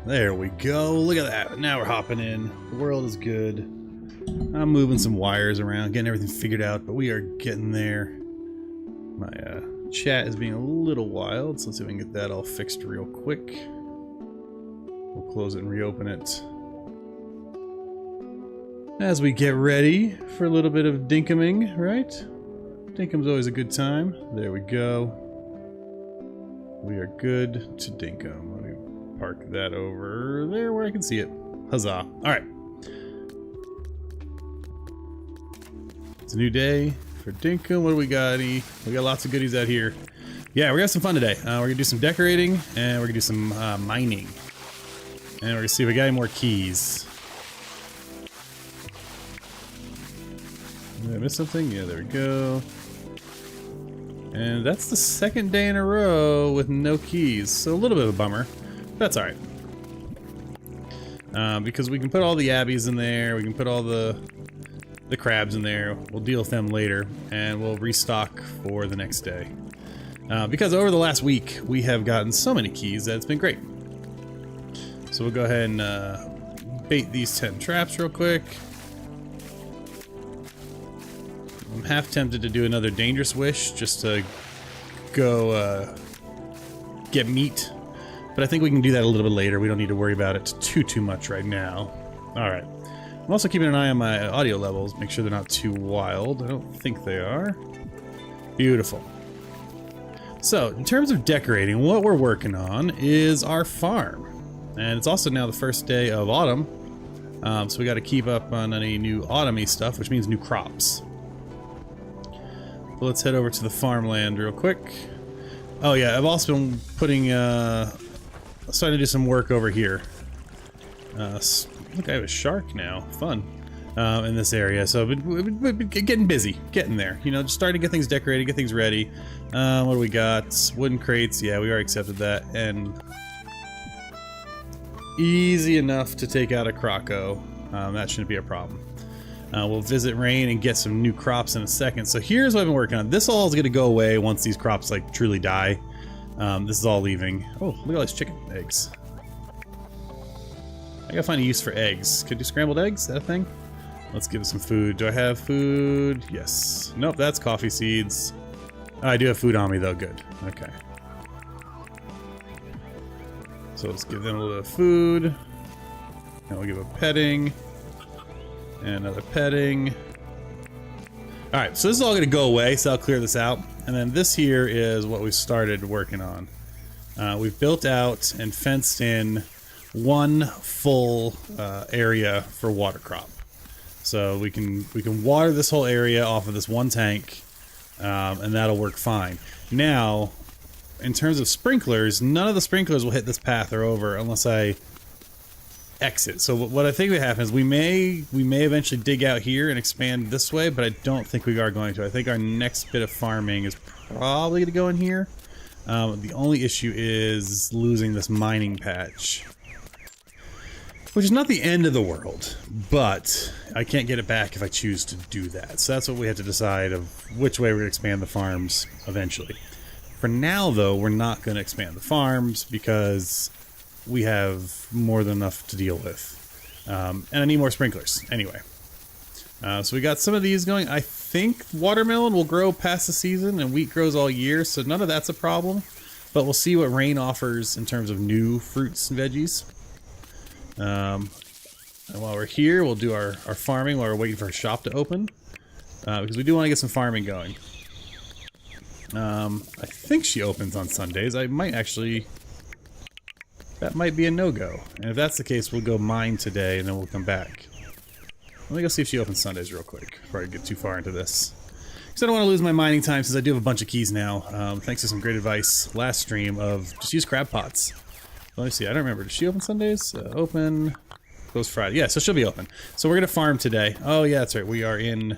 There we go. Look at that. Now we're hopping in. The world is good. I'm moving some wires around, getting everything figured out, but we are getting there. My chat is being a little wild, so let's see if we can get that all fixed real quick. We'll close it and reopen it. As we get ready for a little bit of dinkuming, right? Dinkum's always a good time. There we go. We are good to dinkum. Let me park that over there where I can see it. Huzzah. Alright. It's a new day for dinkum. What do we got? We got lots of goodies out here. Yeah, we're gonna have some fun today. We're gonna do some decorating and we're gonna do some mining. And we're gonna see if we got any more keys. Did I miss something? Yeah, there we go. And that's the second day in a row with no keys, so a little bit of a bummer. That's alright. Because we can put all the abbeys in there, we can put all the crabs in there, we'll deal with them later, and we'll restock for the next day. Because over the last week, we have gotten so many keys that it's been great. So we'll go ahead and bait these 10 traps real quick. I'm half tempted to do another dangerous wish just to go get meat, but I think we can do that a little bit later. We don't need to worry about it too much right now. All right. I'm also keeping an eye on my audio levels, make sure they're not too wild. I don't think they are. Beautiful. So, in terms of decorating, what we're working on is our farm. And it's also now the first day of autumn, so we got to keep up on any new autumny stuff, which means new crops. Let's head over to the farmland real quick. Oh yeah, I've also been putting, starting to do some work over here. Look, I have a shark now. Fun. In this area, so we're getting busy, getting there. You know, just starting to get things decorated, get things ready. What do we got? Wooden crates. Yeah, we already accepted that, and easy enough to take out a croco. That shouldn't be a problem. We'll visit Rain and get some new crops in a second. So here's what I've been working on. This all is going to go away once these crops like truly die. This is all leaving. Oh, look at all these chicken eggs. I gotta find a use for eggs. Could do scrambled eggs? Is that a thing? Let's give it some food. Do I have food? Yes. Nope, that's coffee seeds. Oh, I do have food on me though. Good. Okay. So let's give them a little bit of food. And we'll give a petting. And another petting. Alright, so this is all going to go away, so I'll clear this out. And then this here is what we started working on. We've built out and fenced in one full area for water crop. So we can water this whole area off of this one tank, and that'll work fine. Now, in terms of sprinklers, none of the sprinklers will hit this path or over unless I exit. So what I think would happen is we may eventually dig out here and expand this way, but I don't think we are going to. I think our next bit of farming is probably going to go in here. The only issue is losing this mining patch, which is not the end of the world, but I can't get it back if I choose to do that. So that's what we have to decide of which way we're going to expand the farms eventually. For now, though, we're not going to expand the farms because we have more than enough to deal with. And I need more sprinklers. Anyway. So we got some of these going. I think watermelon will grow past the season and wheat grows all year, so none of that's a problem. But we'll see what rain offers in terms of new fruits and veggies. And while we're here, we'll do our farming while we're waiting for our shop to open. Because we do want to get some farming going. I think she opens on Sundays. I might actually... That might be a no-go. And if that's the case, we'll go mine today and then we'll come back. Let me go see if she opens Sundays real quick before I get too far into this. Because I don't want to lose my mining time since I do have a bunch of keys now. Thanks to some great advice last stream of just use crab pots. Let me see, I don't remember. Does she open Sundays? Open. Close Friday. Yeah, so she'll be open. So we're going to farm today. Oh yeah, that's right. We are in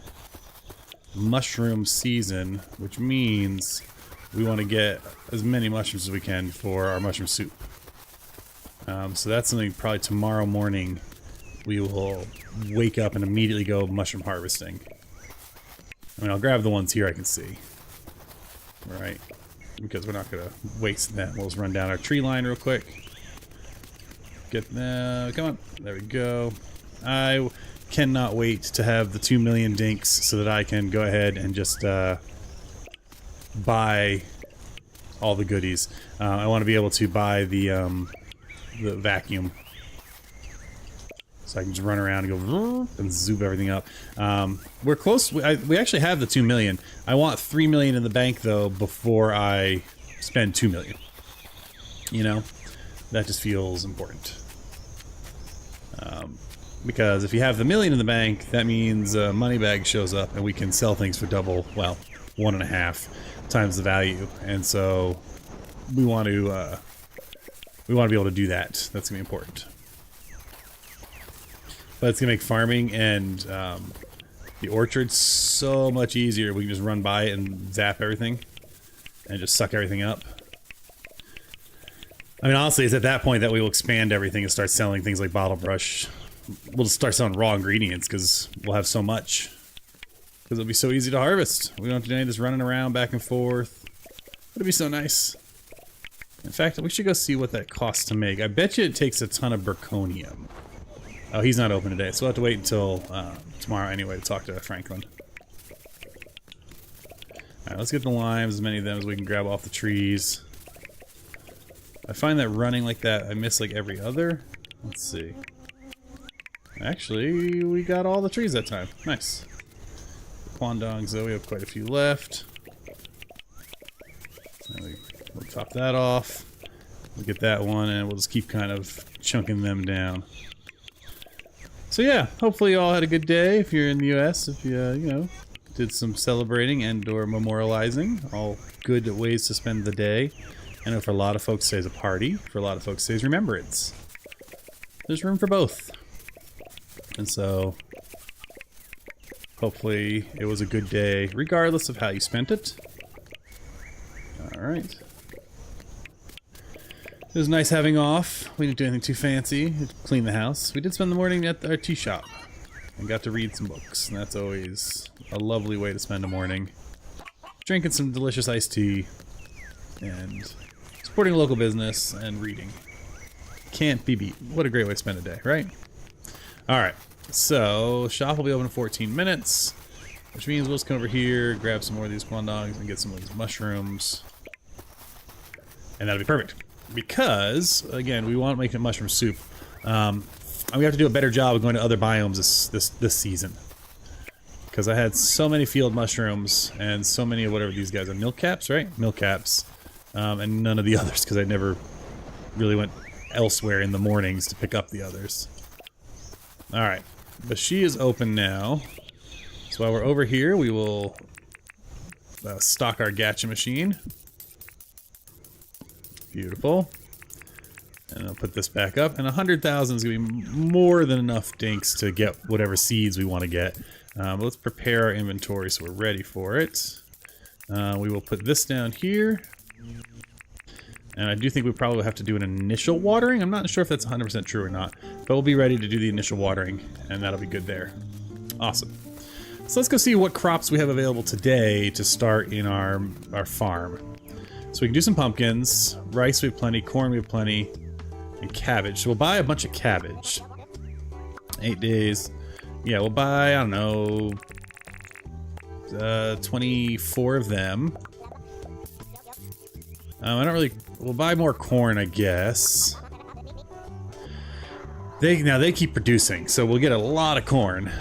mushroom season, which means we want to get as many mushrooms as we can for our mushroom soup. So that's something probably tomorrow morning we will wake up and immediately go mushroom harvesting. I mean, I'll grab the ones here I can see. Right. Because we're not going to waste that. We'll just run down our tree line real quick. Get come on. There we go. I cannot wait to have the 2 million dinks so that I can go ahead and just buy all the goodies. I want to be able to buy the vacuum. So I can just run around and go and zoom everything up. We're close. We actually have the 2 million. I want 3 million in the bank though before I spend 2 million. You know, that just feels important. Because if you have the million in the bank, that means money bag shows up and we can sell things for double, well, 1.5 times the value. And so we want to be able to do that. That's gonna be important. But it's gonna make farming and the orchard so much easier. We can just run by it and zap everything and just suck everything up. I mean, honestly, it's at that point that we will expand everything and start selling things like bottle brush. We'll just start selling raw ingredients because we'll have so much. Because it'll be so easy to harvest. We don't have to do any of this running around back and forth. It'll be so nice. In fact, we should go see what that costs to make. I bet you it takes a ton of berkonium. Oh, he's not open today, so we'll have to wait until tomorrow anyway to talk to Franklin. Alright, let's get the limes, as many of them as we can grab off the trees. I find that running like that, I miss like every other. Let's see. Actually, we got all the trees that time. Nice. The quandongs, though, we have quite a few left. We'll top that off. We'll get that one, and we'll just keep kind of chunking them down. So yeah, hopefully you all had a good day if you're in the US, if you, you know, did some celebrating and or memorializing. All good ways to spend the day. I know for a lot of folks today's a party, for a lot of folks today's remembrance. There's room for both. And so, hopefully it was a good day, regardless of how you spent it. Alright. It was nice having off. We didn't do anything too fancy. Clean the house. We did spend the morning at our tea shop and got to read some books, and that's always a lovely way to spend a morning. Drinking some delicious iced tea and supporting a local business and reading. Can't be beat. What a great way to spend a day, right? Alright, so shop will be open in 14 minutes, which means we'll just come over here, grab some more of these quandongs and get some of these mushrooms. And that'll be perfect. Because, again, we want to make a mushroom soup. And we have to do a better job of going to other biomes this season. Because I had so many field mushrooms and so many of whatever these guys are. Milk caps, right? Milk caps. And none of the others, because I never really went elsewhere in the mornings to pick up the others. Alright, but she is open now. So while we're over here, we will stock our gacha machine. Beautiful. And I'll put this back up. And 100,000 is going to be more than enough dinks to get whatever seeds we want to get. But let's prepare our inventory so we're ready for it. We will put this down here. And I do think we probably have to do an initial watering. I'm not sure if that's 100% true or not. But we'll be ready to do the initial watering. And that'll be good there. Awesome. So let's go see what crops we have available today to start in our farm. So we can do some pumpkins. Rice we have plenty. Corn we have plenty. And cabbage. So we'll buy a bunch of cabbage. 8 days. Yeah, we'll buy, I don't know, 24 of them. I don't really... We'll buy more corn, I guess. Now they keep producing, so we'll get a lot of corn.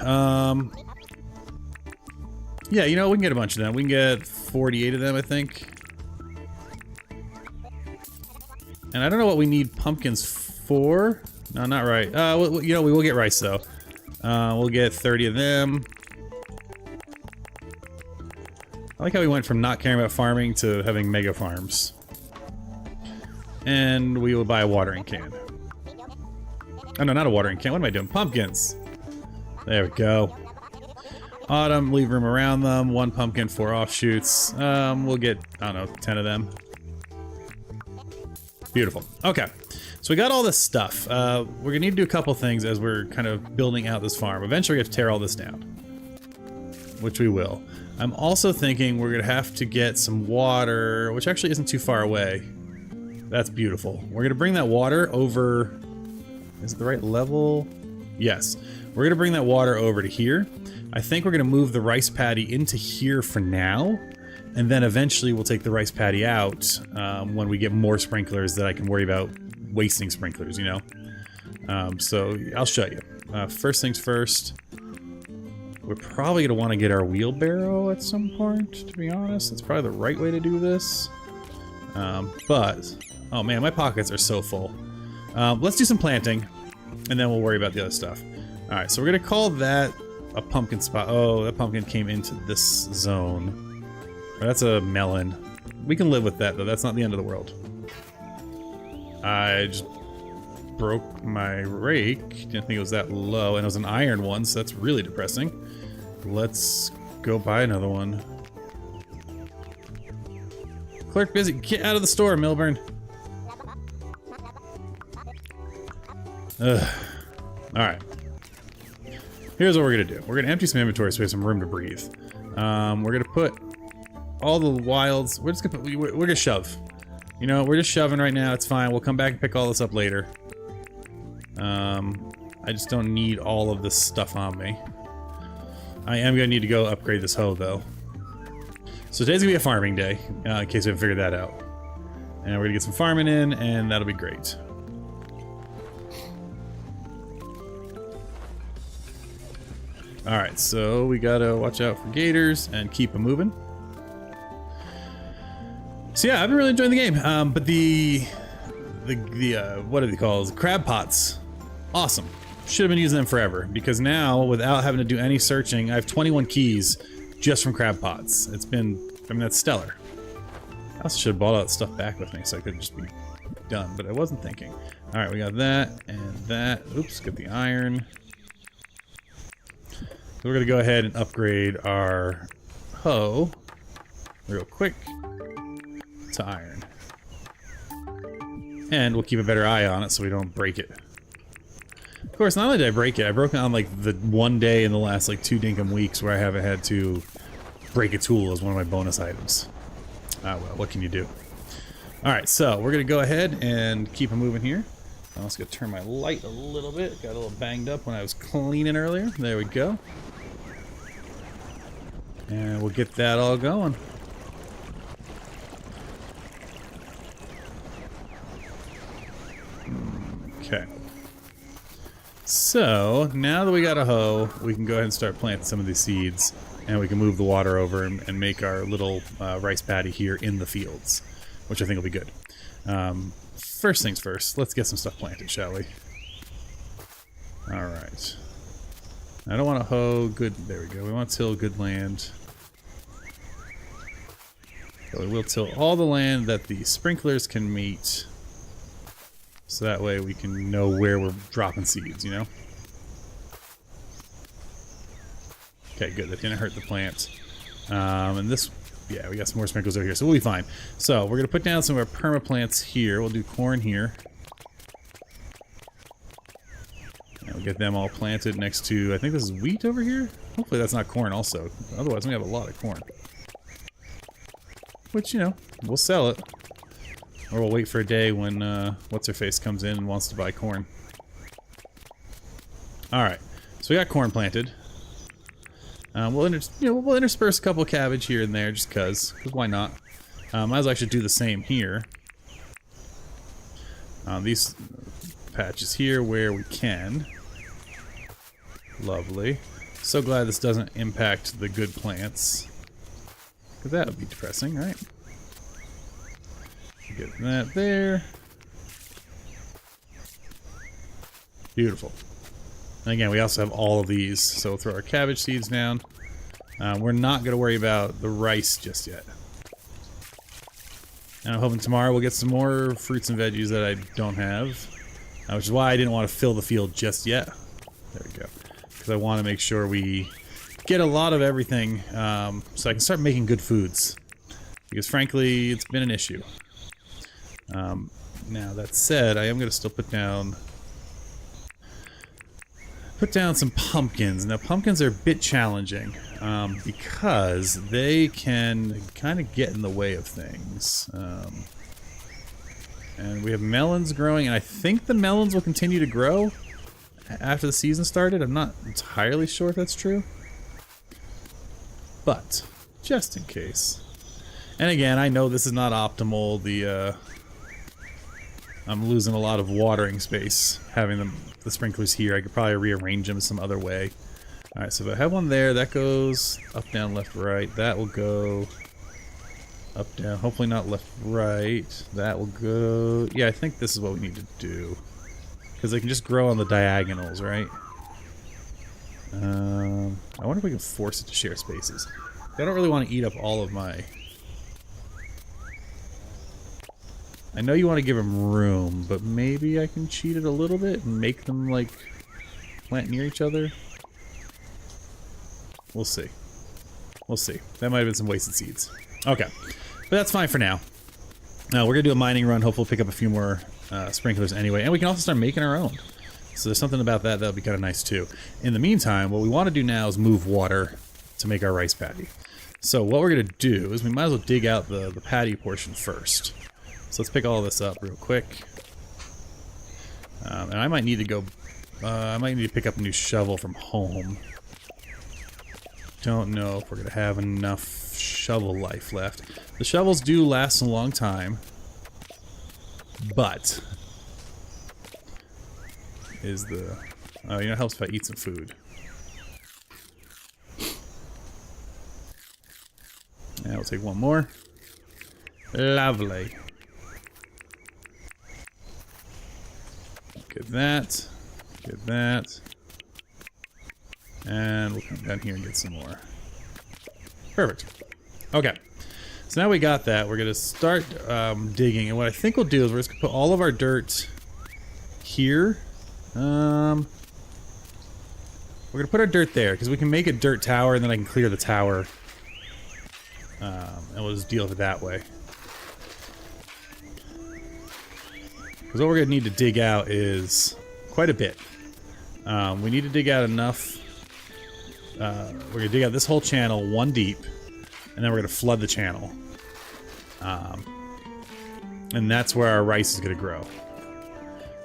Yeah, you know, we can get a bunch of them. We can get 48 of them, I think. And I don't know what we need pumpkins for. No, not right. You know, we will get rice, though. We'll get 30 of them. I like how we went from not caring about farming to having mega farms. And we will buy a watering can. Oh no, not a watering can. What am I doing? Pumpkins. There we go. Autumn, leave room around them. 1 pumpkin, 4 offshoots. We'll get, I don't know, 10 of them. Beautiful. Okay. So we got all this stuff. We're gonna need to do a couple things as we're kind of building out this farm. Eventually we have to tear all this down. Which we will. I'm also thinking we're gonna have to get some water, which actually isn't too far away. That's beautiful. We're gonna bring that water over Is it the right level? Yes. We're going to bring that water over to here. I think we're going to move the rice paddy into here for now. And then eventually we'll take the rice paddy out when we get more sprinklers that I can worry about wasting sprinklers, you know? So I'll show you. First things first, we're probably going to want to get our wheelbarrow at some point, to be honest. That's probably the right way to do this. But, oh man, my pockets are so full. Let's do some planting, and then we'll worry about the other stuff. Alright, so we're going to call that a pumpkin spot. Oh, that pumpkin came into this zone. That's a melon. We can live with that, though. That's not the end of the world. I just broke my rake. Didn't think it was that low, and it was an iron one, so that's really depressing. Let's go buy another one. Clerk busy. Get out of the store, Milburn. Ugh. Alright. Here's what we're gonna do. We're gonna empty some inventory so we have some room to breathe. We're gonna put all the wilds. We're just gonna put, we're gonna shove. You know, we're just shoving right now. It's fine. We'll come back and pick all this up later. I just don't need all of this stuff on me. I am gonna need to go upgrade this hoe though. So today's gonna be a farming day, in case we haven't figured that out. And we're gonna get some farming in, and that'll be great. Alright, so we gotta watch out for gators and keep them moving. So yeah, I've been really enjoying the game, but the what are they called? Crab pots. Awesome. Should have been using them forever, because now, without having to do any searching, I have 21 keys just from crab pots. It's been, I mean, that's stellar. I also should have bought all that stuff back with me so I could just be done, but I wasn't thinking. Alright, we got that and that. Oops, get the iron. So we're gonna go ahead and upgrade our hoe real quick to iron. And we'll keep a better eye on it so we don't break it. Of course, not only did I break it, I broke it on like the one day in the last like 2 Dinkum weeks where I haven't had to break a tool as one of my bonus items. Ah well, what can you do? Alright, so we're gonna go ahead and keep it moving here. I'm also gonna turn my light a little bit. Got a little banged up when I was cleaning earlier. There we go. And we'll get that all going. Okay. So, now that we got a hoe, we can go ahead and start planting some of these seeds, and we can move the water over and make our little rice paddy here in the fields, which I think will be good. First things first, let's get some stuff planted, shall we? Alright. I don't want to hoe good, there we go, we want to till good land. So we will till all the land that the sprinklers can meet. So that way we can know where we're dropping seeds, you know? Okay, good. That didn't hurt the plant. And this, yeah, we got some more sprinkles over here, so we'll be fine. So we're going to put down some of our permaplants here. We'll do corn here. And we'll get them all planted next to, I think this is wheat over here? Hopefully that's not corn also. Otherwise we have a lot of corn. Which, you know, we'll sell it. Or we'll wait for a day when, what's-her-face comes in and wants to buy corn. Alright, so we got corn planted. We'll intersperse a couple of cabbage here and there, just cause why not? Might as well actually do the same here. These patches here where we can. Lovely. So glad this doesn't impact the good plants. Cause that would be depressing, right? Get that there. Beautiful. And again, we also have all of these, so we'll throw our cabbage seeds down. We're not going to worry about the rice just yet. And I'm hoping tomorrow we'll get some more fruits and veggies that I don't have. Which is why I didn't want to fill the field just yet. There we go. Because I want to make sure we get a lot of everything so I can start making good foods. Because frankly, it's been an issue. Now that said, I am going to still put down some pumpkins. Now pumpkins are a bit challenging because they can kind of get in the way of things. And we have melons growing, and I think the melons will continue to grow after the season started. I'm not entirely sure if that's true. But, just in case. And again, I know this is not optimal. I'm losing a lot of watering space having the sprinklers here. I could probably rearrange them some other way. Alright, so if I have one there, that goes up, down, left, right. That will go up, down. Hopefully not left, right. That will go... Yeah, I think this is what we need to do. Because they can just grow on the diagonals, right? I wonder if we can force it to share spaces. I don't really want to eat up all of my... I know you want to give them room, but maybe I can cheat it a little bit and make them, like, plant near each other. We'll see. We'll see. That might have been some wasted seeds. Okay. But that's fine for now. We're going to do a mining run. Hopefully we'll pick up a few more sprinklers anyway. And we can also start making our own. So there's something about that that'll be kind of nice too. In the meantime, what we want to do now is move water to make our rice paddy. So what we're going to do is we might as well dig out the paddy portion first. So let's pick all this up real quick. And I might need to go... I might need to pick up a new shovel from home. Don't know if we're going to have enough shovel life left. The shovels do last a long time. But... is the... Oh, you know, it helps if I eat some food. And we'll take one more. Lovely. Get that. Get that. And we'll come down here and get some more. Perfect. Okay. So now we got that. We're going to start digging. And what I think we'll do is we're just going to put all of our dirt here. We're going to put our dirt there because we can make a dirt tower and then I can clear the tower. And we'll just deal with it that way. Because what we're going to need to dig out is quite a bit. We need to dig out enough. We're going to dig out this whole channel 1 deep. And then we're going to flood the channel. And that's where our rice is going to grow.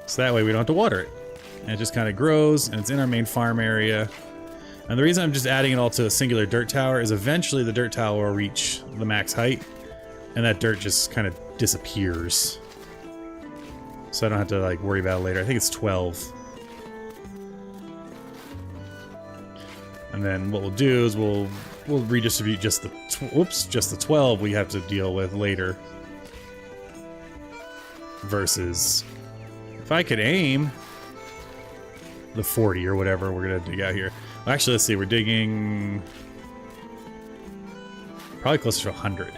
So that way we don't have to water it. And it just kind of grows, and it's in our main farm area. And the reason I'm just adding it all to a singular dirt tower is eventually the dirt tower will reach the max height. And that dirt just kind of disappears. So I don't have to like worry about it later. I think it's 12. And then what we'll do is we'll redistribute just the 12 we have to deal with later. Versus if I could aim the 40 or whatever we're gonna dig out here. Well, actually, let's see, we're digging probably closer to 100.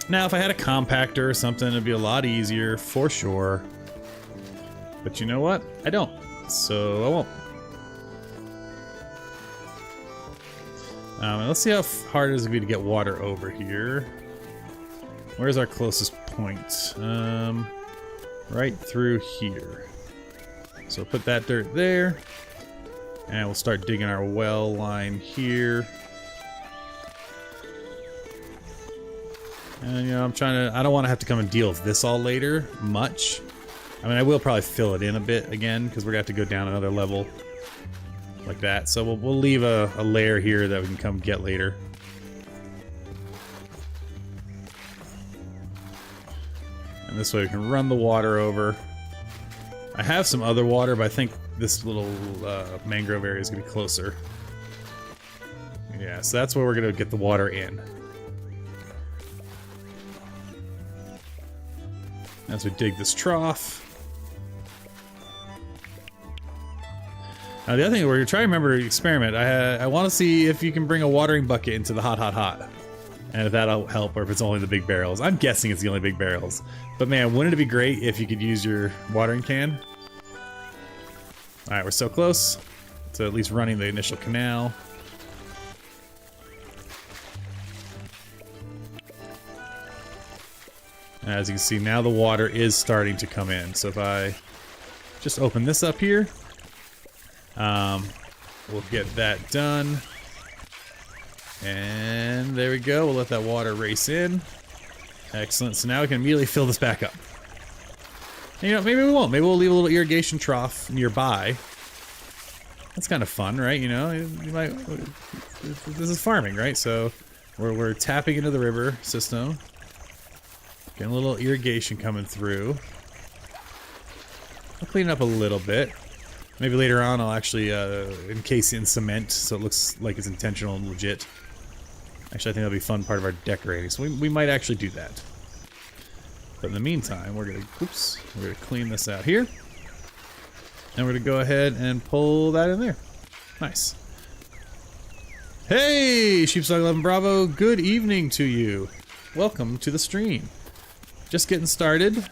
Now, if I had a compactor or something, it'd be a lot easier, for sure. But you know what? I don't. So I won't. And let's see how hard it is going to be to get water over here. Where's our closest point? Right through here. So put that dirt there. And we'll start digging our well line here. And, you know, I don't want to have to come and deal with this all later, much. I mean, I will probably fill it in a bit again, because we're going to have to go down another level. Like that. So we'll leave a layer here that we can come get later. And this way we can run the water over. I have some other water, but I think this little mangrove area is going to be closer. Yeah, so that's where we're going to get the water in. As we dig this trough. Now the other thing, we're trying to remember to experiment. I want to see if you can bring a watering bucket into the hot. And if that'll help, or if it's only the big barrels. I'm guessing it's the only big barrels. But man, wouldn't it be great if you could use your watering can? Alright, we're so close to at least running the initial canal. As you can see, now the water is starting to come in. So if I just open this up here, we'll get that done. And there we go. We'll let that water race in. Excellent. So now we can immediately fill this back up. And, you know, maybe we won't. Maybe we'll leave a little irrigation trough nearby. That's kind of fun, right? You know, you might. This is farming, right? So we're tapping into the river system. Getting a little irrigation coming through. I'll clean it up a little bit. Maybe later on I'll actually encase it in cement so it looks like it's intentional and legit. Actually, I think that'll be a fun part of our decorating, so we might actually do that. But in the meantime, we're gonna clean this out here. And we're gonna go ahead and pull that in there. Nice. Hey, Sheepsong 11 Bravo, good evening to you. Welcome to the stream. Just getting started,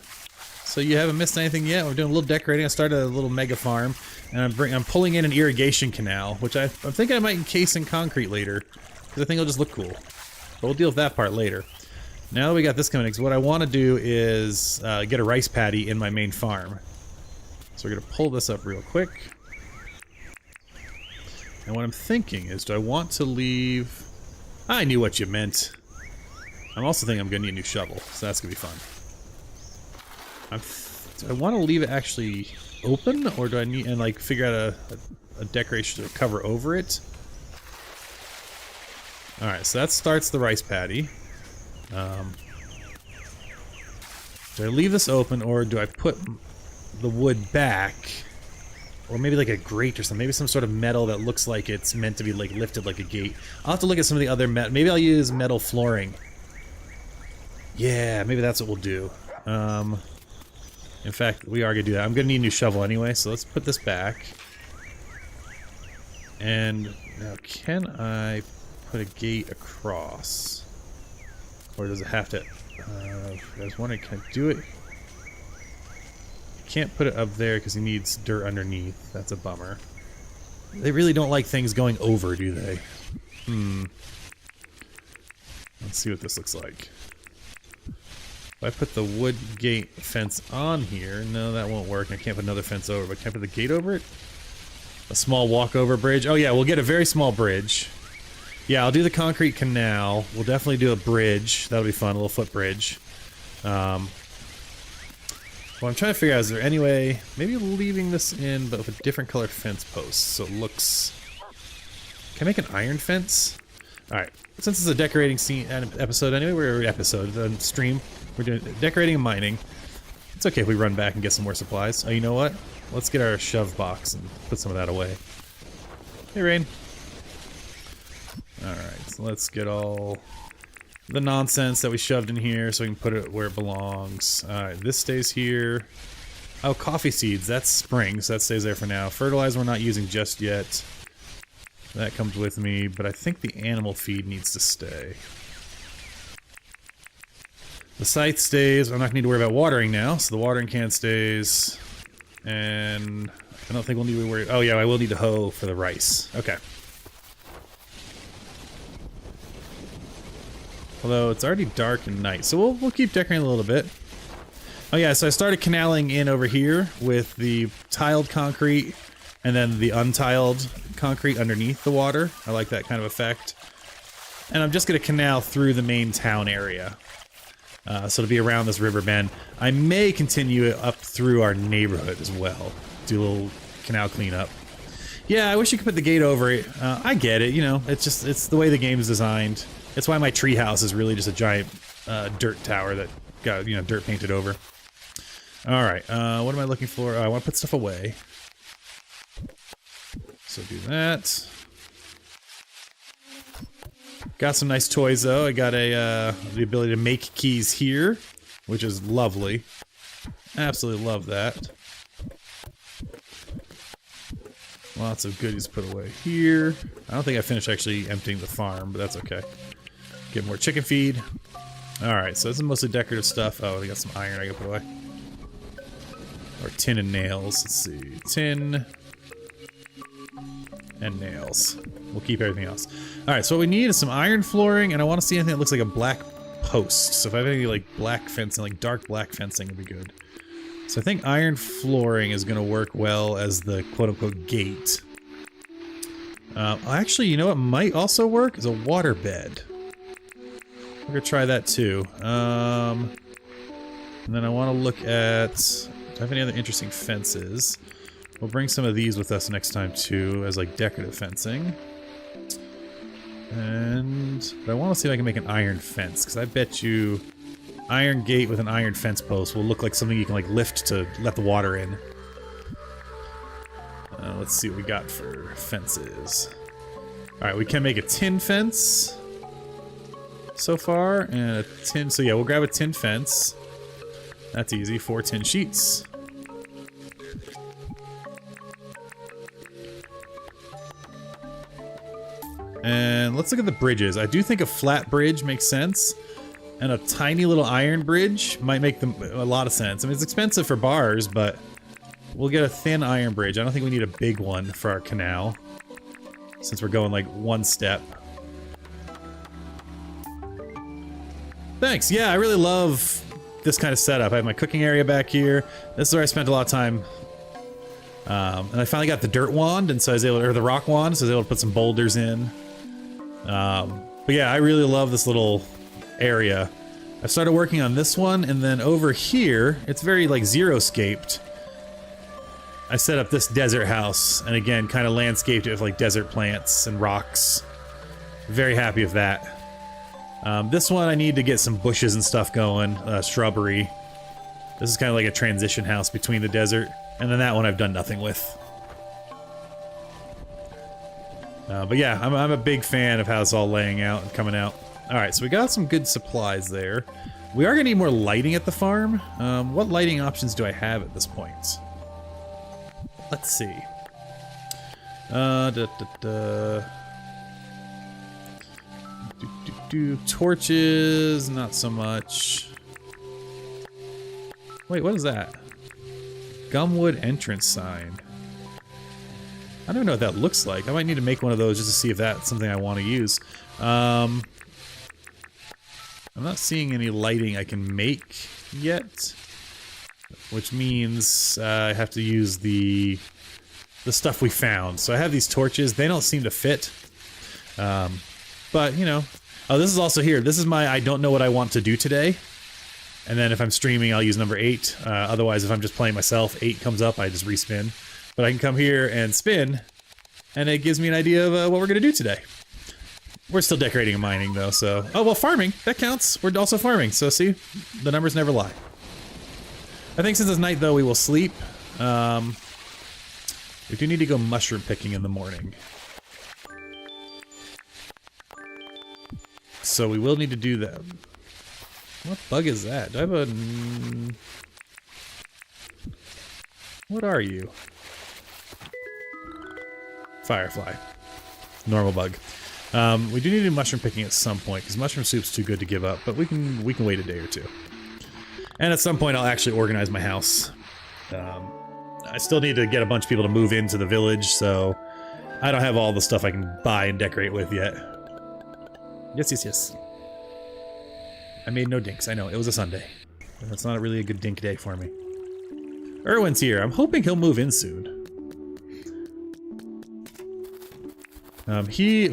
so you haven't missed anything yet. We're doing a little decorating. I started a little mega farm, and I'm pulling in an irrigation canal, which I'm thinking I might encase in concrete later, because I think it'll just look cool. But we'll deal with that part later. Now that we got this coming, because what I want to do is get a rice paddy in my main farm. So we're going to pull this up real quick. And what I'm thinking is, do I want to leave... I knew what you meant. I'm also thinking I'm going to need a new shovel, so that's going to be fun. Do I want to leave it actually open, or do I need and like figure out a decoration to cover over it? Alright, so that starts the rice paddy. Do I leave this open, or do I put the wood back? Or maybe like a grate or something. Maybe some sort of metal that looks like it's meant to be like lifted like a gate. I'll have to look at some of the other metal. Maybe I'll use metal flooring. Yeah, maybe that's what we'll do. In fact, we are going to do that. I'm going to need a new shovel anyway, so let's put this back. And now, can I put a gate across? Or does it have to... I was wondering, can I do it? Can't put it up there because he needs dirt underneath. That's a bummer. They really don't like things going over, do they? Let's see what this looks like. If I put the wood gate fence on here, no, that won't work. I can't put another fence over, but can I put the gate over it? A small walkover bridge? Oh yeah, we'll get a very small bridge. Yeah, I'll do the concrete canal. We'll definitely do a bridge. That'll be fun, a little footbridge. What I'm trying to figure out, is there any way, maybe leaving this in, but with a different colored fence post, so it looks... Can I make an iron fence? Alright, since it's a decorating scene episode anyway, stream, we're doing decorating and mining. It's okay if we run back and get some more supplies. Oh, you know what? Let's get our shove box and put some of that away. Hey, Rain. Alright, so let's get all the nonsense that we shoved in here so we can put it where it belongs. Alright, this stays here. Oh, coffee seeds, that's spring, so that stays there for now. Fertilizer we're not using just yet. That comes with me, but I think the animal feed needs to stay. The scythe stays. I'm not going to need to worry about watering now, so the watering can stays. And I don't think we'll need to worry... Oh yeah, I will need to hoe for the rice. Okay. Although it's already dark and night, so we'll keep decorating a little bit. Oh yeah, so I started canaling in over here with the tiled concrete and then the untiled concrete underneath the water. I like that kind of effect. And I'm just going to canal through the main town area. So to be around this river bend. I may continue it up through our neighborhood as well. Do a little canal cleanup. Yeah, I wish you could put the gate over it. I get it, you know, it's the way the game's designed. It's why my treehouse is really just a giant dirt tower that got, you know, dirt painted over. Alright, what am I looking for? I want to put stuff away. So do that. Got some nice toys though. I got the ability to make keys here, which is lovely. Absolutely love that. Lots of goodies to put away here. I don't think I finished actually emptying the farm, but that's okay. Get more chicken feed. Alright, so this is mostly decorative stuff. Oh, they got some iron I gotta put away. Or tin and nails. Let's see. Tin and nails. We'll keep everything else. Alright, so what we need is some iron flooring, and I want to see anything that looks like a black post. So if I have any like black fencing, like dark black fencing would be good. So I think iron flooring is going to work well as the quote-unquote gate. Actually, you know what might also work? Is a water bed. We're gonna try that too. And then I want to look at... Do I have any other interesting fences? We'll bring some of these with us next time too, as like decorative fencing. But I want to see if I can make an iron fence, because I bet you iron gate with an iron fence post will look like something you can like lift to let the water in. Let's see what we got for fences. Alright, we can make a tin fence so far, and a tin... So yeah, we'll grab a tin fence. That's easy, 4 tin sheets. And let's look at the bridges. I do think a flat bridge makes sense, and a tiny little iron bridge might make them a lot of sense. I mean, it's expensive for bars, but we'll get a thin iron bridge. I don't think we need a big one for our canal, since we're going like one step. Thanks. Yeah, I really love this kind of setup. I have my cooking area back here. This is where I spent a lot of time. And I finally got the dirt wand, and so I was able to, or the rock wand, so I was able to put some boulders in. But yeah, I really love this little area. I started working on this one, and then over here, it's very like zero-scaped. I set up this desert house, and again, kind of landscaped it with like desert plants and rocks. Very happy with that. This one I need to get some bushes and stuff going, shrubbery. This is kind of like a transition house between the desert, and then that one I've done nothing with. But yeah, I'm a big fan of how it's all laying out and coming out. Alright, so we got some good supplies there. We are going to need more lighting at the farm. What lighting options do I have at this point? Let's see. Torches, not so much. Wait, what is that? Gumwood entrance sign. I don't even know what that looks like. I might need to make one of those just to see if that's something I want to use. I'm not seeing any lighting I can make yet, which means I have to use the stuff we found. So I have these torches. They don't seem to fit, but you know. Oh, this is also here. This is my I don't know what I want to do today. And then if I'm streaming, I'll use number 8. Otherwise, if I'm just playing myself, 8 comes up, I just respin. But I can come here and spin, and it gives me an idea of what we're going to do today. We're still decorating and mining, though, so... Oh, well, farming. That counts. We're also farming, so see? The numbers never lie. I think since it's night, though, we will sleep. We do need to go mushroom picking in the morning. So we will need to do that. What bug is that? Do I have a... What are you? Firefly. Normal bug. We do need to do mushroom picking at some point, because mushroom soup's too good to give up, but we can wait a day or two. And at some point I'll actually organize my house. I still need to get a bunch of people to move into the village, so I don't have all the stuff I can buy and decorate with yet. Yes, yes, yes. I made no dinks. I know, it was a Sunday. That's not really a good dink day for me. Erwin's here. I'm hoping he'll move in soon.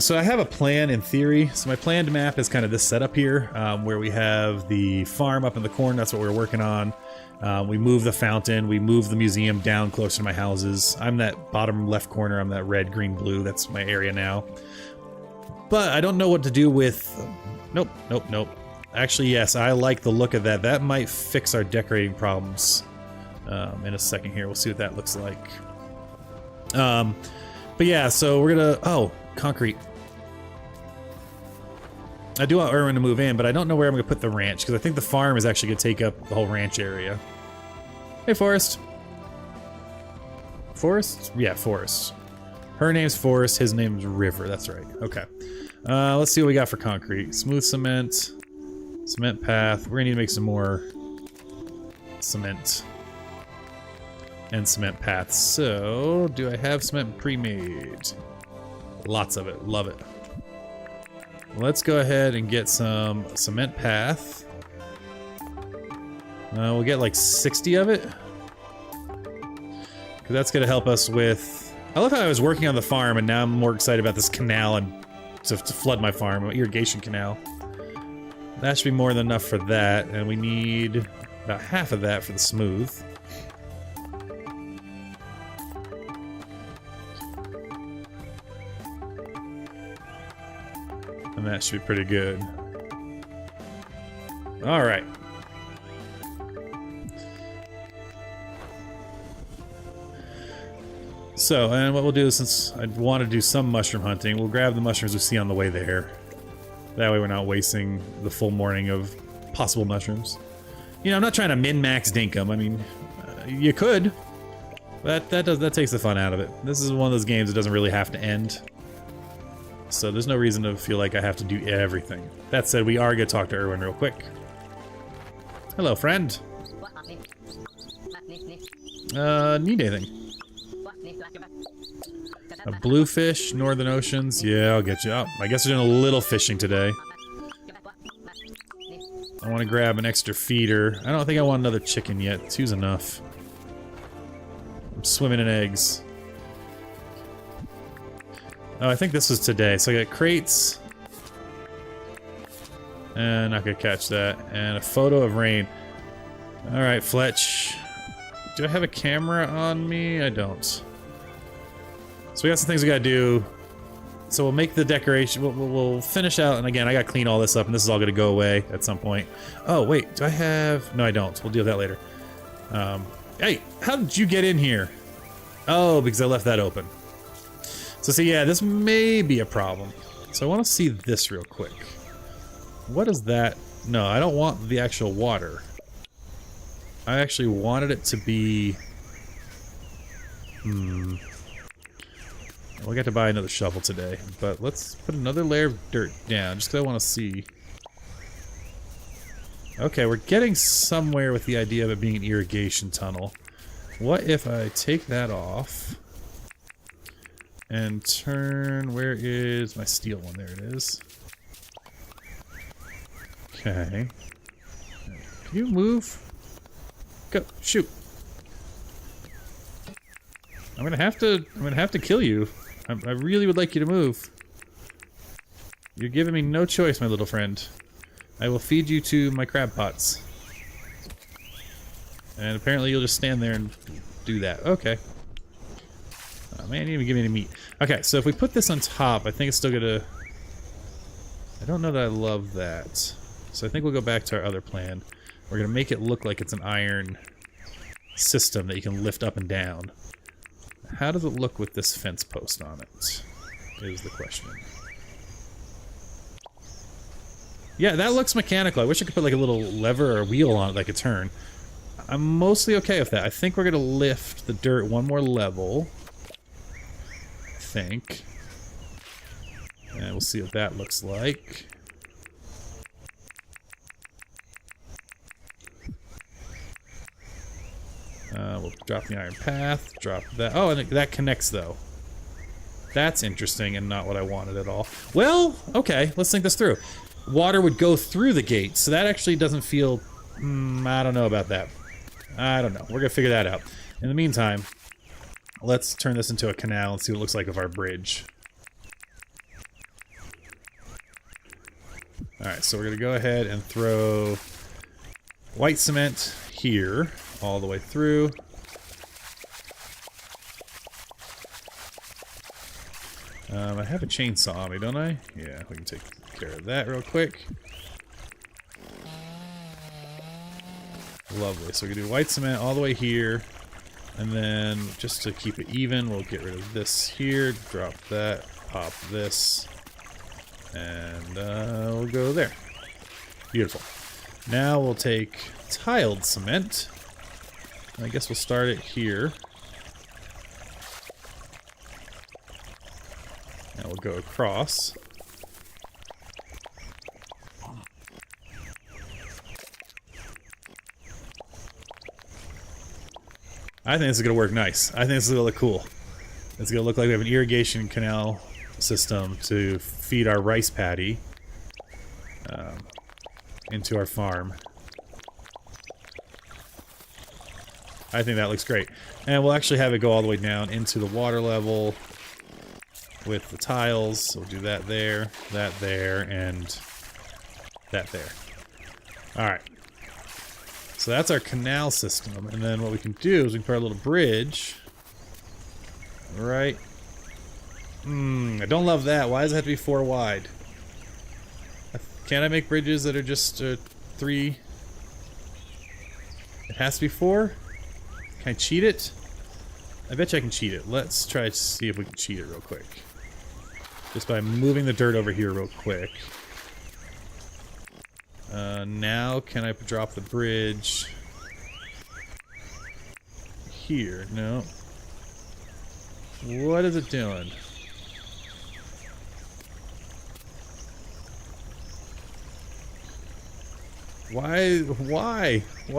So I have a plan in theory. So my planned map is kind of this setup here, where we have the farm up in the corner. That's what we're working on. We move the fountain. We move the museum down closer to my houses. I'm that bottom left corner. I'm that red, green, blue. That's my area now. But I don't know what to do with... Nope, nope, nope. Actually, yes, I like the look of that. That might fix our decorating problems in a second here. We'll see what that looks like. But yeah, so we're gonna... Oh, concrete. I do want Erwin to move in, but I don't know where I'm gonna put the ranch, because I think the farm is actually gonna take up the whole ranch area. Hey, Forrest. Forrest? Yeah, Forrest. Her name's Forrest, his name's River, that's right. Okay. Let's see what we got for concrete. Smooth cement. Cement path. We're gonna need to make some more cement. And cement paths. So, do I have cement pre-made? Lots of it. Love it. Let's go ahead and get some cement path. We'll get like 60 of it. Because that's going to help us with... I love how I was working on the farm and now I'm more excited about this canal and to flood my farm, irrigation canal. That should be more than enough for that, and we need about half of that for the smooth. And that should be pretty good. Alright. So, and what we'll do is, since I want to do some mushroom hunting, we'll grab the mushrooms we see on the way there. That way we're not wasting the full morning of possible mushrooms. You know, I'm not trying to min-max Dinkum. I mean, you could. But that takes the fun out of it. This is one of those games that doesn't really have to end. So there's no reason to feel like I have to do everything. That said, we are going to talk to Erwin real quick. Hello, friend. Need anything? A bluefish, Northern Oceans. Yeah, I'll get you. Oh, I guess we're doing a little fishing today. I want to grab an extra feeder. I don't think I want another chicken yet. Two's enough. I'm swimming in eggs. Oh, I think this was today. So I got crates. And I could catch that. And a photo of rain. Alright, Fletch. Do I have a camera on me? I don't. So we got some things we gotta do. So we'll make the decoration. We'll finish out. And again, I gotta clean all this up. And this is all gonna go away at some point. Oh, wait. Do I have... No, I don't. We'll deal with that later. Hey, how did you get in here? Oh, because I left that open. So see, yeah, this may be a problem. So I want to see this real quick. What is that? No, I don't want the actual water. I actually wanted it to be... We got to buy another shovel today, but let's put another layer of dirt down, just because I want to see. Okay, we're getting somewhere with the idea of it being an irrigation tunnel. What if I take that off and turn... Where is my steel one? There it is. Okay. Can you move? Go, shoot. I'm gonna have to kill you. I really would like you to move. You're giving me no choice, my little friend. I will feed you to my crab pots. And apparently you'll just stand there and do that. Okay. Oh man, you didn't even give me any meat. Okay, so if we put this on top, I think it's still gonna... I don't know that I love that. So I think we'll go back to our other plan. We're gonna make it look like it's an iron system that you can lift up and down. How does it look with this fence post on it? Is the question. Yeah, that looks mechanical. I wish I could put like a little lever or a wheel on it that I could turn. I'm mostly okay with that. I think we're gonna lift the dirt one more level. I think. And we'll see what that looks like. We'll drop the iron path, drop that. Oh, and that connects, though. That's interesting and not what I wanted at all. Well, okay, let's think this through. Water would go through the gate, so that actually doesn't feel... I don't know about that. I don't know. We're gonna figure that out. In the meantime, let's turn this into a canal and see what it looks like of our bridge. Alright, so we're gonna go ahead and throw white cement here, all the way through. I have a chainsaw on me, don't I? Yeah, we can take care of that real quick. Lovely. So we can do white cement all the way here. And then, just to keep it even, we'll get rid of this here, drop that, pop this, and we'll go there. Beautiful. Now we'll take tiled cement. I guess we'll start it here. Now we'll go across. I think this is going to work nice. I think this is going to look cool. It's going to look like we have an irrigation canal system to feed our rice paddy into our farm. I think that looks great. And we'll actually have it go all the way down into the water level with the tiles. So we'll do that there, and that there. Alright. So that's our canal system. And then what we can do is we can put our little bridge. Right. I don't love that. Why does it have to be 4 wide? Can't I make bridges that are just 3? It has to be 4? Can I cheat it? I bet you I can cheat it. Let's try to see if we can cheat it real quick. Just by moving the dirt over here real quick. Now can I drop the bridge here? No. What is it doing? Why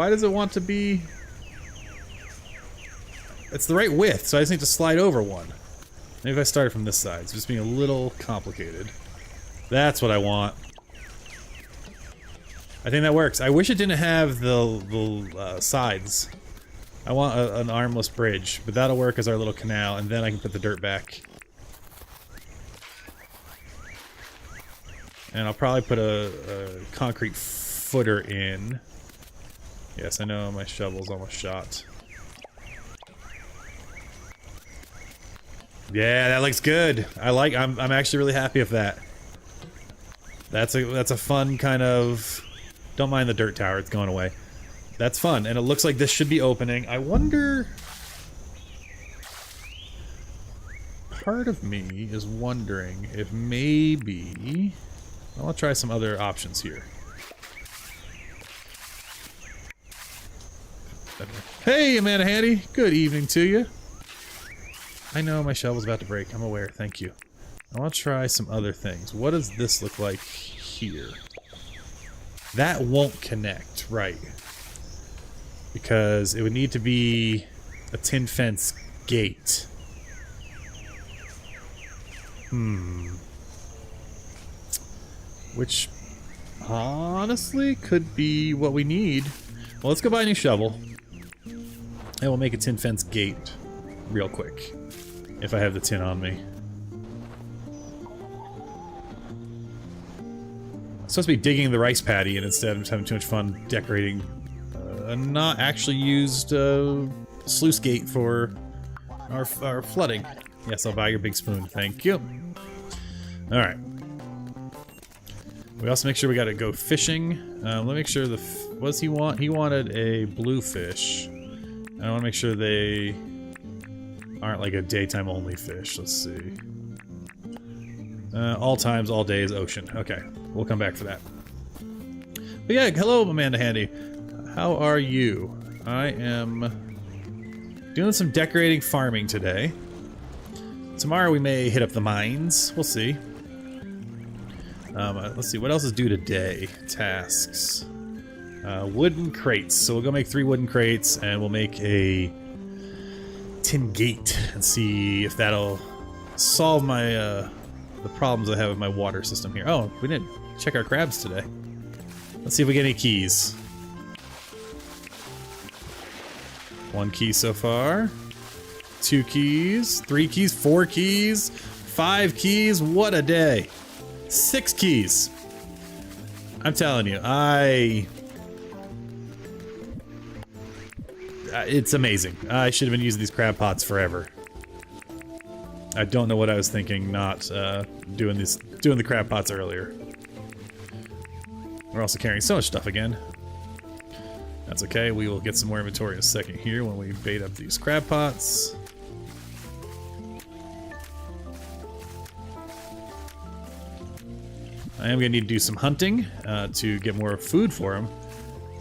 does it want to be... It's the right width, so I just need to slide over one. Maybe if I started from this side. It's just being a little complicated. That's what I want. I think that works. I wish it didn't have the sides. I want an armless bridge, but that'll work as our little canal, and then I can put the dirt back. And I'll probably put a concrete footer in. Yes, I know my shovel's almost shot. Yeah, that looks good. I'm actually really happy with that. That's a fun kind of... Don't mind the dirt tower, it's going away. That's fun, and it looks like this should be opening. I wonder... Part of me is wondering if maybe... I want to try some other options here. Hey, Amanda Handy! Good evening to you. I know my shovel's about to break, I'm aware, thank you. I want to try some other things. What does this look like here? That won't connect, right. Because it would need to be a tin fence gate. Which, honestly, could be what we need. Well, let's go buy a new shovel. And we'll make a tin fence gate real quick. If I have the tin on me. I'm supposed to be digging the rice paddy, and instead I'm just having too much fun decorating a not actually used sluice gate for our flooding. Yes, I'll buy your big spoon. Thank you. Alright. We also make sure we gotta go fishing. Let me make sure what does he want? He wanted a blue fish. I want to make sure they aren't like a daytime only fish. Let's see. All times, all days, ocean. Okay, we'll come back for that. But yeah, hello Amanda Handy. How are you? I am doing some decorating farming today. Tomorrow we may hit up the mines. We'll see. Let's see, what else is due today? Tasks. Wooden crates. So we'll go make 3 wooden crates, and we'll make a tin gate and see if that'll solve my the problems I have with my water system here. Oh, we didn't check our crabs today. Let's see if we get any keys. 1 key so far. 2 keys. 3 keys. 4 keys. 5 keys. What a day. 6 keys. I'm telling you, it's amazing. I should have been using these crab pots forever. I don't know what I was thinking, not doing the crab pots earlier. We're also carrying so much stuff again. That's okay, we will get some more inventory in a second here when we bait up these crab pots. I am going to need to do some hunting to get more food for them.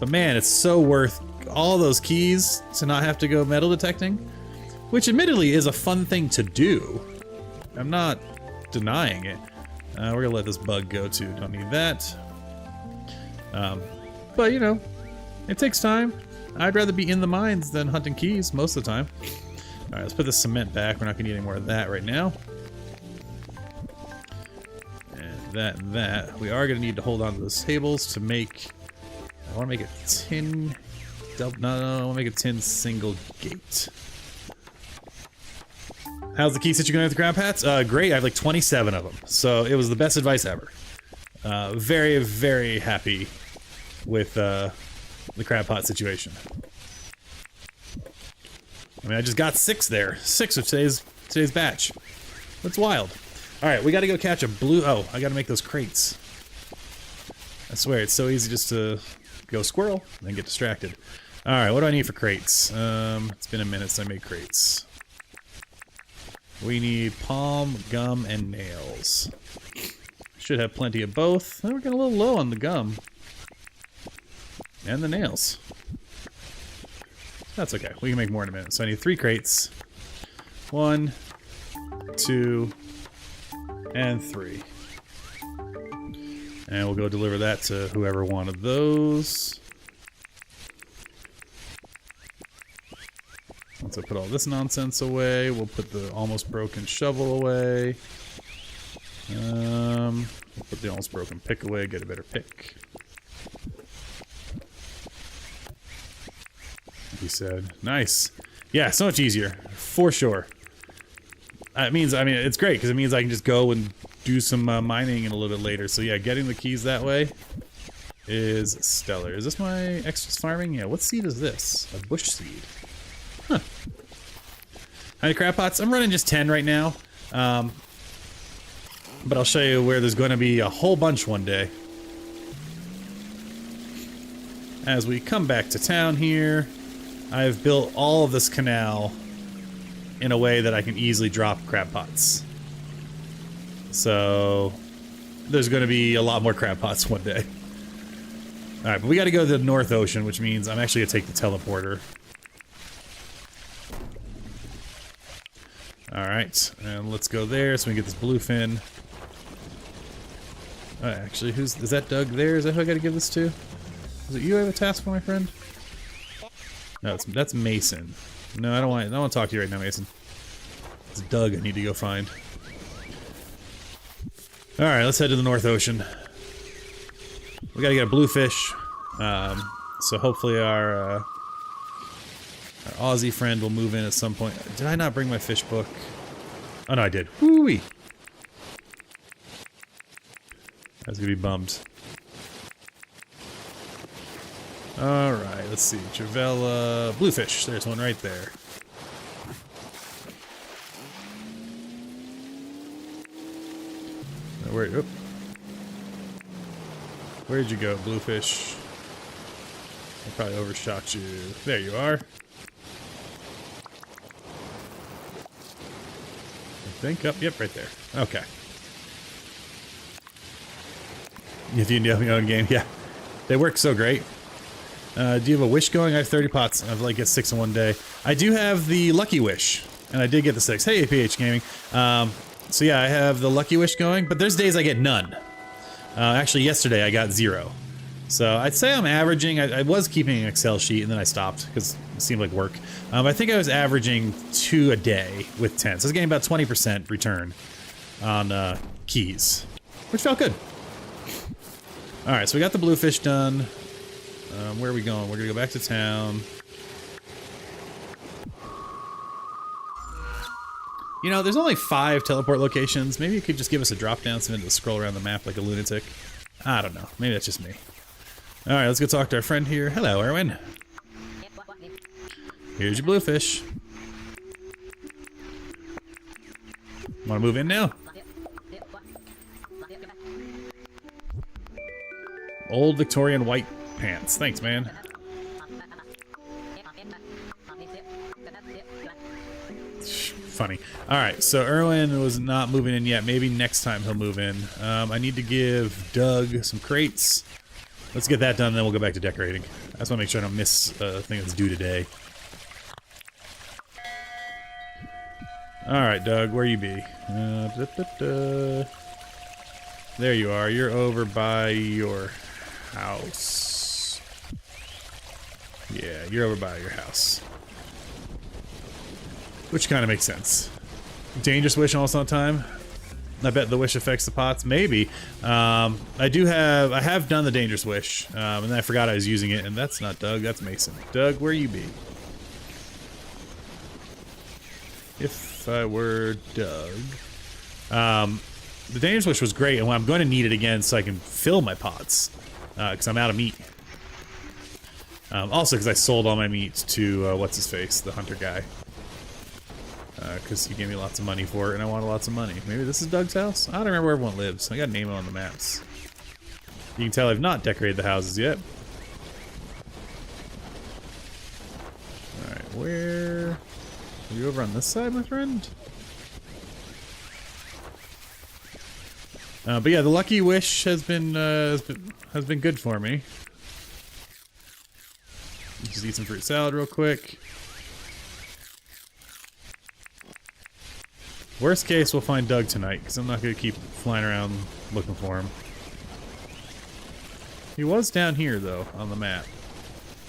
But man, it's so worth all those keys to not have to go metal detecting. Which admittedly is a fun thing to do. I'm not denying it. We're going to let this bug go too. Don't need that. But you know, it takes time. I'd rather be in the mines than hunting keys most of the time. Alright, let's put the cement back. We're not going to need any more of that right now. And that. We are going to need to hold on to those tables to make... I want to make a tin... No, I want to make a tin single gate. How's the key situation going with the crab hats? Great, I have like 27 of them. So it was the best advice ever. Very, very happy with the crab pot situation. I mean, I just got 6 there. 6 of today's batch. That's wild. All right, we got to go catch a blue. Oh, I got to make those crates. I swear, it's so easy just to go squirrel and then get distracted. All right, what do I need for crates? It's been a minute since I made crates. We need palm, gum, and nails. Should have plenty of both. Oh, we're getting a little low on the gum. And the nails. That's okay. We can make more in a minute. So I need 3 crates. 1, 2, and 3. And we'll go deliver that to whoever wanted those. Once I put all this nonsense away, we'll put the almost broken shovel away. We'll put the almost broken pick away, get a better pick. He said, nice. Yeah, so much easier, for sure. It means, I mean, it's great because it means I can just go and do some mining in a little bit later. So yeah, getting the keys that way is stellar. Is this my extras farming? Yeah, what seed is this? A bush seed. Huh. How many crab pots? I'm running just 10 right now. But I'll show you where there's going to be a whole bunch one day. As we come back to town here, I've built all of this canal in a way that I can easily drop crab pots. So there's going to be a lot more crab pots one day. Alright, but we got to go to the North Ocean, which means I'm actually going to take the teleporter. Alright, and let's go there so we can get this bluefin. Actually, is that Doug there? Is that who I got to give this to? Is it you I have a task for, my friend? No, that's Mason. No, I don't want to talk to you right now, Mason. It's Doug I need to go find. Alright, let's head to the North Ocean. We gotta get a bluefish. So hopefully our Aussie friend will move in at some point. Did I not bring my fish book? Oh no, I did. Woo-wee! I was gonna be bummed. Alright, let's see. Travella. Bluefish. There's one right there. Where'd you go, bluefish? I probably overshot you. There you are. I think. Up. Yep, right there. Okay. If you know your own game, yeah. They work so great. Do you have a wish going? I have 30 pots. I've like get 6 in one day. I do have the lucky wish, and I did get the 6. Hey, APH Gaming. So yeah, I have the lucky wish going, but there's days I get none. Actually, yesterday I got 0. So I'd say I'm averaging. I was keeping an Excel sheet, and then I stopped because it seemed like work. I think I was averaging 2 a day with 10. So I was getting about 20% return on keys, which felt good. All right, so we got the bluefish done. Where are we going? We're gonna go back to town. You know, there's only 5 teleport locations. Maybe you could just give us a drop down so we don't scroll around the map like a lunatic. I don't know. Maybe that's just me. All right, let's go talk to our friend here. Hello, Erwin. Here's your bluefish. Want to move in now? Old Victorian white pants. Thanks, man. Funny. Alright, so Erwin was not moving in yet. Maybe next time he'll move in. I need to give Doug some crates. Let's get that done, and then we'll go back to decorating. I just want to make sure I don't miss a thing that's due today. Alright, Doug, where you be? There you are. You're over by your house. Yeah, you're over by your house. Which kind of makes sense. Dangerous wish almost on time. I bet the wish affects the pots. Maybe. I have done the dangerous wish, and then I forgot I was using it, and that's not Doug, that's Mason. Doug, where you be? If I were Doug. The dangerous wish was great, and I'm going to need it again so I can fill my pots, because I'm out of meat. Also, because I sold all my meat to, what's his face, the hunter guy. Because he gave me lots of money for it, and I wanted lots of money. Maybe this is Doug's house? I don't remember where everyone lives. I gotta name it on the maps. You can tell I've not decorated the houses yet. Alright, where... Are you over on this side, my friend? But yeah, the lucky wish has been good for me. Just eat some fruit salad real quick. Worst case, we'll find Doug tonight, because I'm not going to keep flying around looking for him. He was down here, though, on the map.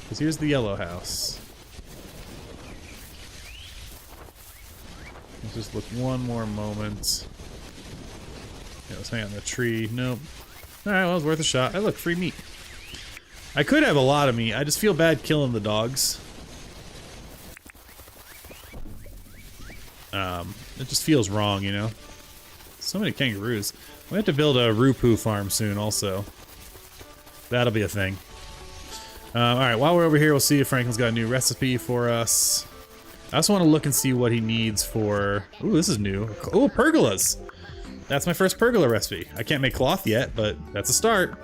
Because here's the yellow house. Let's just look one more moment. Yeah, let's hang out in the tree. Nope. Alright, well, it's worth a shot. Hey, look, free meat. I could have a lot of meat. I just feel bad killing the dogs. It just feels wrong, you know? So many kangaroos. We have to build a Rupu farm soon, also. That'll be a thing. Alright, while we're over here, we'll see if Franklin's got a new recipe for us. I also want to look and see what he needs for... Ooh, this is new. Ooh, pergolas! That's my first pergola recipe. I can't make cloth yet, but that's a start.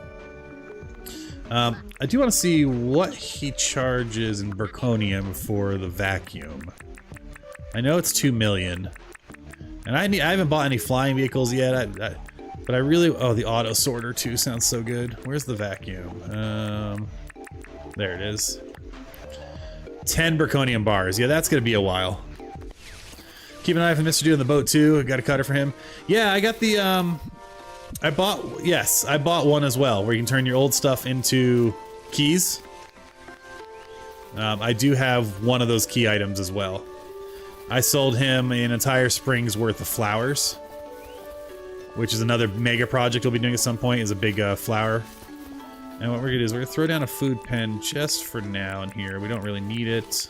I do want to see what he charges in Burconium for the vacuum. I know it's 2 million. And I haven't bought any flying vehicles yet, but I really... Oh, the auto sorter too sounds so good. Where's the vacuum? There it is. 10 Burconium bars. Yeah, that's gonna be a while. Keep an eye for Mr. Dude on the boat too. I got a cutter for him. Yeah, I got the I bought one as well, where you can turn your old stuff into keys. I do have one of those key items as well. I sold him an entire spring's worth of flowers, which is another mega project we'll be doing at some point, is a big flower. And what we're gonna do is we're gonna throw down a food pen just for now in here. We don't really need it.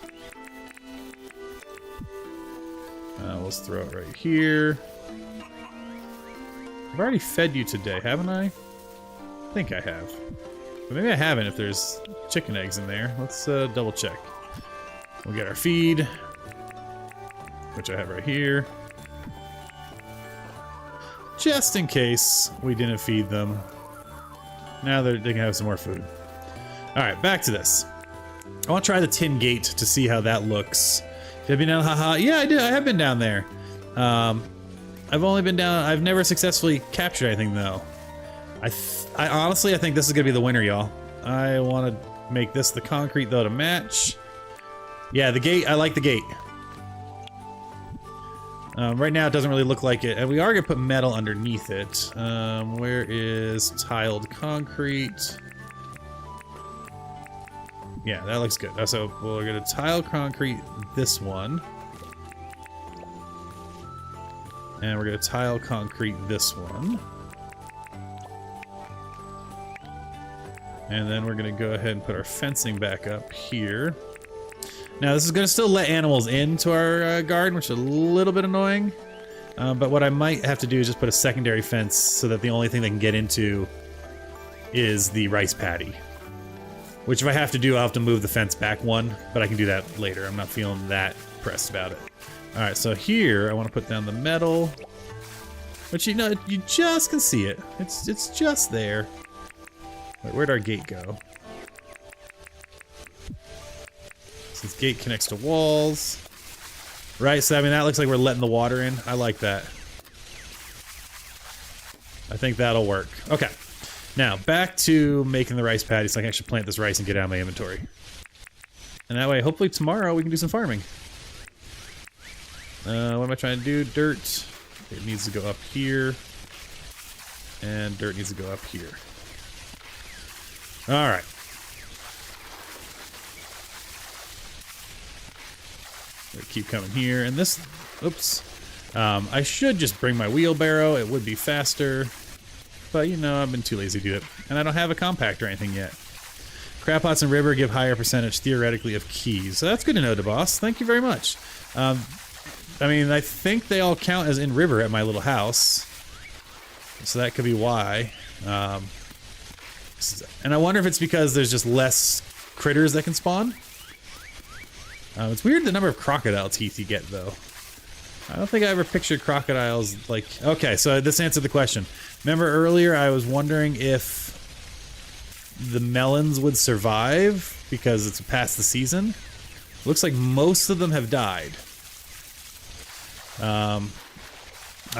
Let's throw it right here. I've already fed you today, haven't I? I think I have. But maybe I haven't if there's chicken eggs in there. Let's double check. We'll get our feed, which I have right here. Just in case we didn't feed them. Now they can have some more food. Alright, back to this. I want to try the tin gate to see how that looks. Have you been down? Haha. Yeah, I did. I have been down there. I've only been down. I've never successfully captured anything though. I honestly, I think this is gonna be the winner, y'all. I want to make this the concrete though to match. Yeah, the gate. I like the gate. Right now, it doesn't really look like it, and we are gonna put metal underneath it. Where is tiled concrete? Yeah, that looks good. So we're gonna tile concrete this one. And we're gonna tile concrete this one. And then we're gonna go ahead and put our fencing back up here. Now this is gonna still let animals into our garden, which is a little bit annoying. But what I might have to do is just put a secondary fence so that the only thing they can get into is the rice paddy. Which if I have to do, I'll have to move the fence back one, but I can do that later. I'm not feeling that pressed about it. Alright, so here I want to put down the metal. Which, you know, you just can see it. It's just there. Wait, where'd our gate go? So this gate connects to walls. Right, so I mean that looks like we're letting the water in. I like that. I think that'll work. Okay. Now, back to making the rice paddy so I can actually plant this rice and get it out of my inventory. And that way, hopefully tomorrow we can do some farming. What am I trying to do? Dirt. It needs to go up here. And dirt needs to go up here. Alright. Keep coming here. And this... Oops. I should just bring my wheelbarrow. It would be faster. But, you know, I've been too lazy to do it. And I don't have a compact or anything yet. Crab pots and river give higher percentage, theoretically, of keys. So that's good to know, DeBoss. Thank you very much. I mean, I think they all count as in river at my little house. So that could be why. And I wonder if it's because there's just less critters that can spawn. It's weird the number of crocodile teeth you get, though. I don't think I ever pictured crocodiles like... Okay, so this answered the question. Remember earlier I was wondering if the melons would survive because it's past the season? Looks like most of them have died. I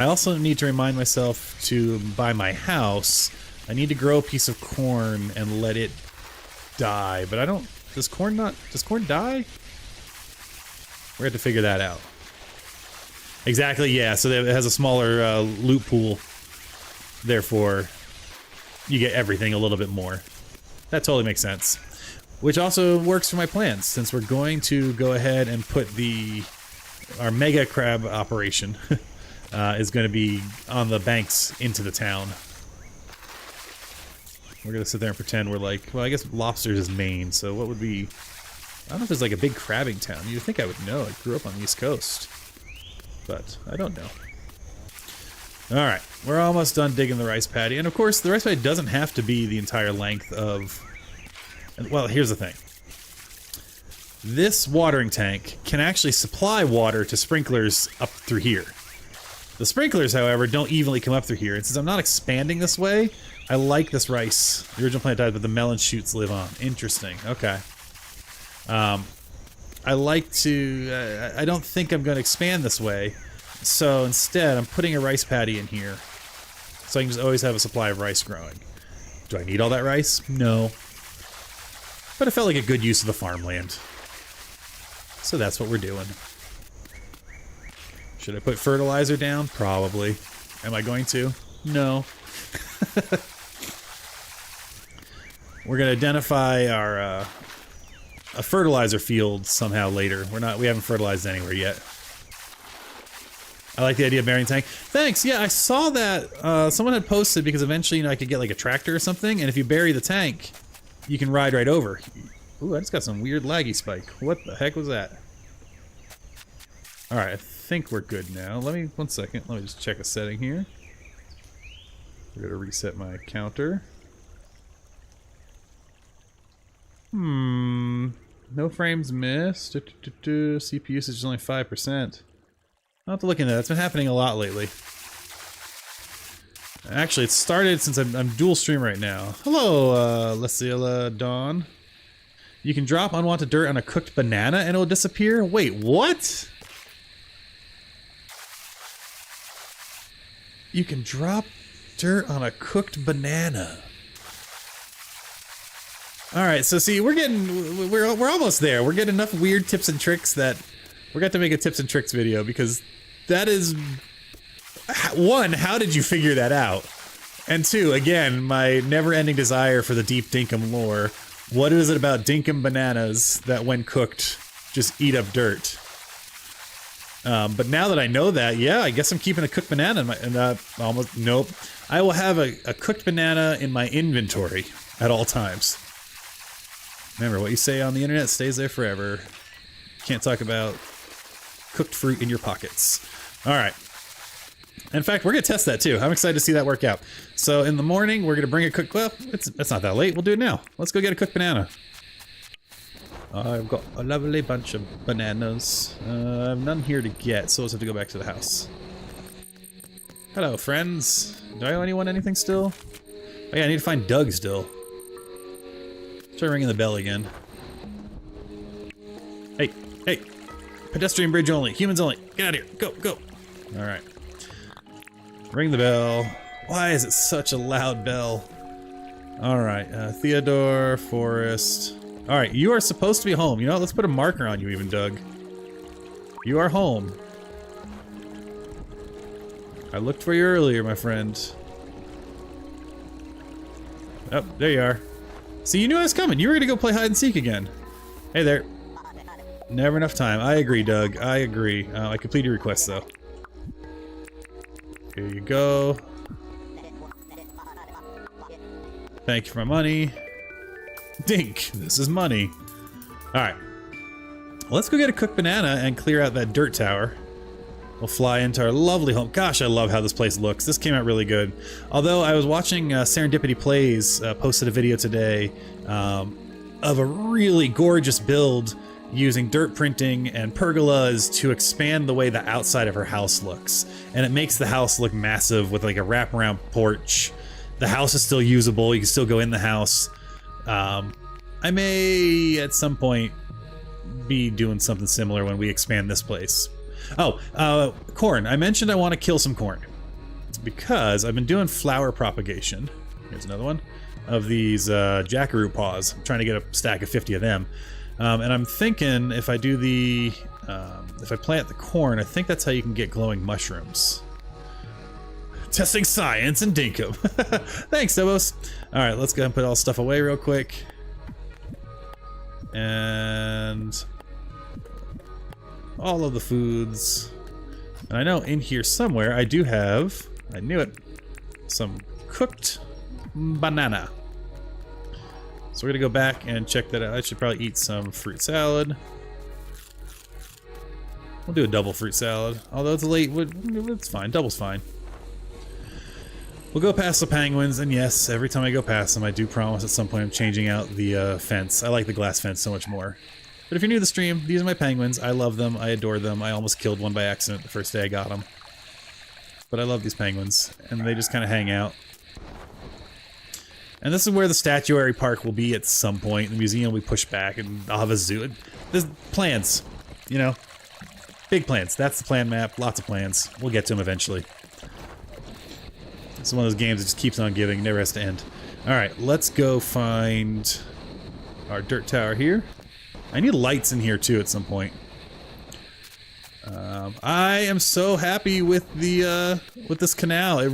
also need to remind myself to buy my house. I need to grow a piece of corn and let it die, but I don't... Does corn die? We're going to figure that out. Exactly, yeah, so it has a smaller loot pool. Therefore, you get everything a little bit more. That totally makes sense. Which also works for my plans, since we're going to go ahead and put our mega crab operation is going to be on the banks into the town. We're going to sit there and pretend we're like, well, I guess lobsters is Maine, so what would be... I don't know if there's like a big crabbing town. You'd think I would know. I grew up on the East Coast. But I don't know. Alright, we're almost done digging the rice paddy. And of course, the rice paddy doesn't have to be the entire length of... Well, here's the thing. This watering tank can actually supply water to sprinklers up through here. The sprinklers, however, don't evenly come up through here. And since I'm not expanding this way, I like this rice. The original plant died, but the melon shoots live on. Interesting. Okay. I like to... I don't think I'm going to expand this way. So instead, I'm putting a rice paddy in here. So I can just always have a supply of rice growing. Do I need all that rice? No. But it felt like a good use of the farmland. So that's what we're doing. Should I put fertilizer down? Probably. Am I going to? No. We're going to identify our... a fertilizer field somehow later. We haven't fertilized anywhere yet. I like the idea of burying the tank. Thanks, yeah, I saw that someone had posted because eventually, you know, I could get like a tractor or something, and if you bury the tank, you can ride right over. Ooh, I just got some weird laggy spike. What the heck was that? Alright, I think we're good now. One second, let me just check a setting here. We're gonna reset my counter. No frames missed. CPU usage is only 5%. I'll have to look into that. It's been happening a lot lately. Actually, it started since I'm dual stream right now. Hello, Lesila Dawn. You can drop unwanted dirt on a cooked banana and it'll disappear? Wait, what? You can drop dirt on a cooked banana. Alright, so see, we're almost there. We're getting enough weird tips and tricks that we're going to make a tips and tricks video, because that is... One, how did you figure that out? And two, again, my never-ending desire for the deep Dinkum lore. What is it about Dinkum bananas that, when cooked, just eat up dirt? But now that I know that, yeah, I guess I'm keeping a cooked banana in my... almost... Nope. I will have a cooked banana in my inventory at all times. Remember, what you say on the internet stays there forever. Can't talk about cooked fruit in your pockets. Alright. In fact, we're going to test that too. I'm excited to see that work out. So in the morning, we're going to bring a cooked... Well, it's not that late. We'll do it now. Let's go get a cooked banana. I've got a lovely bunch of bananas. I have none here to get, so we'll just have to go back to the house. Hello, friends. Do I owe anyone anything still? Oh yeah, I need to find Doug still. Try ringing the bell again. Hey, hey! Pedestrian bridge only, humans only. Get out of here, go, go! Alright. Ring the bell. Why is it such a loud bell? Alright, Theodore, Forrest. Alright, you are supposed to be home. You know what, let's put a marker on you even, Doug. You are home. I looked for you earlier, my friend. Oh, there you are. See, you knew I was coming. You were gonna go play hide and seek again. Hey there. Never enough time. I agree, Doug. I agree. I completed your request, though. Here you go. Thank you for my money. Dink. This is money. Alright. Let's go get a cooked banana and clear out that dirt tower. We'll fly into our lovely home. Gosh, I love how this place looks. This came out really good. Although I was watching Serendipity Plays posted a video today of a really gorgeous build using dirt printing and pergolas to expand the way the outside of her house looks. And it makes the house look massive with like a wraparound porch. The house is still usable. You can still go in the house. I may at some point be doing something similar when we expand this place. Oh, corn. I mentioned I want to kill some corn because I've been doing flower propagation. Here's another one of these jackaroo paws. I'm trying to get a stack of 50 of them. And I'm thinking if I do the, if I plant the corn, I think that's how you can get glowing mushrooms. Testing science in Dinkum. Thanks, Dobos. All right, let's go ahead and put all this stuff away real quick. And all of the foods. And I know in here somewhere I do have, I knew it, some cooked banana. So we're gonna go back and check that out. I should probably eat some fruit salad. We'll do a double fruit salad. Although it's late, it's fine. Double's fine. We'll go past the penguins, and yes, every time I go past them, I do promise at some point I'm changing out the fence. I like the glass fence so much more. But if you're new to the stream, these are my penguins. I love them. I adore them. I almost killed one by accident the first day I got them. But I love these penguins, and they just kind of hang out. And this is where the statuary park will be at some point. The museum will be pushed back, and I'll have a zoo. There's plans, you know, big plans. That's the plan map. Lots of plans. We'll get to them eventually. It's one of those games that just keeps on giving, never has to end. All right, let's go find our dirt tower here. I need lights in here too at some point. I am so happy with the with this canal. It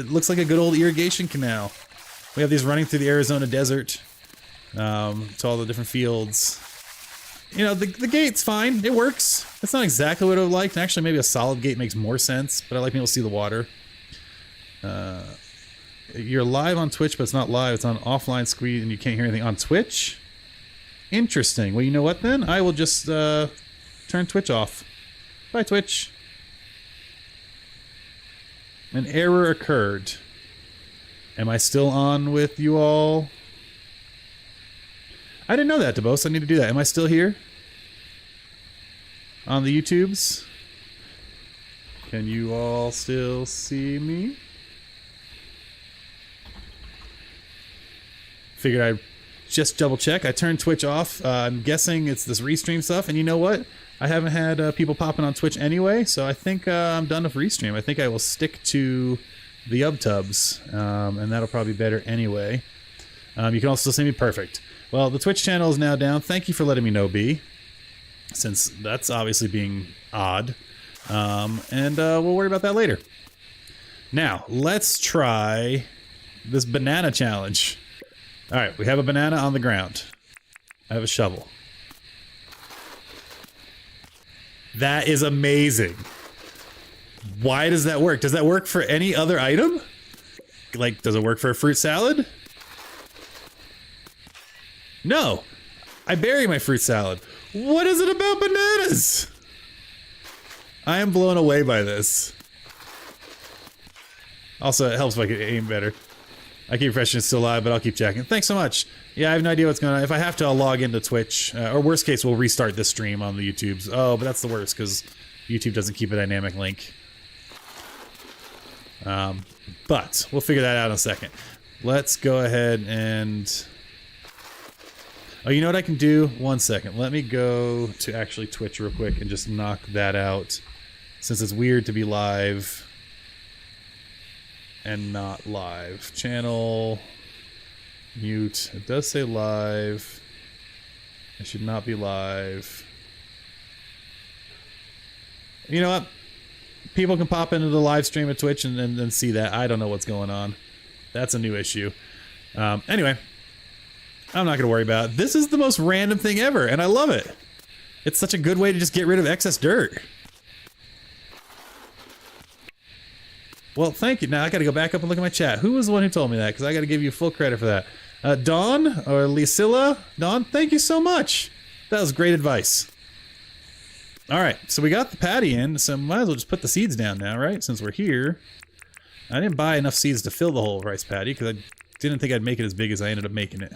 looks like a good old irrigation canal. We have these running through the Arizona desert to all the different fields. You know, the gate's fine. It works. It's not exactly what I would like. And actually, maybe a solid gate makes more sense, but I like being able to see the water. You're live on Twitch, but it's not live. It's on offline squeeze, and you can't hear anything on Twitch. Interesting. Well, you know what then? I will just turn Twitch off. Bye, Twitch. An error occurred. Am I still on with you all? I didn't know that, DeBose. I need to do that. Am I still here? On the YouTubes? Can you all still see me? Figured I'd just double check. I turned Twitch off. I'm guessing it's this restream stuff. And you know what? I haven't had people popping on Twitch anyway, so I think I'm done with restream. I think I will stick to the UbTubs, and that'll probably be better anyway. You can also see me perfect. Well, the Twitch channel is now down. Thank you for letting me know, B, since that's obviously being odd. And we'll worry about that later. Now, let's try this banana challenge. All right, we have a banana on the ground. I have a shovel. That is amazing. Why does that work? Does that work for any other item? Like, does it work for a fruit salad? No. I bury my fruit salad. What is it about bananas? I am blown away by this. Also, it helps if I can aim better. I keep refreshing, it's still live, but I'll keep checking. Thanks so much. Yeah, I have no idea what's going on. If I have to, I'll log into Twitch. Or worst case, we'll restart this stream on the YouTubes. Oh, but that's the worst, because YouTube doesn't keep a dynamic link. But we'll figure that out in a second. Let's go ahead and... Oh, you know what I can do? One second. Let me go to actually Twitch real quick and just knock that out. Since it's weird to be live and not live. Channel mute. It does say live. I should not be live. You know what? People can pop into the live stream of Twitch and see that. I don't know what's going on. That's a new issue. Anyway, I'm not going to worry about it. This is the most random thing ever, and I love it. It's such a good way to just get rid of excess dirt. Well, thank you. Now I got to go back up and look at my chat. Who was the one who told me that? Because I got to give you full credit for that. Dawn or Lucilla? Dawn, thank you so much. That was great advice. All right, so we got the patty in, so might as well just put the seeds down now, right? Since we're here. I didn't buy enough seeds to fill the whole rice patty because I didn't think I'd make it as big as I ended up making it.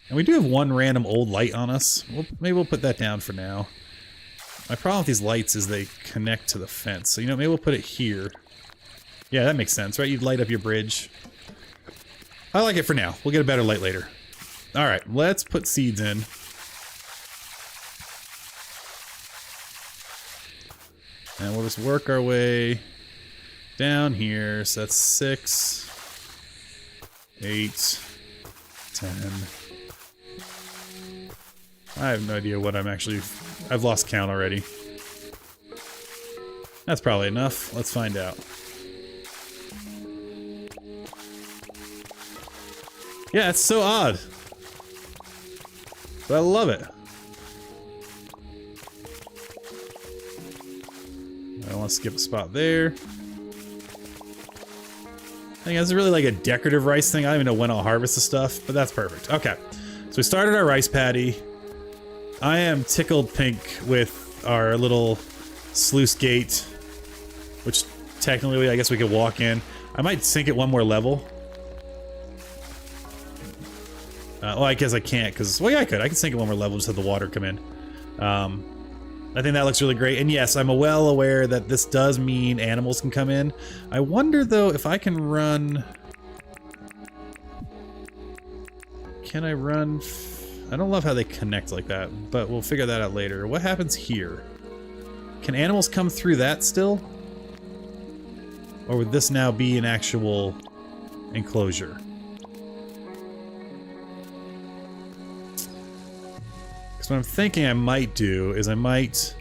And we do have one random old light on us. Maybe we'll put that down for now. My problem with these lights is they connect to the fence. So, you know, maybe we'll put it here. Yeah, that makes sense, right? You'd light up your bridge. I like it for now. We'll get a better light later. Alright, let's put seeds in. And we'll just work our way down here. So that's 6, 8, 10. I have no idea what I'm actually... I've lost count already. That's probably enough. Let's find out. Yeah, it's so odd. But I love it. I don't want to skip a spot there. I think that's really like a decorative rice thing. I don't even know when I'll harvest the stuff, but that's perfect. Okay, so we started our rice paddy. I am tickled pink with our little sluice gate, which technically I guess we could walk in. I might sink it one more level. Well, I guess I can't because, well, yeah, I could sink it one more level, just have the water come in. I think that looks really great. And yes, I'm well aware that this does mean animals can come in. I wonder, though, if I can run... Can I run... I don't love how they connect like that, but we'll figure that out later. What happens here? Can animals come through that still? Or would this now be an actual enclosure? Because what I'm thinking I might do is I might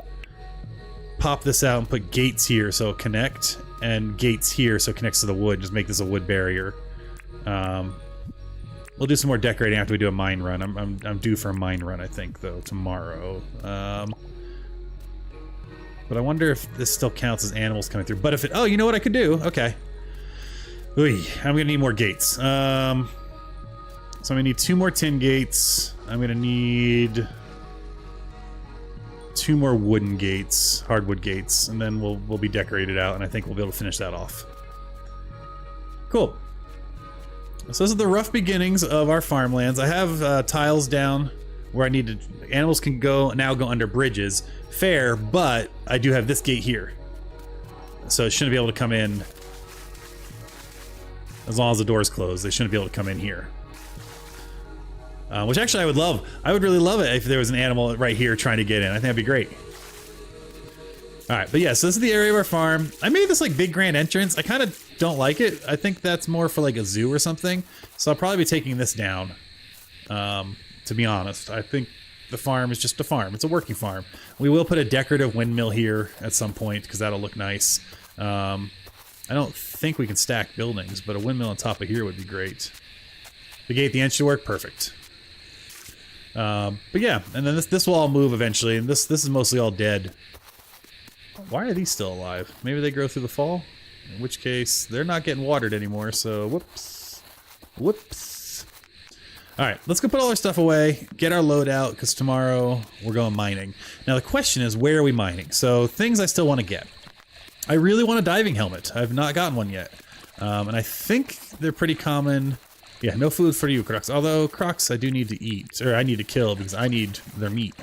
pop this out and put gates here so it'll connect, and gates here so it connects to the wood. Just make this a wood barrier. We'll do some more decorating after we do a mine run. I'm due for a mine run, I think, though, tomorrow. But I wonder if this still counts as animals coming through. But if it... Oh, you know what I could do? Okay. Ooh, I'm gonna need more gates. So I'm gonna need 2 more tin gates. I'm gonna need 2 more wooden gates, hardwood gates, and then we'll be decorated out, and I think we'll be able to finish that off. Cool. So this is the rough beginnings of our farmlands. I have tiles down where I need to... Animals can now go under bridges. Fair, but I do have this gate here. So it shouldn't be able to come in as long as the door's closed. They shouldn't be able to come in here. Which actually I would love. I would really love it if there was an animal right here trying to get in. I think that'd be great. Alright, but yeah, so this is the area of our farm. I made this like big grand entrance. I kind of don't like it. I think that's more for like a zoo or something. So I'll probably be taking this down. To be honest, I think the farm is just a farm. It's a working farm. We will put a decorative windmill here at some point because that'll look nice. I don't think we can stack buildings, but a windmill on top of here would be great. The gate, the end should work perfect. But yeah, and then this will all move eventually, and this is mostly all dead. Why are these still alive? Maybe they grow through the fall? In which case, they're not getting watered anymore, so whoops. Whoops. Alright, let's go put all our stuff away, get our load out, because tomorrow we're going mining. Now the question is, where are we mining? So, things I still want to get. I really want a diving helmet. I've not gotten one yet. And I think they're pretty common. Yeah, no food for you, Crocs. Although, Crocs I do need to eat, or I need to kill, because I need their meat.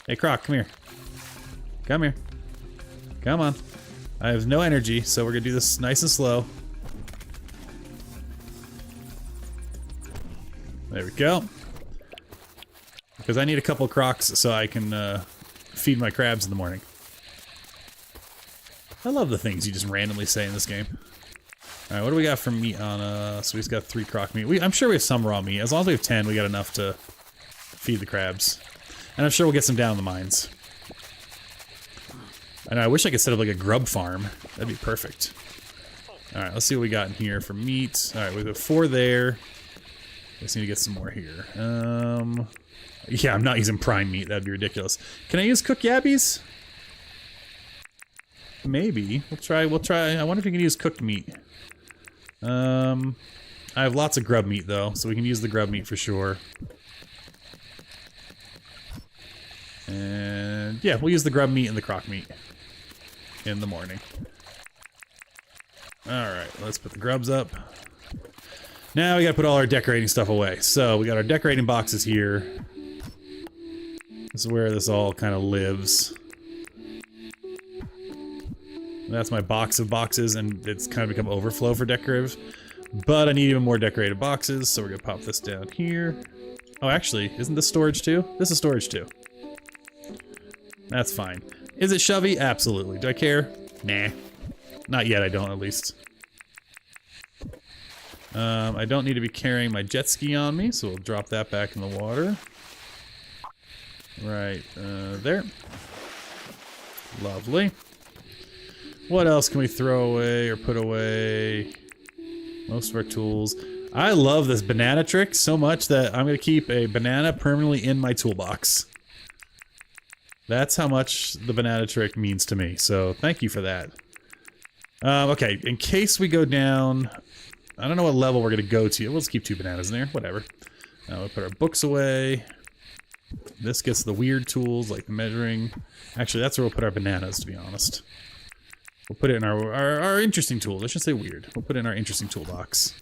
Hey, Croc, come here. Come here. Come on. I have no energy, so we're gonna do this nice and slow. There we go. Because I need a couple Crocs so I can feed my crabs in the morning. I love the things you just randomly say in this game. Alright, what do we got for meat on so we've got 3 croc meat. I'm sure we have some raw meat. As long as we have 10, we got enough to feed the crabs. And I'm sure we'll get some down in the mines. I know, I wish I could set up like a grub farm. That'd be perfect. Alright, let's see what we got in here for meat. Alright, we have 4 there. Just need to get some more here. Yeah, I'm not using prime meat. That'd be ridiculous. Can I use cooked yabbies? Maybe. We'll try. I wonder if we can use cooked meat. I have lots of grub meat though, so we can use the grub meat for sure. And yeah, we'll use the grub meat and the croc meat in the morning. Alright, let's put the grubs up. Now we gotta put all our decorating stuff away. So we got our decorating boxes here. This is where this all kind of lives. That's my box of boxes, and it's kind of become overflow for decorative. But I need even more decorated boxes, so we're gonna pop this down here. Oh, actually, isn't this storage too? This is storage too. That's fine. Is it shovey? Absolutely. Do I care? Nah. Not yet, I don't, at least. I don't need to be carrying my jet ski on me, so we'll drop that back in the water. Right, there. Lovely. What else can we throw away or put away? Most of our tools. I love this banana trick so much that I'm going to keep a banana permanently in my toolbox. That's how much the banana trick means to me, so thank you for that. Okay, in case we go down... I don't know what level we're going to go to. We'll just keep 2 bananas in there, whatever. We'll put our books away. This gets the weird tools, like the measuring. Actually, that's where we'll put our bananas, to be honest. We'll put it in our interesting tools. I shouldn't say weird. We'll put it in our interesting toolbox.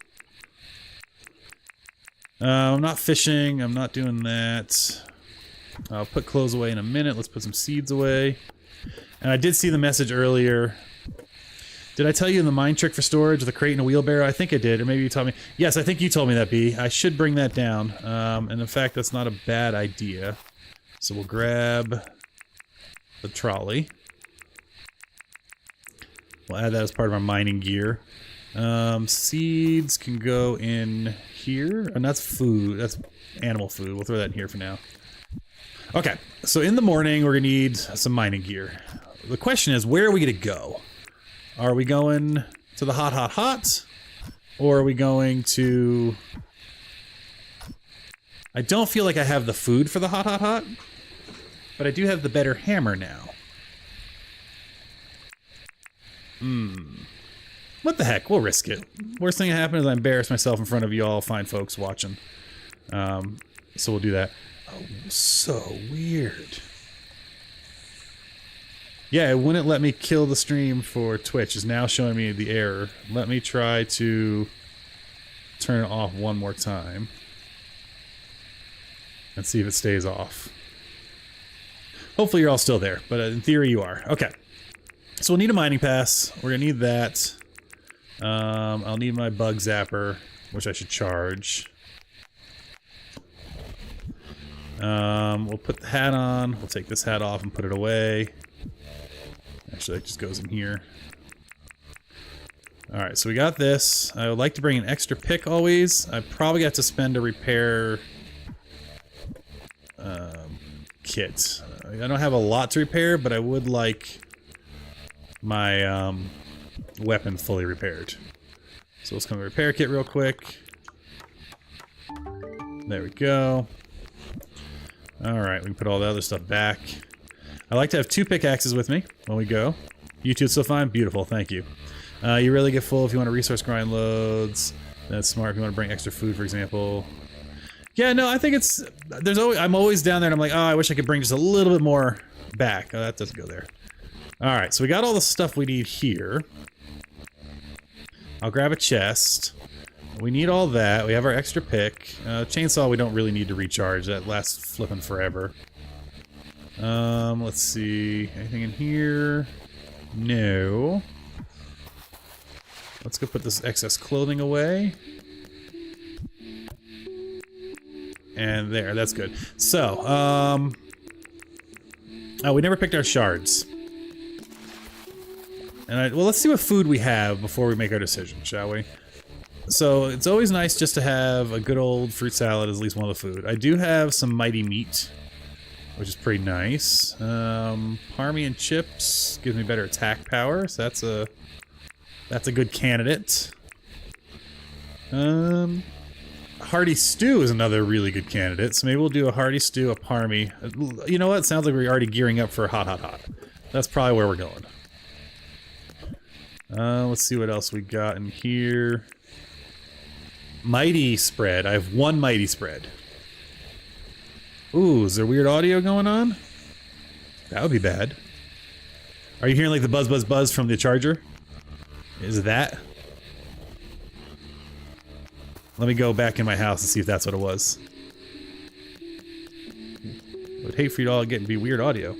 I'm not fishing. I'm not doing that. I'll put clothes away in a minute. Let's put some seeds away. And I did see the message earlier. Did I tell you the mine trick for storage with a crate and a wheelbarrow? I think I did, or maybe you told me. Yes, I think you told me that, B. I should bring that down. And in fact, that's not a bad idea. So we'll grab the trolley. We'll add that as part of our mining gear. Seeds can go in here. And that's food. That's animal food. We'll throw that in here for now. Okay, so in the morning, we're going to need some mining gear. The question is, where are we going to go? Are we going to the hot? Or are we going to... I don't feel like I have the food for the hot. But I do have the better hammer now. What the heck? We'll risk it. Worst thing that happens is I embarrass myself in front of you all fine folks watching. So we'll do that. Oh, so weird. Yeah, it wouldn't let me kill the stream for Twitch. It's now showing me the error. Let me try to turn it off one more time. And see if it stays off. Hopefully you're all still there, but in theory you are. Okay. So we'll need a mining pass. We're gonna need that. I'll need my bug zapper, which I should charge. We'll put the hat on. We'll take this hat off and put it away. Actually, it just goes in here. Alright, so we got this. I would like to bring an extra pick always. I probably got to spend a repair kit. I don't have a lot to repair, but I would like my weapon fully repaired. So let's come to repair kit real quick. There we go. Alright, we can put all the other stuff back. I like to have 2 pickaxes with me when we go. YouTube still fine? Beautiful, thank you. You really get full if you want to resource grind loads. That's smart if you want to bring extra food, for example. Yeah, no, I think it's... There's always... I'm always down there and I'm like, oh, I wish I could bring just a little bit more back. Oh, that doesn't go there. Alright, so we got all the stuff we need here. I'll grab a chest. We need all that. We have our extra pick. Chainsaw we don't really need to recharge. That lasts flipping forever. Let's see. Anything in here? No. Let's go put this excess clothing away. And there, that's good. So, oh, we never picked our shards. And well, let's see what food we have before we make our decision, shall we? So, it's always nice just to have a good old fruit salad as at least one of the food. I do have some mighty meat, which is pretty nice. Parmy and chips gives me better attack power, so that's a good candidate. Hearty stew is another really good candidate, so maybe we'll do a hearty stew, a parmy. You know what? Sounds like we're already gearing up for a hot. That's probably where we're going. Let's see what else we got in here. Mighty spread. I have 1 mighty spread. Ooh, is there weird audio going on? That would be bad. Are you hearing like the buzz buzz buzz from the charger? Is it that? Let me go back in my house and see if that's what it was. I would hate for you to all get and be weird audio.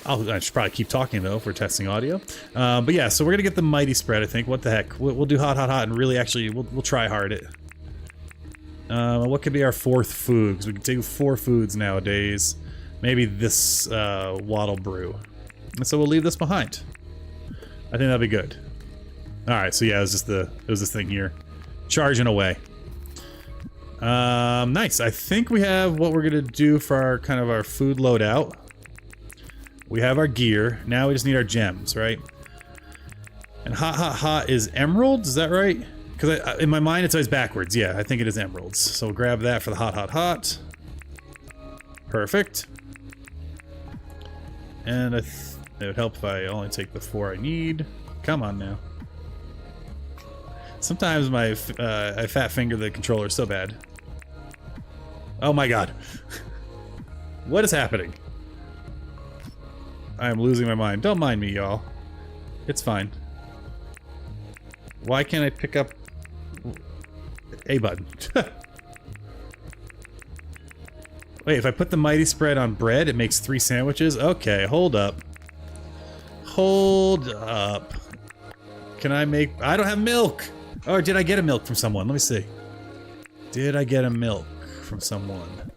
I should probably keep talking though if we're testing audio. But yeah, so we're gonna get the mighty spread. I think. What the heck? We'll do hot, hot, hot, and really actually we'll try hard it. What could be our fourth food? Because we can do 4 foods nowadays. Maybe this wattle brew. And so we'll leave this behind. I think that'll be good. All right. So yeah, it was this thing here, charging away. Nice. I think we have what we're gonna do for our kind of our food loadout. We have our gear. Now we just need our gems, right? And hot, hot, hot is emeralds. Is that right? Because in my mind it's always backwards. Yeah, I think it is emeralds. So we'll grab that for the hot, hot, hot. Perfect. And it would help if I only take the 4 I need. Come on now. Sometimes I fat finger the controller so bad. Oh my god. What is happening? I am losing my mind. Don't mind me, y'all. It's fine. Why can't I pick up A button? Wait, if I put the mighty spread on bread, it makes 3 sandwiches? Okay, hold up. Hold up. Can I make... I don't have milk! Or did I get a milk from someone? Let me see. Did I get a milk from someone?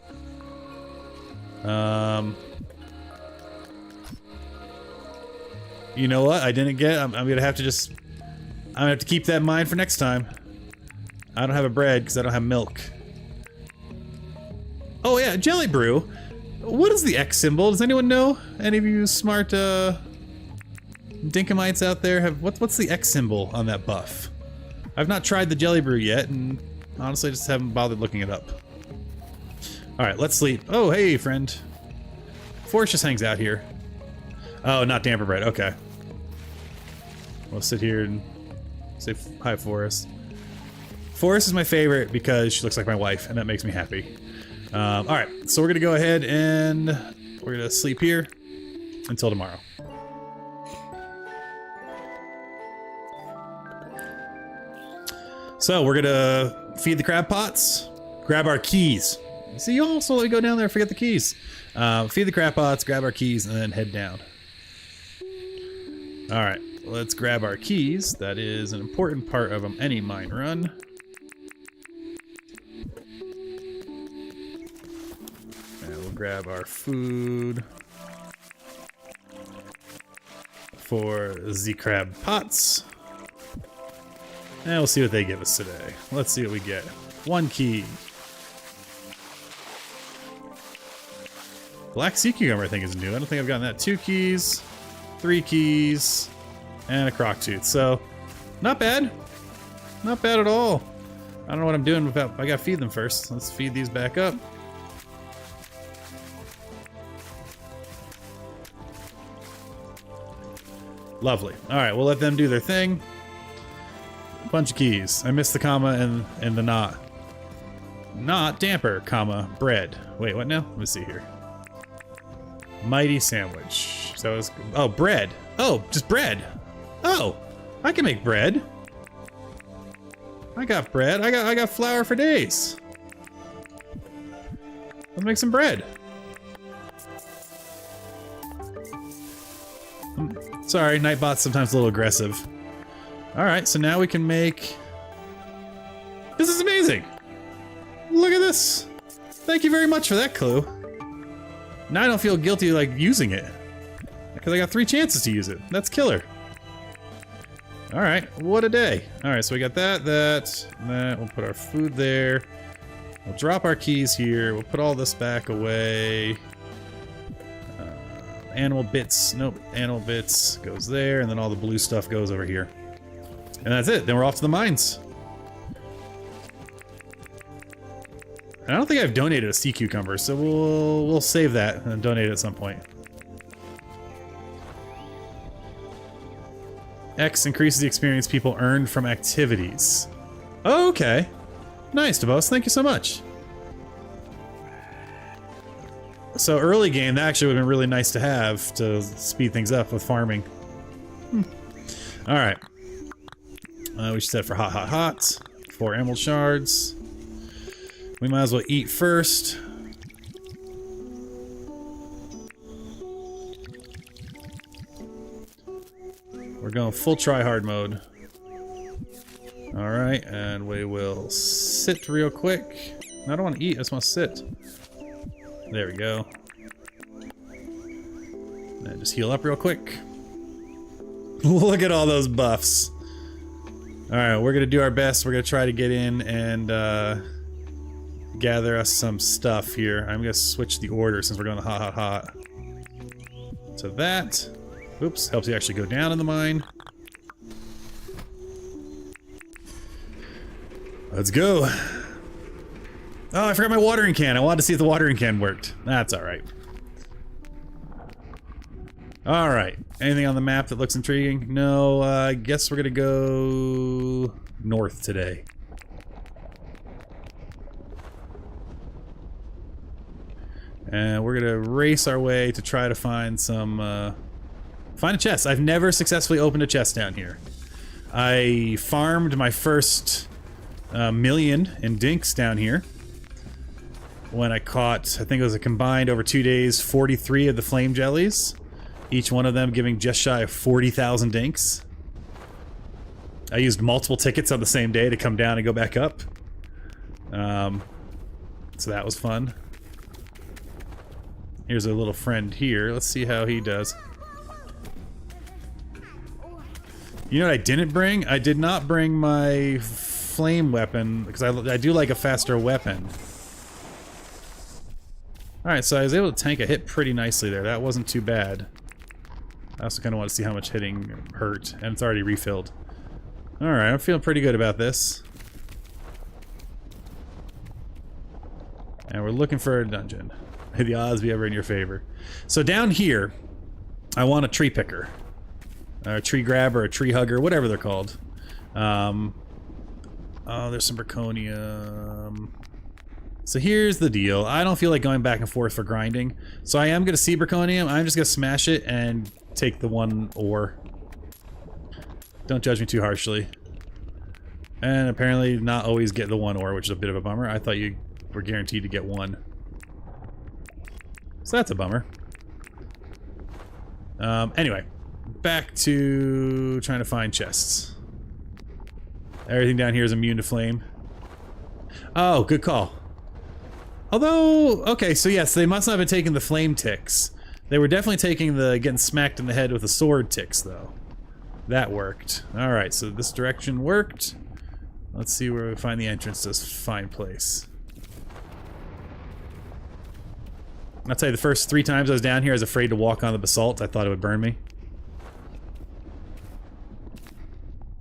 You know what? I didn't get... I'm gonna have to just... I'm gonna have to keep that in mind for next time. I don't have a bread because I don't have milk. Oh yeah, jelly brew. What is the X symbol? Does anyone know? Any of you smart Dinkumites out there have... What's the X symbol on that buff? I've not tried the jelly brew yet, and honestly I just haven't bothered looking it up. Alright, let's sleep. Oh, hey, friend. Forrest just hangs out here. Oh, not damper bread. Okay. We'll sit here and say hi, Forrest. Forrest is my favorite because she looks like my wife, and that makes me happy. Alright, so we're gonna go ahead and we're gonna sleep here until tomorrow. So we're gonna feed the crab pots, grab our keys. See, you also let me go down there and forget the keys. Feed the crab pots, grab our keys, and then head down. Alright, let's grab our keys. That is an important part of any mine run. And we'll grab our food for the crab pots. And we'll see what they give us today. Let's see what we get. 1 key. Black sea cucumber I think is new. I don't think I've gotten that. 2 keys. 3 keys, and a croc tooth. So, not bad. Not bad at all. I don't know what I'm doing without... I gotta feed them first. Let's feed these back up. Lovely. Alright, we'll let them do their thing. Bunch of keys. I missed the comma and the not. Not damper, comma, bread. Wait, what now? Let me see here. Mighty sandwich. So it's... Oh, bread. Oh, just bread. Oh, I can make bread. I got bread. I got flour for days. Let's make some bread. Sorry, Nightbot's sometimes a little aggressive. Alright, so now we can make... This is amazing! Look at this! Thank you very much for that clue. Now I don't feel guilty like using it. Because I got 3 chances to use it. That's killer. Alright, what a day. Alright, so we got that. We'll put our food there. We'll drop our keys here. We'll put all this back away. Animal bits. Nope, animal bits goes there. And then all the blue stuff goes over here. And that's it. Then we're off to the mines. And I don't think I've donated a sea cucumber, so we'll save that and donate it at some point. X increases the experience people earn from activities. Oh, okay. Nice, DeVos. Thank you so much. So early game, that actually would have been really nice to have to speed things up with farming. All right. We should set for hot, hot, hot. 4 emerald shards. We might as well eat first. We're going full try-hard mode. Alright, and we will sit real quick. I don't want to eat, I just want to sit. There we go. And just heal up real quick. Look at all those buffs. Alright, we're going to do our best. We're going to try to get in and gather us some stuff here. I'm going to switch the order since we're going to hot, hot, hot. So that. Oops, helps you actually go down in the mine. Let's go. Oh, I forgot my watering can. I wanted to see if the watering can worked. That's alright. Alright. Anything on the map that looks intriguing? No, I guess we're gonna go north today. And we're gonna race our way to try to find some, find a chest. I've never successfully opened a chest down here. I farmed my first million in dinks down here when I caught, I think it was a combined over 2 days, 43 of the flame jellies, each one of them giving just shy of 40,000 dinks. I used multiple tickets on the same day to come down and go back up, so that was fun. Here's a little friend here. Let's see how he does. You know what I didn't bring? I did not bring my flame weapon, because I do like a faster weapon. Alright, so I was able to tank a hit pretty nicely there. That wasn't too bad. I also kind of want to see how much hitting hurt, and it's already refilled. Alright, I'm feeling pretty good about this. And we're looking for a dungeon. May the odds be ever in your favor. So down here, I want a tree picker. Or a tree grabber, a tree hugger, whatever they're called. Oh, there's some Braconium. So here's the deal. I don't feel like going back and forth for grinding. So I am going to see Braconium. I'm just going to smash it and take the 1 ore. Don't judge me too harshly. And apparently not always get the 1 ore, which is a bit of a bummer. I thought you were guaranteed to get 1. So that's a bummer. Anyway, back to trying to find chests. Everything down here is immune to flame. Oh, good call. Although, okay, so yes, they must not have been taking the flame ticks. They were definitely taking the getting smacked in the head with the sword ticks, though. That worked. Alright, so this direction worked. Let's see where we find the entrance to this fine place. I'll tell you, the first 3 times I was down here, I was afraid to walk on the basalt. I thought it would burn me.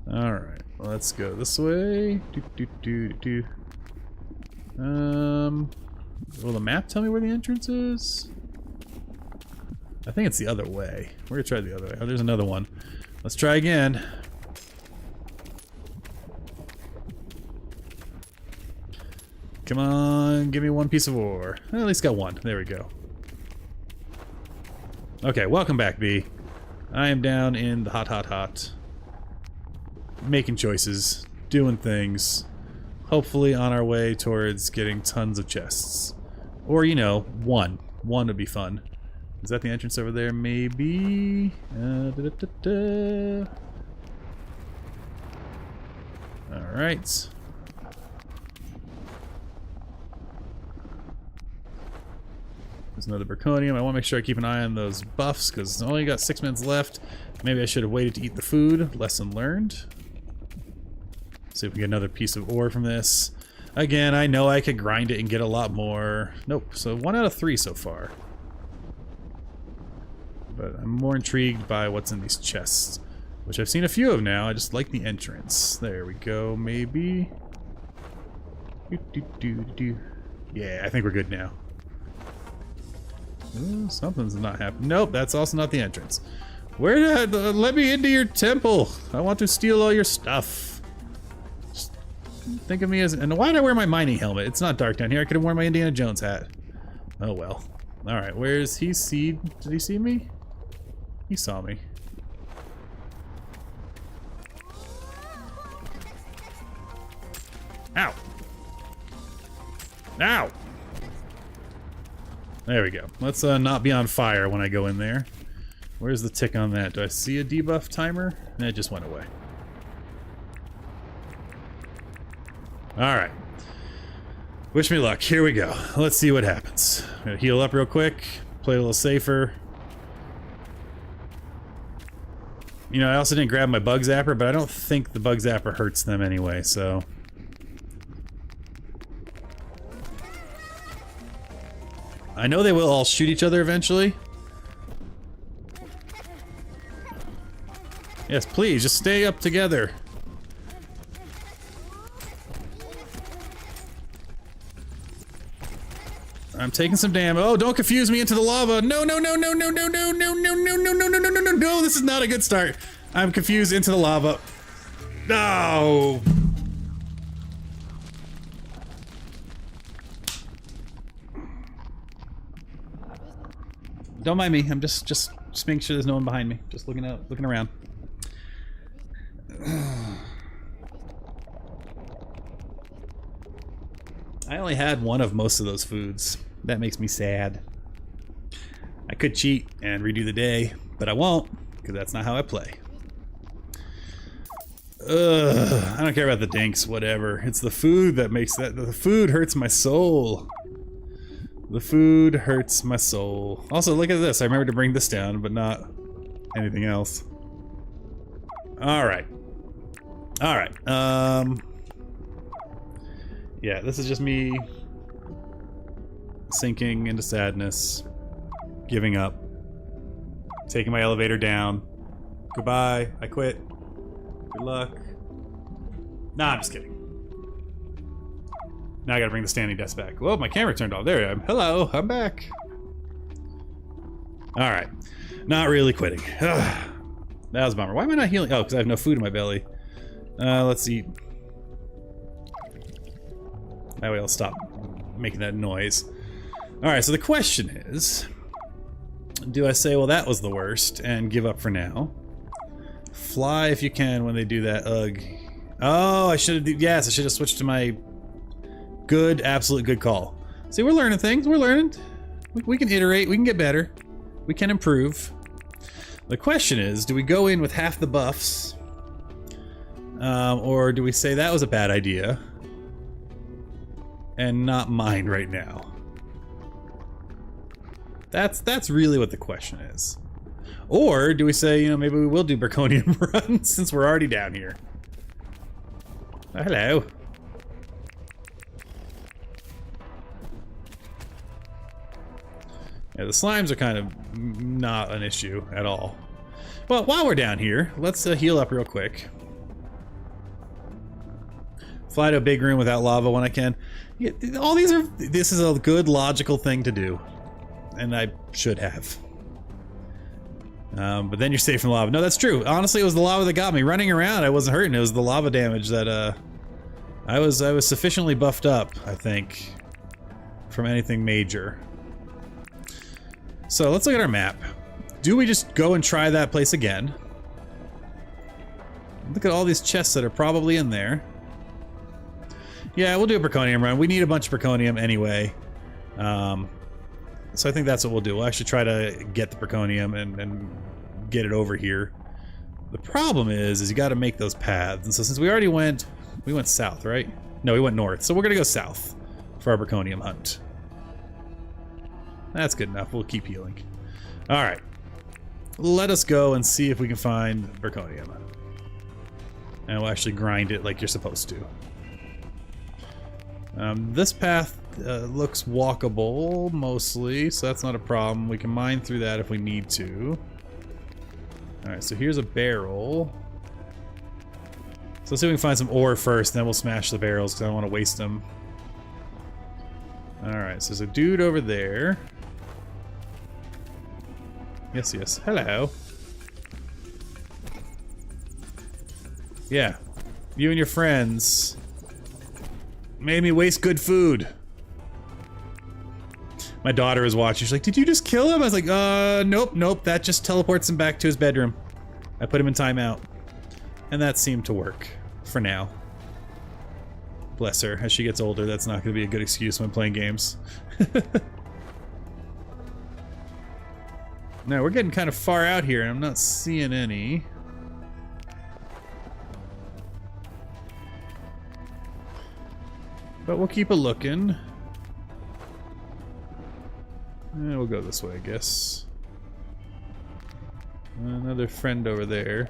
Alright. Let's go this way. Will the map tell me where the entrance is? I think it's the other way. We're gonna try the other way. Oh, there's another one. Let's try again. Come on, give me 1 piece of ore. I at least got 1. There we go. Okay, welcome back, B. I am down in the hot, hot, hot. Making choices, doing things, hopefully on our way towards getting tons of chests. Or, you know, 1. 1 would be fun. Is that the entrance over there? Maybe? Alright. There's another Braconium. I want to make sure I keep an eye on those buffs, because I only got 6 minutes left. Maybe I should have waited to eat the food. Lesson learned. See if we get another piece of ore from this. Again, I know I could grind it and get a lot more. Nope, so 1 out of 3 so far. But I'm more intrigued by what's in these chests, which I've seen a few of now. I just like the entrance. There we go, maybe. Yeah, I think we're good now. Ooh, something's not happening. Nope, that's also not the entrance. Where did let me into your temple? I want to steal all your stuff. Just think of me as, and why did I wear my mining helmet? It's not dark down here. I could have worn my Indiana Jones hat. Oh well. All right, where's he? Did he see me? He saw me. Ow! There we go. Let's not be on fire when I go in there. Where's the tick on that? Do I see a debuff timer? It just went away. Alright. Wish me luck. Here we go. Let's see what happens. I'm gonna heal up real quick. Play a little safer. You know, I also didn't grab my bug zapper, but I don't think the bug zapper hurts them anyway, so... I know they will all shoot each other eventually. Yes, please, just stay up together. I'm taking some damage. Oh, don't confuse me into the lava. No, no, no, no, no, no, no, no, no, no, no, no, no, no, no, no, no, this is not a good start. I'm confused into the lava. No. Don't mind me. I'm just making sure there's no one behind me. Just looking around. I only had one of most of those foods. That makes me sad. I could cheat and redo the day, but I won't, because that's not how I play. Ugh, I don't care about the dinks, whatever. It's the food that makes that. The food hurts my soul. The food hurts my soul. Also, look at this. I remember to bring this down, but not anything else. Alright. Alright. Yeah, this is just me sinking into sadness, giving up, taking my elevator down. Goodbye, I quit. Good luck. Nah, I'm just kidding. Now I gotta bring the standing desk back. Whoa, my camera turned off. There I am. Hello, I'm back. Alright. Not really quitting. Ugh. That was a bummer. Why am I not healing? Oh, because I have no food in my belly. Let's eat. That way I'll stop making that noise. Alright, so the question is... do I say, well, that was the worst, and give up for now? Fly if you can when they do that. Ugh. Oh, I should have... yes, I should have switched to my... good, absolute good call. See, we're learning things. We're learning. We can iterate. We can get better. We can improve. The question is, do we go in with half the buffs? Or do we say that was a bad idea? And not mine right now. That's really what the question is. Or do we say, you know, maybe we will do Draconium Run since we're already down here. Oh, hello. Yeah, the slimes are kind of not an issue at all. Well, while we're down here, let's heal up real quick. Fly to a big room without lava when I can. Yeah, all these are... this is a good, logical thing to do. And I should have. But then you're safe from lava. No, that's true. Honestly, it was the lava that got me. Running around, I wasn't hurting. It was the lava damage that, I was sufficiently buffed up, I think, from anything major. So, let's look at our map. Do we just go and try that place again? Look at all these chests that are probably in there. Yeah, we'll do a Draconium run. We need a bunch of Draconium anyway. So I think that's what we'll do. We'll actually try to get the Draconium and get it over here. The problem is you got to make those paths. And so since we already went south, right? No, we went north. So we're going to go south for our Draconium hunt. That's good enough. We'll keep healing. All right. Let us go and see if we can find Draconium. And we'll actually grind it like you're supposed to. This path looks walkable, mostly, so that's not a problem. We can mine through that if we need to. Alright, so here's a barrel. So let's see if we can find some ore first, then we'll smash the barrels, because I don't want to waste them. Alright, so there's a dude over there. Yes, yes. Hello. Yeah. You and your friends made me waste good food. My daughter was watching. She's like, did you just kill him? I was like, nope, nope. That just teleports him back to his bedroom. I put him in timeout. And that seemed to work. For now. Bless her. As she gets older, that's not going to be a good excuse when playing games. Now, we're getting kind of far out here, and I'm not seeing any. But we'll keep a looking. We'll go this way, I guess. Another friend over there.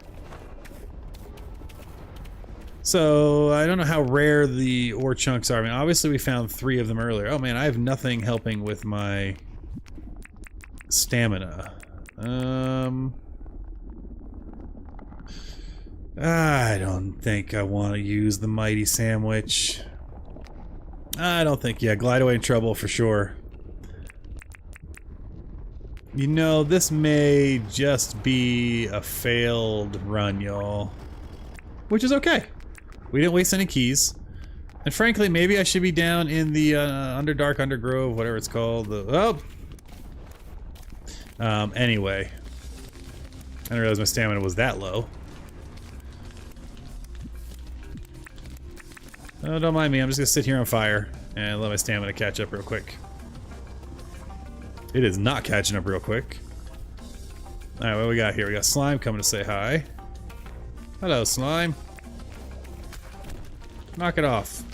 So, I don't know how rare the ore chunks are. I mean, obviously we found 3 of them earlier. Oh man, I have nothing helping with my stamina. I don't think I want to use the mighty sandwich. I don't think, yeah, glide away in trouble for sure. You know, this may just be a failed run, y'all. Which is okay. We didn't waste any keys. And frankly, maybe I should be down in the Underdark, Undergrove, whatever it's called. Anyway. I didn't realize my stamina was that low. Oh, don't mind me, I'm just gonna sit here on fire and let my stamina catch up real quick. It is not catching up real quick. Alright, what we got here? We got Slime coming to say hi. Hello, Slime. Knock it off.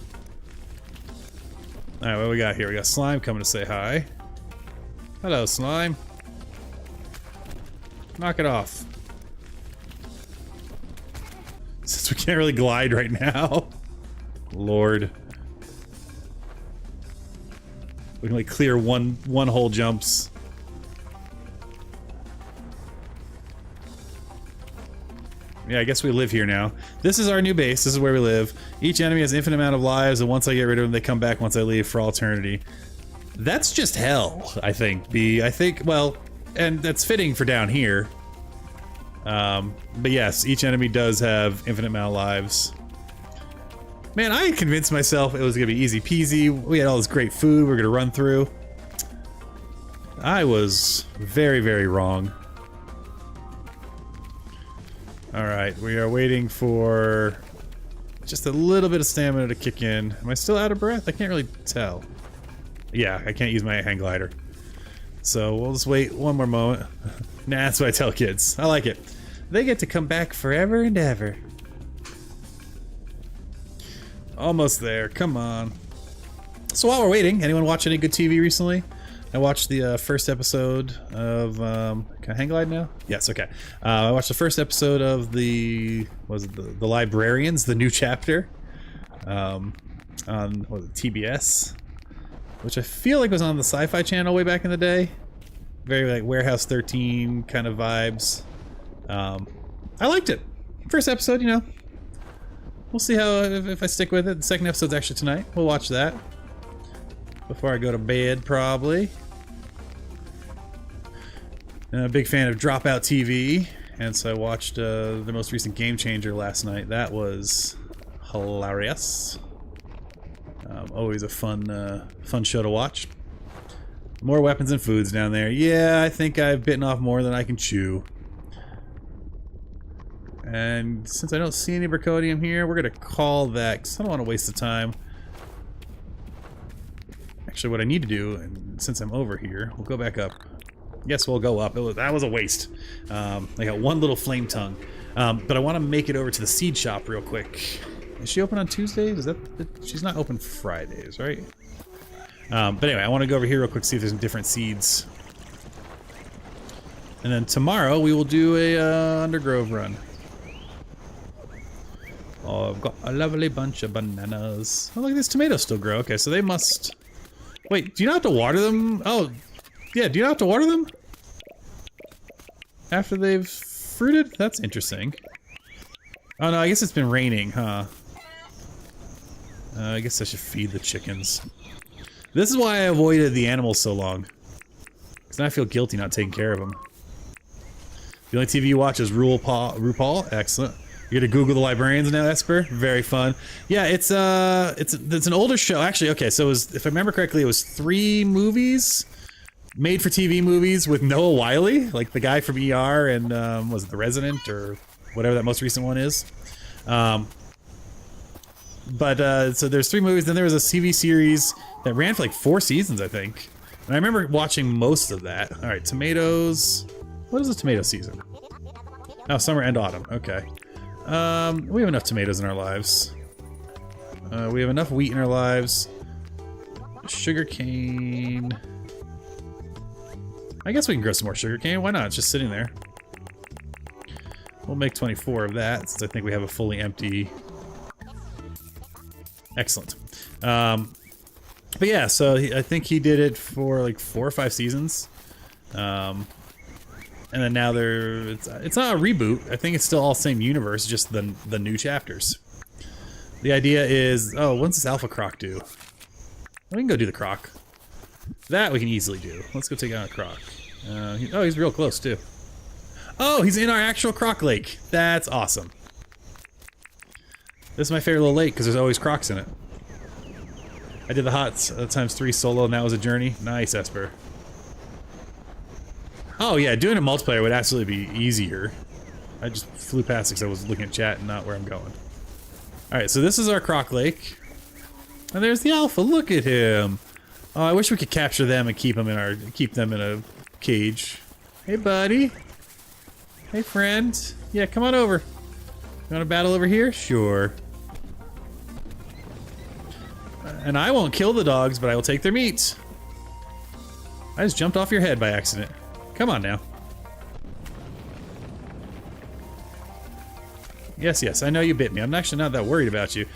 Alright, what we got here? We got Slime coming to say hi. Hello, Slime. Knock it off. Since we can't really glide right now. Lord. We can like clear one hole jumps. Yeah, I guess we live here now. This is our new base. This is where we live. Each enemy has an infinite amount of lives, and once I get rid of them, they come back once I leave for all eternity. That's just hell, I think. Well, and that's fitting for down here. But yes, each enemy does have infinite amount of lives. Man, I convinced myself it was gonna be easy peasy. We had all this great food we're gonna run through. I was very, very wrong. Alright, we are waiting for just a little bit of stamina to kick in. Am I still out of breath? I can't really tell. Yeah, I can't use my hang glider. So we'll just wait one more moment. Nah, that's what I tell kids. I like it. They get to come back forever and ever. Almost there, come on. So while we're waiting, anyone watch any good TV recently? I watched the first episode of, can I hang glide now? Yes, okay. I watched the first episode of the Librarians, the new chapter, on, what was it, TBS? Which I feel like was on the Sci-Fi Channel way back in the day. Very like Warehouse 13 kind of vibes. I liked it. First episode, you know. We'll see how, if I stick with it. The second episode's actually tonight. We'll watch that. Before I go to bed, probably. I'm a big fan of Dropout TV. And so I watched the most recent Game Changer last night. That was hilarious. Always a fun show to watch. More weapons and foods down there. Yeah, I think I've bitten off more than I can chew. And since I don't see any Bracodium here, we're gonna call that, because I don't want to waste the time. Actually, what I need to do, and since I'm over here, we'll go back up. Yes, we'll go up. That was a waste. I got one little flame tongue. But I want to make it over to the seed shop real quick. Is she open on Tuesdays? Is that... She's not open Fridays, right? But anyway, I want to go over here real quick, see if there's some different seeds. And then tomorrow, we will do a Undergrove run. Oh, I've got a lovely bunch of bananas. Oh, look, these tomatoes still grow. Okay, so they must... Wait, do you not have to water them? Oh, yeah, do you not have to water them? After they've fruited? That's interesting. Oh no, I guess it's been raining, huh? I guess I should feed the chickens. This is why I avoided the animals so long. Because now I feel guilty not taking care of them. The only TV you watch is RuPaul. Excellent. You're gonna Google the Librarians now, Esper? Very fun. Yeah, it's an older show. Actually, okay, so it was, if I remember correctly, it was 3 movies, made for TV movies with Noah Wiley, like the guy from ER and was it The Resident or whatever that most recent one is. So there's 3 movies. Then there was a TV series that ran for like 4 seasons, I think. And I remember watching most of that. All right, tomatoes. What is the tomato season? Oh, summer and autumn. Okay. We have enough tomatoes in our lives. We have enough wheat in our lives. Sugar cane. I guess we can grow some more sugar cane. Why not? It's just sitting there. We'll make 24 of that, since I think we have a fully empty. Excellent. But yeah, so I think he did it for like 4 or 5 seasons. And then now it's not a reboot. I think it's still all same universe, just the new chapters. The idea is, oh, when's this Alpha Croc do? We can go do the Croc. That we can easily do. Let's go take out a Croc. Oh, he's real close too. Oh, he's in our actual Croc Lake. That's awesome. This is my favorite little lake because there's always crocs in it. I did the hot ×3 solo and that was a journey. Nice, Esper. Oh yeah, doing a multiplayer would absolutely be easier. I just flew past it because I was looking at chat and not where I'm going. Alright, so this is our Croc Lake. And there's the Alpha, look at him! Oh, I wish we could capture them and keep them in a cage. Hey buddy! Hey friend! Yeah, come on over. You wanna battle over here? Sure. And I won't kill the dogs, but I will take their meat. I just jumped off your head by accident. Come on now. Yes, yes, I know you bit me. I'm actually not that worried about you.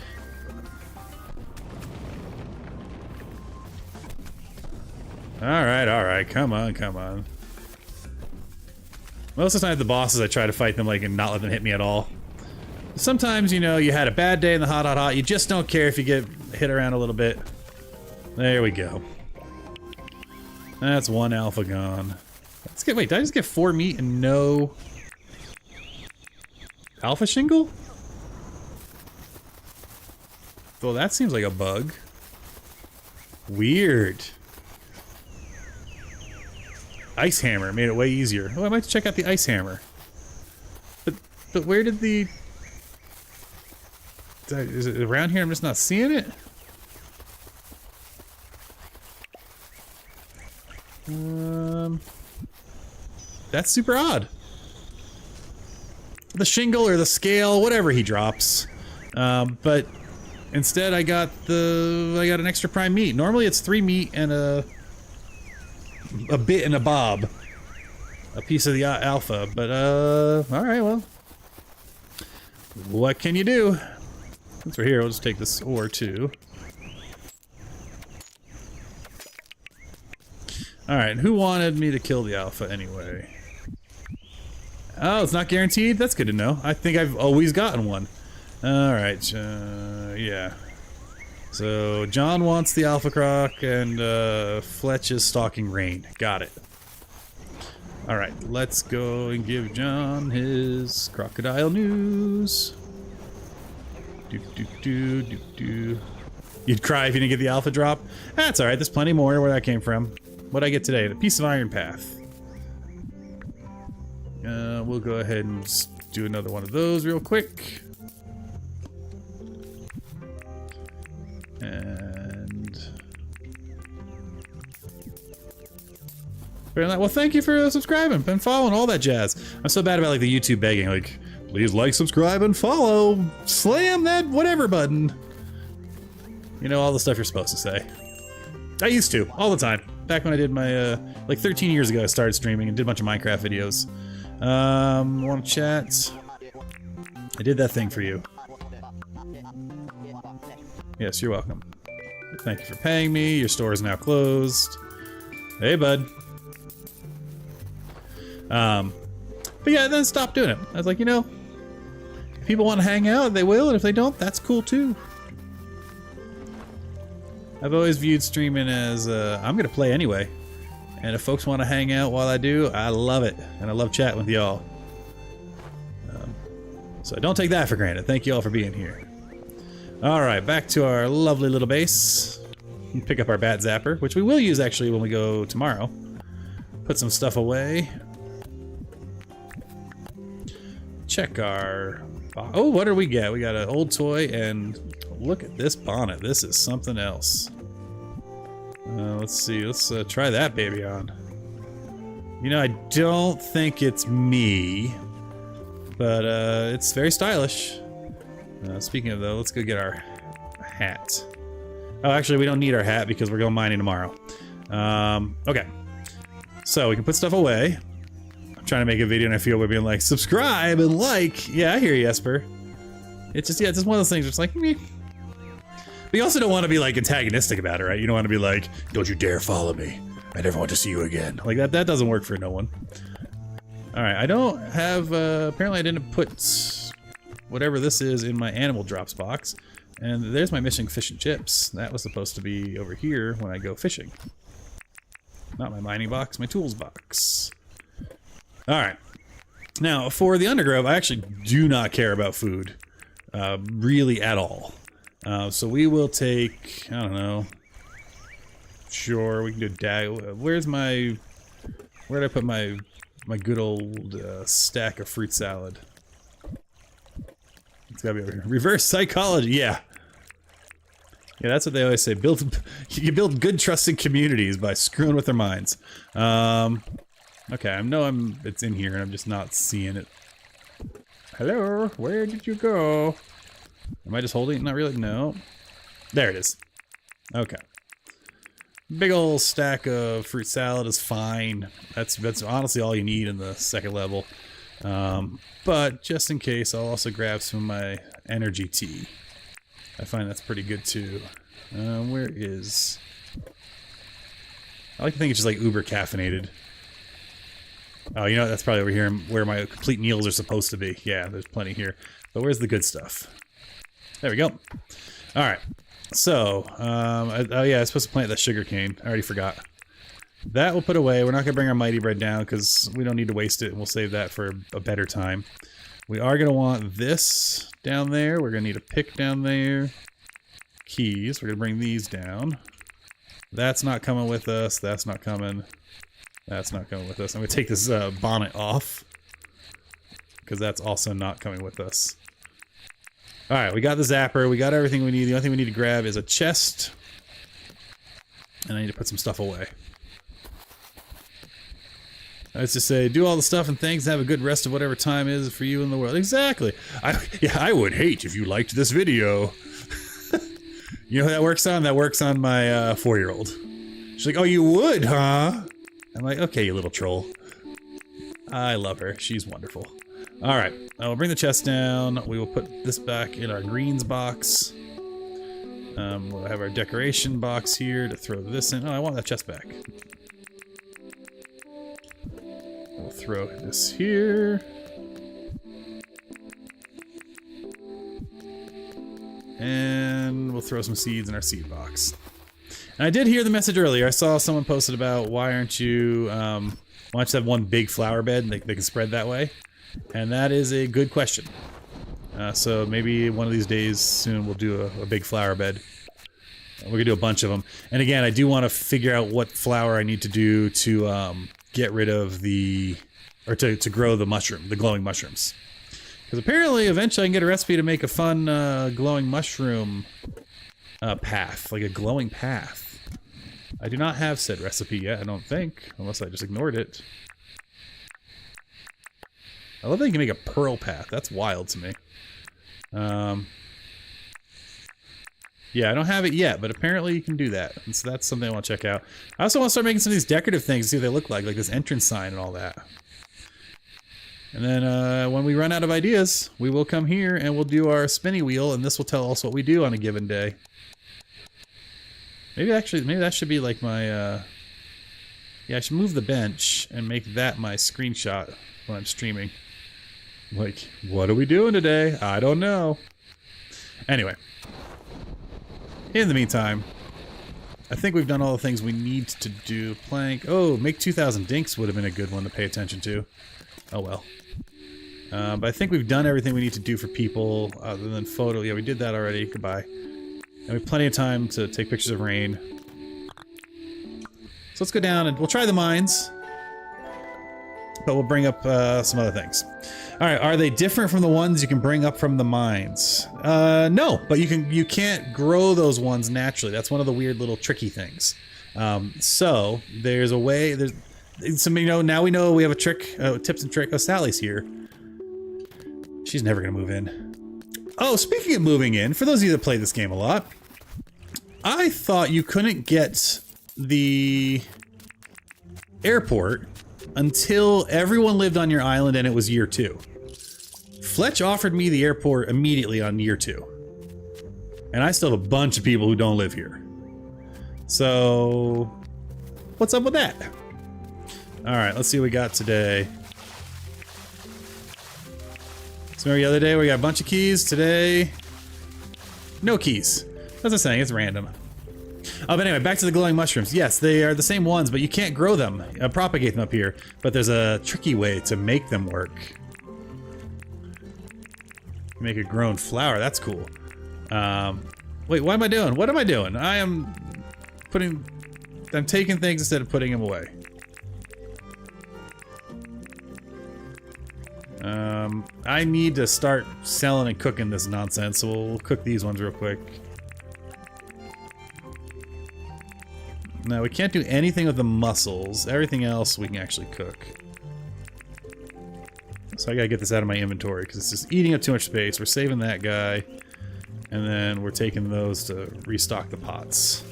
Alright, come on, come on. Most of the time the bosses I try to fight them like and not let them hit me at all. Sometimes, you know, you had a bad day in the hot, you just don't care if you get hit around a little bit. There we go. That's 1 Alpha gone. Wait, did I just get 4 meat and no Alpha Shingle? Well, that seems like a bug. Weird. Ice Hammer made it way easier. Oh, I might check out the Ice Hammer. But where did the... Is it around here? I'm just not seeing it? That's super odd. The shingle or the scale, whatever he drops. But instead I got an extra prime meat. Normally it's 3 meat and a bit and a bob. A piece of the alpha, but alright, well. What can you do? Since we're here, we'll just take this ore too. Alright, who wanted me to kill the alpha anyway? Oh, it's not guaranteed? That's good to know. I think I've always gotten one. Alright, yeah. So, John wants the Alpha Croc, and Fletch is stalking Rain. Got it. Alright, let's go and give John his crocodile news. You'd cry if you didn't get the Alpha drop? That's alright, there's plenty more where that came from. What'd I get today? The piece of iron path. We'll go ahead and just do another one of those real quick. And... well, thank you for subscribing and following, all that jazz. I'm so bad about like the YouTube begging, like, please like, subscribe, and follow. Slam that whatever button. You know, all the stuff you're supposed to say. I used to, all the time. Back when I did my, like 13 years ago I started streaming and did a bunch of Minecraft videos. Want to chat? I did that thing for you. Yes, you're welcome. Thank you for paying me. Your store is now closed. Hey, bud. But yeah, then stop doing it. I was like, you know, if people want to hang out, they will, and if they don't, that's cool too. I've always viewed streaming as, I'm gonna play anyway. And if folks want to hang out while I do, I love it. And I love chatting with y'all. So don't take that for granted. Thank you all for being here. Alright, back to our lovely little base. Pick up our bat zapper, which we will use actually when we go tomorrow. Put some stuff away. Check our... oh, what did we get? We got an old toy and look at this bonnet. This is something else. Let's see. Let's try that baby on. You know, I don't think it's me, but it's very stylish. Speaking of though, let's go get our hat. Oh, actually, we don't need our hat because we're going mining tomorrow. Okay. So we can put stuff away. I'm trying to make a video and I feel we're being like, subscribe and like. Yeah, I hear you, Esper. It's just, yeah, it's just one of those things where it's like, meh. But you also don't want to be like antagonistic about it, right? You don't want to be like, don't you dare follow me. I never want to see you again. Like that doesn't work for no one. All right, I don't have, apparently I didn't put whatever this is in my animal drops box. And there's my missing fish and chips. That was supposed to be over here when I go fishing. Not my mining box, my tools box. All right. Now, for the undergrove, I actually do not care about food. Really at all. So we will take, I don't know. Sure, we can do where'd I put my good old stack of fruit salad? It's gotta be over here. Reverse psychology, yeah. Yeah, that's what they always say. You build good, trusting communities by screwing with their minds. Okay, I know it's in here and I'm just not seeing it. Hello, where did you go? Am I just holding it? Not really, no. There it is. Okay. Big old stack of fruit salad is fine. That's honestly all you need in the second level. But just in case, I'll also grab some of my energy tea. I find that's pretty good too. Where is... I like to think it's just like uber caffeinated. Oh, you know, that's probably over here where my complete meals are supposed to be. Yeah, there's plenty here. But where's the good stuff? There we go. Alright. So, oh yeah, I was supposed to plant that sugar cane. I already forgot. That we'll put away. We're not going to bring our mighty bread down because we don't need to waste it, and we'll save that for a better time. We are going to want this down there. We're going to need a pick down there. Keys. We're going to bring these down. That's not coming with us. That's not coming. That's not coming with us. I'm going to take this bonnet off because that's also not coming with us. Alright, we got the zapper. We got everything we need. The only thing we need to grab is a chest. And I need to put some stuff away. Let's just say, do all the stuff and things and have a good rest of whatever time is for you in the world. Exactly. I would hate if you liked this video. You know who that works on? That works on my 4-year-old. She's like, oh, you would, huh? I'm like, okay, you little troll. I love her. She's wonderful. Alright, we'll bring the chest down. We will put this back in our greens box. We'll have our decoration box here to throw this in. Oh, I want that chest back. We'll throw this here. And we'll throw some seeds in our seed box. And I did hear the message earlier. I saw someone posted about why aren't you, why don't you have one big flower bed and they can spread that way? And that is a good question. So maybe one of these days soon we'll do a big flower bed. We're gonna do a bunch of them. And again, I do want to figure out what flower I need to do to get rid of the, or to grow the mushroom, the glowing mushrooms. Because apparently, eventually I can get a recipe to make a fun glowing mushroom path, like a glowing path. I do not have said recipe yet, I don't think, unless I just ignored it. I love that you can make a pearl path. That's wild to me. Yeah, I don't have it yet, but apparently you can do that. And so that's something I want to check out. I also want to start making some of these decorative things, see what they look like this entrance sign and all that. And then when we run out of ideas, we will come here and we'll do our spinny wheel, and this will tell us what we do on a given day. Maybe that should be like my, yeah, I should move the bench and make that my screenshot when I'm streaming. Like, what are we doing today? I don't know. Anyway. In the meantime, I think we've done all the things we need to do. Plank. Oh, make 2,000 dinks would have been a good one to pay attention to. Oh well. But I think we've done everything we need to do for people, other than photo. Yeah, we did that already. Goodbye. And we have plenty of time to take pictures of rain. So let's go down and we'll try the mines. but we'll bring up some other things. All right, are they different from the ones you can bring up from the mines? No, but you can't grow those ones naturally. That's one of the weird little tricky things. So there's a way. There's some, you know, now we know we have a trick. Tips and trick. Oh, Sally's here. She's never gonna move in. Oh, speaking of moving in, for those of you that play this game a lot, I thought you couldn't get the airport until everyone lived on your island and it was year 2. Fletch offered me the airport immediately on year 2. And I still have a bunch of people who don't live here. So, what's up with that? Alright, let's see what we got today. So the other day we got a bunch of keys. Today, no keys. That's what saying, it's random. Oh, but anyway, back to the glowing mushrooms. Yes, they are the same ones, but you can't grow them, propagate them up here. But there's a tricky way to make them work. Make a grown flower, that's cool. Wait, what am I doing? What am I doing? I'm taking things instead of putting them away. I need to start selling and cooking this nonsense, so we'll cook these ones real quick. No, we can't do anything with the mussels. Everything else we can actually cook. So I gotta get this out of my inventory because it's just eating up too much space. We're saving that guy. And then we're taking those to restock the pots.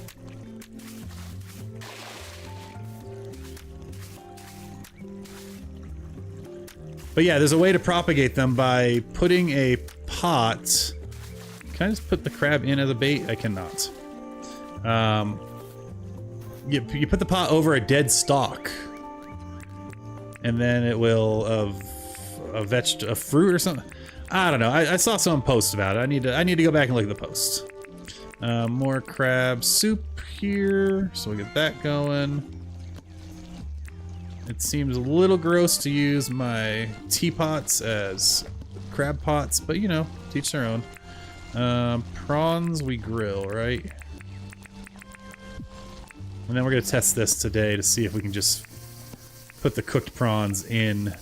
But yeah, there's a way to propagate them by putting a pot... Can I just put the crab in as a bait? I cannot. You put the pot over a dead stalk, and then it will a fruit or something. I don't know. I saw someone post about it. I need to go back and look at the post. More crab soup here, so we get that going. It seems a little gross to use my teapots as crab pots, but you know, teach their own. Prawns we grill, right? And then we're gonna test this today to see if we can just put the cooked prawns in.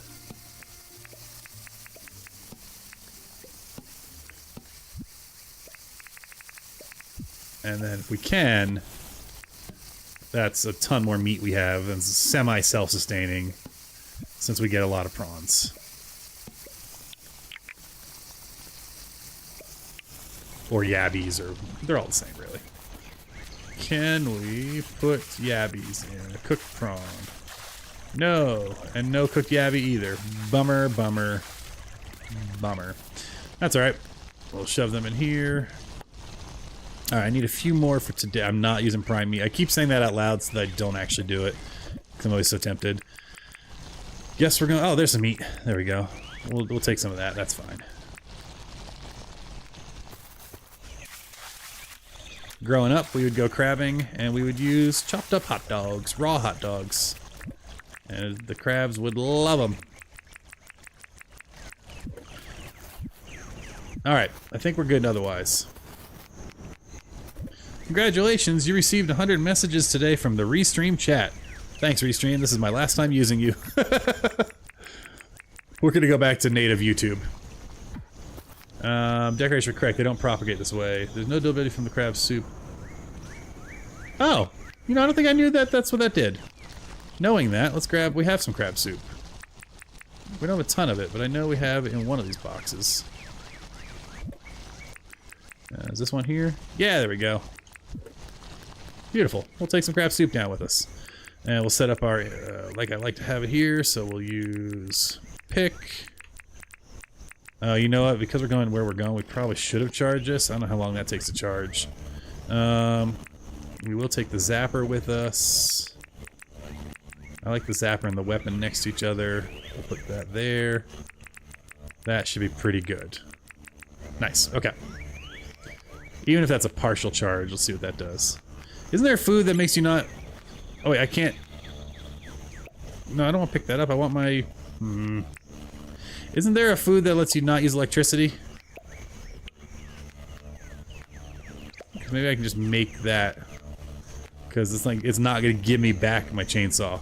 And then if we can, that's a ton more meat we have, and it's semi-self-sustaining since we get a lot of prawns. Or yabbies, or they're all the same, really. Can we put yabbies in a cooked prawn? No, and no cooked yabby either. Bummer, bummer, bummer. That's alright. We'll shove them in here. Alright, I need a few more for today. I'm not using prime meat. I keep saying that out loud so that I don't actually do it, because I'm always so tempted. Guess we're going... Oh, there's some meat. There we go. We'll take some of that. That's fine. Growing up, we would go crabbing, and we would use chopped up hot dogs, raw hot dogs. And the crabs would love them. Alright, I think we're good otherwise. Congratulations, you received 100 messages today from the Restream chat. Thanks, Restream. This is my last time using you. We're gonna go back to native YouTube. Decoration were correct. They don't propagate this way. There's no durability from the crab soup. Oh! You know, I don't think I knew that that's what that did. Knowing that, let's grab... We have some crab soup. We don't have a ton of it, but I know we have it in one of these boxes. Is this one here? Yeah, there we go. Beautiful. We'll take some crab soup down with us. And we'll set up our, like I like to have it here, so we'll use pick. You know what, because we're going where we're going, we probably should have charged this. I don't know how long that takes to charge. We will take the zapper with us. I like the zapper and the weapon next to each other. We'll put that there. That should be pretty good. Nice, okay. Even if that's a partial charge, let's see what that does. Isn't there food that makes you not... Oh wait, I can't... No, I don't want to pick that up. I want my... Isn't there a food that lets you not use electricity? Maybe I can just make that. Because it's like, it's not going to give me back my chainsaw.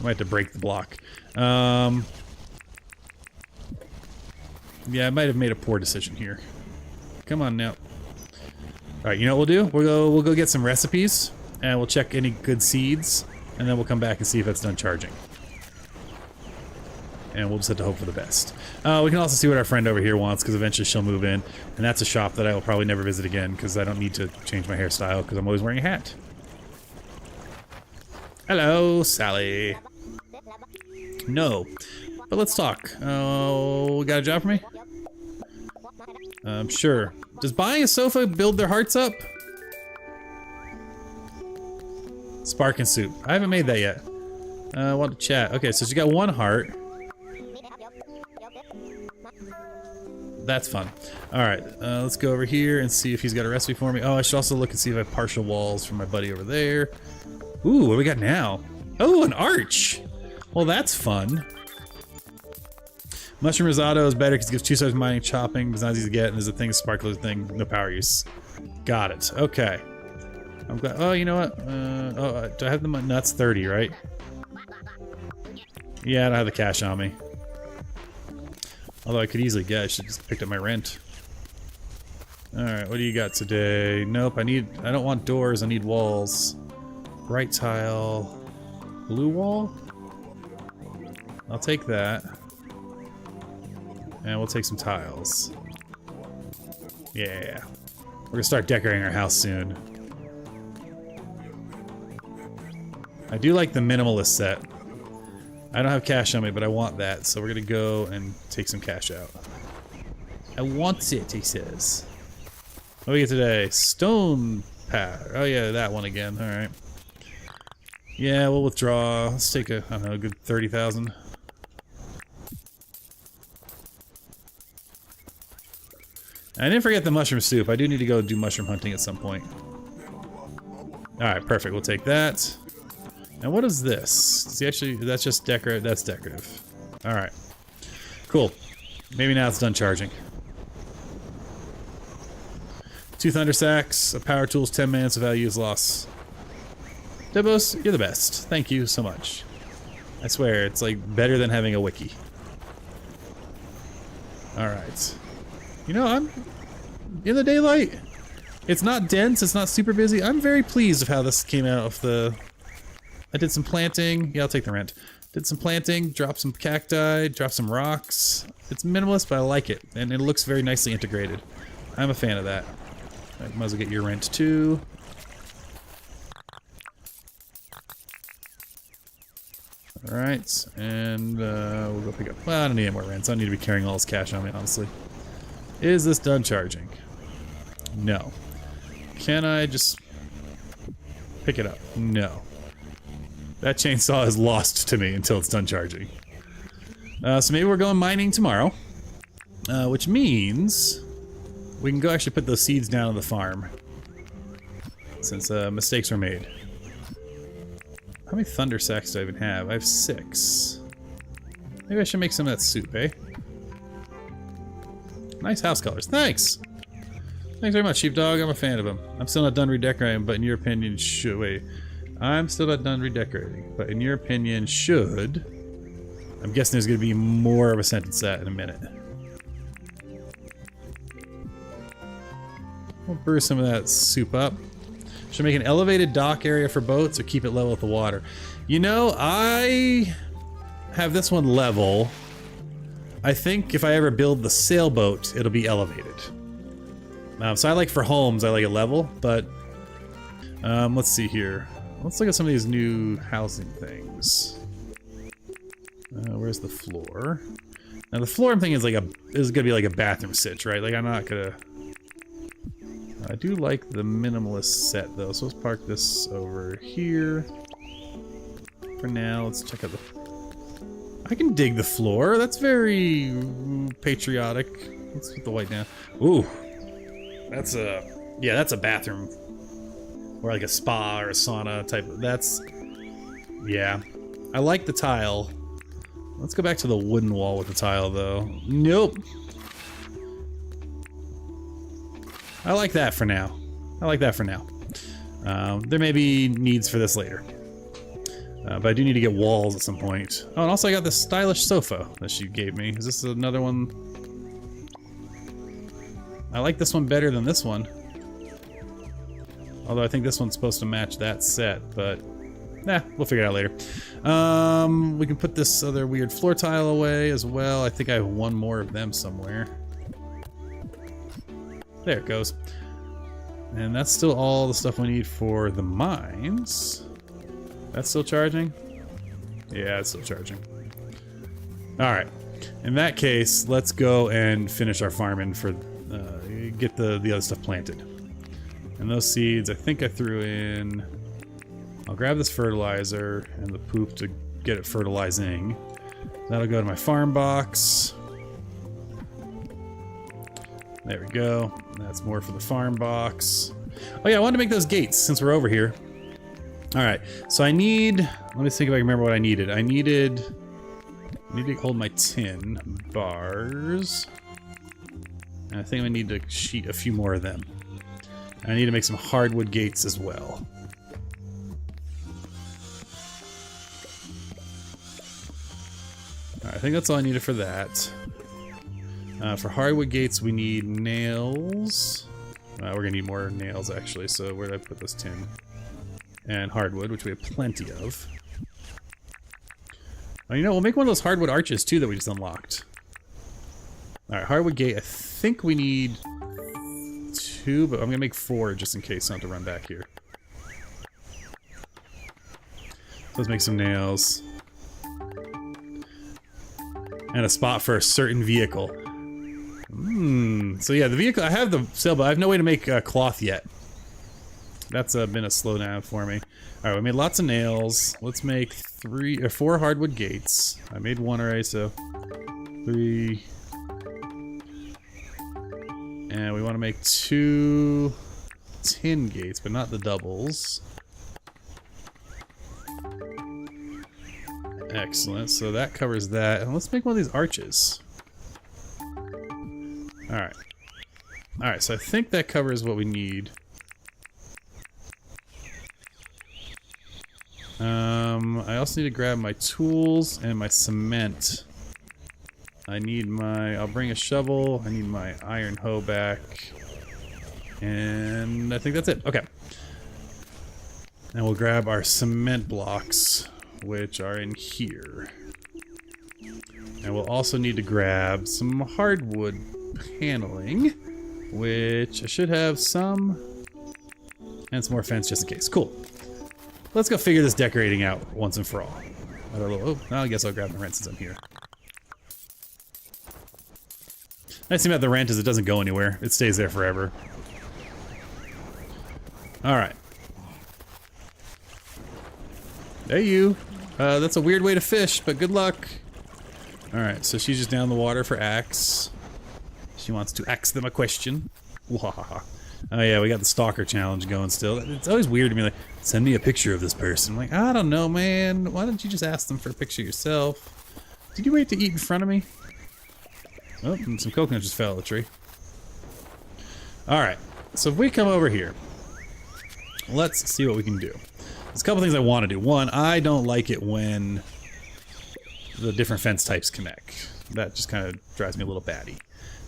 I might have to break the block. Yeah, I might have made a poor decision here. Come on now. Alright, you know what we'll do? We'll go get some recipes, and we'll check any good seeds, and then we'll come back and see if it's done charging. And we'll just have to hope for the best. We can also see what our friend over here wants, because eventually she'll move in. And that's a shop that I will probably never visit again, because I don't need to change my hairstyle, because I'm always wearing a hat. Hello, Sally. No. But let's talk. Oh, got a job for me? Sure. Does buying a sofa build their hearts up? Spark and soup. I haven't made that yet. I want to chat. Okay, so she got 1 heart. That's fun. Alright, let's go over here and see if he's got a recipe for me. Oh, I should also look and see if I have partial walls from my buddy over there. Ooh, what do we got now? Oh, an arch! Well, that's fun. Mushroom risotto is better because it gives 2 stars mining, chopping, but it's not easy to get, and there's a thing, a sparkler thing, no power use. Got it. Okay. I'm glad. Oh, you know what? Do I have the money? No, that's 30, right? Yeah, I don't have the cash on me. Although I could easily get, I should just picked up my rent. Alright, what do you got today? Nope, I don't want doors, I need walls. Bright tile. Blue wall? I'll take that. And we'll take some tiles. Yeah. We're gonna start decorating our house soon. I do like the minimalist set. I don't have cash on me, but I want that, so we're gonna go and take some cash out. I want it, he says. What do we get today? Stone pad. Oh yeah, that one again. Alright. Yeah, we'll withdraw. Let's take a, I don't know, a good 30,000. I didn't forget the mushroom soup. I do need to go do mushroom hunting at some point. Alright, perfect. We'll take that. And what is this? See, actually, that's just decorative. That's decorative. Alright. Cool. Maybe now it's done charging. 2 thunder sacks, a power tools, 10 minutes of value is lost. Debos, you're the best. Thank you so much. I swear, it's like better than having a wiki. Alright. You know, I'm in the daylight. It's not dense, it's not super busy. I'm very pleased with how this came out of the... I did some planting. Yeah, I'll take the rent. Did some planting, dropped some cacti, dropped some rocks. It's minimalist, but I like it. And it looks very nicely integrated. I'm a fan of that. I might as well get your rent too. Alright, and we'll go pick up... Well, I don't need any more rents. I don't need to be carrying all this cash on me, honestly. Is this done charging? No. Can I just pick it up? No. That chainsaw is lost to me until it's done charging. So maybe we're going mining tomorrow. Which means we can go actually put those seeds down on the farm. Since mistakes were made. How many thunder sacks do I even have? I have 6. Maybe I should make some of that soup, eh? Nice house colors. Thanks! Thanks very much, Sheepdog. I'm a fan of them. I'm still not done redecorating, but in your opinion, should... Wait. I'm still not done redecorating, but in your opinion, should... I'm guessing there's going to be more of a sentence that in a minute. We'll brew some of that soup up. Should I make an elevated dock area for boats or keep it level with the water? You know, I have this one level. I think if I ever build the sailboat, it'll be elevated. So I like for homes, I like it level, but let's see here. Let's look at some of these new housing things. Where's the floor? Now the floor I'm thinking is gonna be like a bathroom sitch, right? Like I'm not gonna... I do like the minimalist set though, so let's park this over here. For now, let's check out the... I can dig the floor, that's very patriotic. Let's put the white down. Ooh, that's a... Yeah, that's a bathroom. Or like a spa or a sauna type of... That's... Yeah. I like the tile. Let's go back to the wooden wall with the tile though. Nope. I like that for now. I like that for now. There may be needs for this later. But I do need to get walls at some point. Oh, and also I got this stylish sofa that she gave me. Is this another one? I like this one better than this one. Although I think this one's supposed to match that set, but nah, we'll figure it out later. We can put this other weird floor tile away as well. I think I have one more of them somewhere. There it goes. And that's still all the stuff we need for the mines. That's still charging? Yeah, it's still charging. Alright. In that case, let's go and finish our farming for get the other stuff planted. And those seeds, I think I threw in... I'll grab this fertilizer and the poop to get it fertilizing. That'll go to my farm box. There we go. That's more for the farm box. Oh yeah, I wanted to make those gates since we're over here. Alright, so I need... Let me think if I can remember what I needed. I need to hold my tin bars. And I think I need to sheet a few more of them. I need to make some hardwood gates as well. Alright, I think that's all I needed for that. For hardwood gates, we need nails. We're gonna need more nails actually, so where did I put this tin? And hardwood, which we have plenty of. Oh, you know, we'll make one of those hardwood arches too that we just unlocked. Alright, hardwood gate, I think we need 2, but I'm gonna make 4 just in case I have to run back here. Let's make some nails. And a spot for a certain vehicle. So yeah, the vehicle, I have the sailboat, I have no way to make cloth yet. That's been a slowdown for me. Alright, we made lots of nails. Let's make 4 hardwood gates. I made 1 already, so 3. And we want to make 2 tin gates, but not the doubles. Excellent, so that covers that. And let's make one of these arches. Alright. Alright, so I think that covers what we need. I also need to grab my tools and my cement. I need my... I'll bring a shovel. I need my iron hoe back. And I think that's it. Okay. And we'll grab our cement blocks, which are in here. And we'll also need to grab some hardwood paneling, which I should have some. And some more fence just in case. Cool. Let's go figure this decorating out once and for all. Oh, I guess I'll grab the rent since I'm here. Nice thing about the rent is it doesn't go anywhere. It stays there forever. Alright. Hey you. That's a weird way to fish, but good luck. Alright, so she's just down the water for axe. She wants to ask them a question. Wahaha. Oh yeah, we got the stalker challenge going still. It's always weird to be like, send me a picture of this person. I'm like, I don't know, man. Why don't you just ask them for a picture yourself? Did you wait to eat in front of me? Oh, and some coconut just fell out of the tree. Alright, so if we come over here, let's see what we can do. There's a couple things I want to do. One, I don't like it when the different fence types connect. That just kind of drives me a little batty.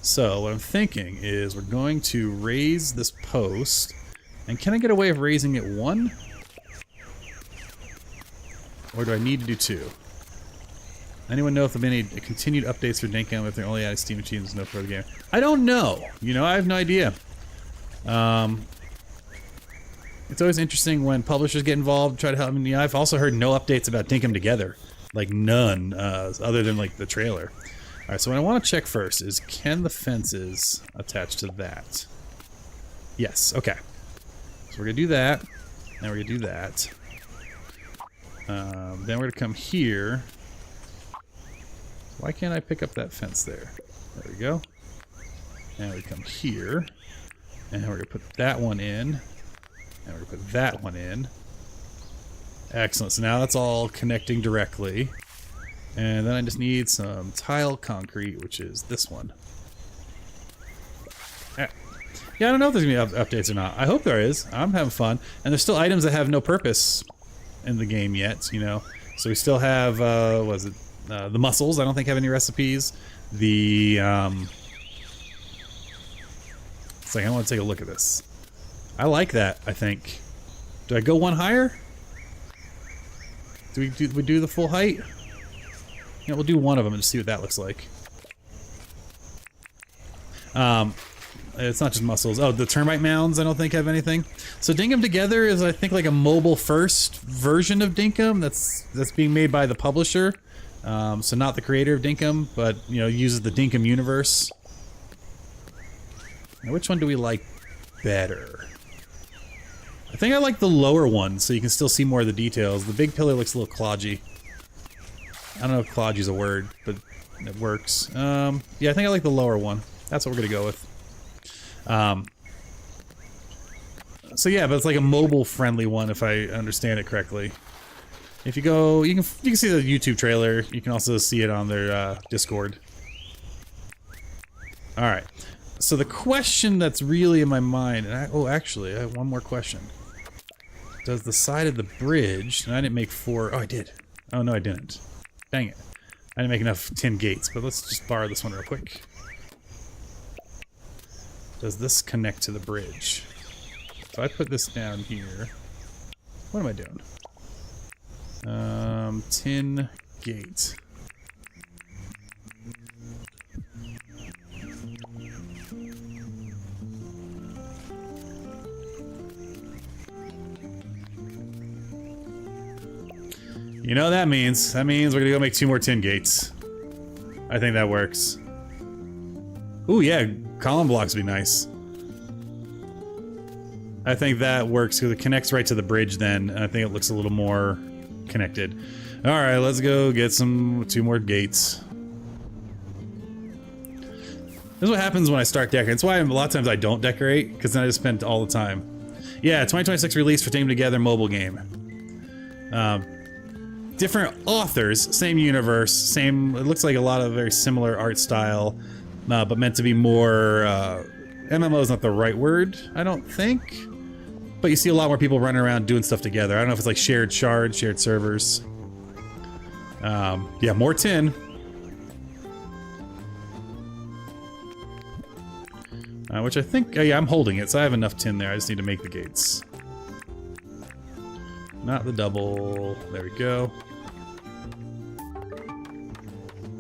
So what I'm thinking is we're going to raise this post. And can I get a way of raising it 1? Or do I need to do 2? Anyone know if there have been any continued updates for Dinkum if they're only adding Steam achievements no further game? I don't know. You know, I have no idea. It's always interesting when publishers get involved, try to help. I mean, I've also heard no updates about Dinkum Together. Like none, other than like the trailer. Alright, so what I want to check first is, can the fences attach to that? Yes, okay. So we're going to do that, and we're going to do that. Then we're going to come here. Why can't I pick up that fence there? There we go. And we come here, and we're going to put that one in, and we're going to put that one in. Excellent, so now that's all connecting directly. And then I just need some tile concrete, which is this one. Yeah, I don't know if there's going to be updates or not. I hope there is. I'm having fun. And there's still items that have no purpose in the game yet, you know. So we still have, what is it? The mussels, I don't think have any recipes. The, it's like, I want to take a look at this. I like that, I think. Do I go one higher? Do we do the full height? Yeah, we'll do one of them and just see what that looks like. It's not just mussels. Oh, the termite mounds I don't think have anything. So Dinkum Together is, I think, like a mobile first version of Dinkum that's being made by the publisher. So not the creator of Dinkum, but you know, uses the Dinkum universe. Now, which one do we like better? I think I like the lower one, so you can still see more of the details. The big pillar looks a little klodgy. I don't know if klodgy is a word, but it works. Yeah, I think I like the lower one. That's what we're gonna go with. So yeah, but it's like a mobile-friendly one, if I understand it correctly. If you go, you can see the YouTube trailer. You can also see it on their Discord. All right. So the question that's really in my mind, and actually, I have one more question. Does the side of the bridge, and I didn't make 4, oh I did. Oh no I didn't. Dang it. I didn't make enough tin gates, but let's just borrow this one real quick. Does this connect to the bridge? So I put this down here. What am I doing? Tin gate. You know what that means? That means we're gonna go make 2 more tin gates. I think that works. Ooh, yeah, column blocks would be nice. I think that works because it connects right to the bridge then, and I think it looks a little more connected. Alright, let's go get 2 more gates. This is what happens when I start decorating. It's why a lot of times I don't decorate, because then I just spend all the time. Yeah, 2026 release for Dinkum Together mobile game. Different authors, same universe, same, it looks like a lot of very similar art style, but meant to be more, MMO is not the right word, I don't think. But you see a lot more people running around doing stuff together. I don't know if it's like shared shards, shared servers. Yeah, more tin. Which I think, yeah, I'm holding it, so I have enough tin there. I just need to make the gates. Not the double. There we go.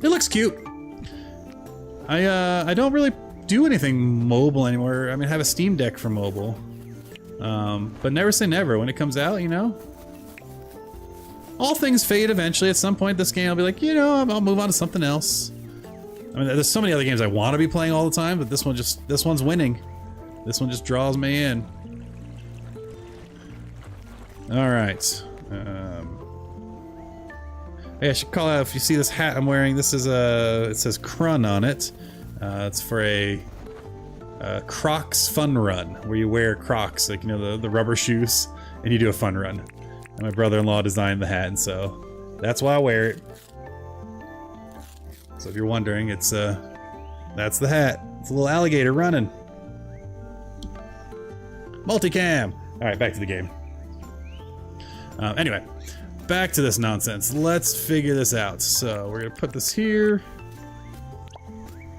It looks cute. I don't really do anything mobile anymore. I mean, I have a Steam Deck for mobile. But never say never. When it comes out, you know? All things fade eventually. At some point, this game will be like, you know, I'll move on to something else. I mean, there's so many other games I want to be playing all the time, but this one's winning. This one just draws me in. Alright. Hey, I should call out, if you see this hat I'm wearing, this is it says Crun on it. It's for a Crocs fun run, where you wear Crocs, like, you know, the rubber shoes, and you do a fun run. And my brother-in-law designed the hat, and so that's why I wear it. So if you're wondering, it's that's the hat. It's a little alligator running. Multicam! Alright, back to the game. Anyway, back to this nonsense. Let's figure this out. So we're gonna put this here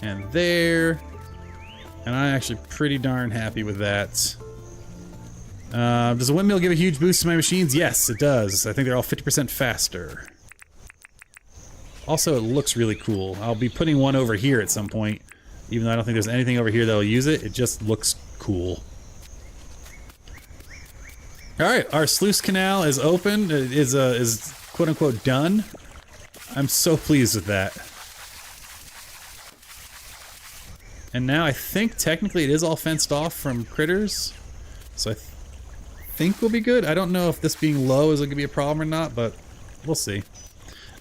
and there, and I'm actually pretty darn happy with that. Does a windmill give a huge boost to my machines? Yes, it does. I think they're all 50% faster. Also, it looks really cool. I'll be putting one over here at some point, even though I don't think there's anything over here that'll use it. It just looks cool. Alright, our sluice canal is open, is quote-unquote done. I'm so pleased with that. And now I think technically it is all fenced off from critters, so I think we'll be good. I don't know if this being low is going to be a problem or not, but we'll see.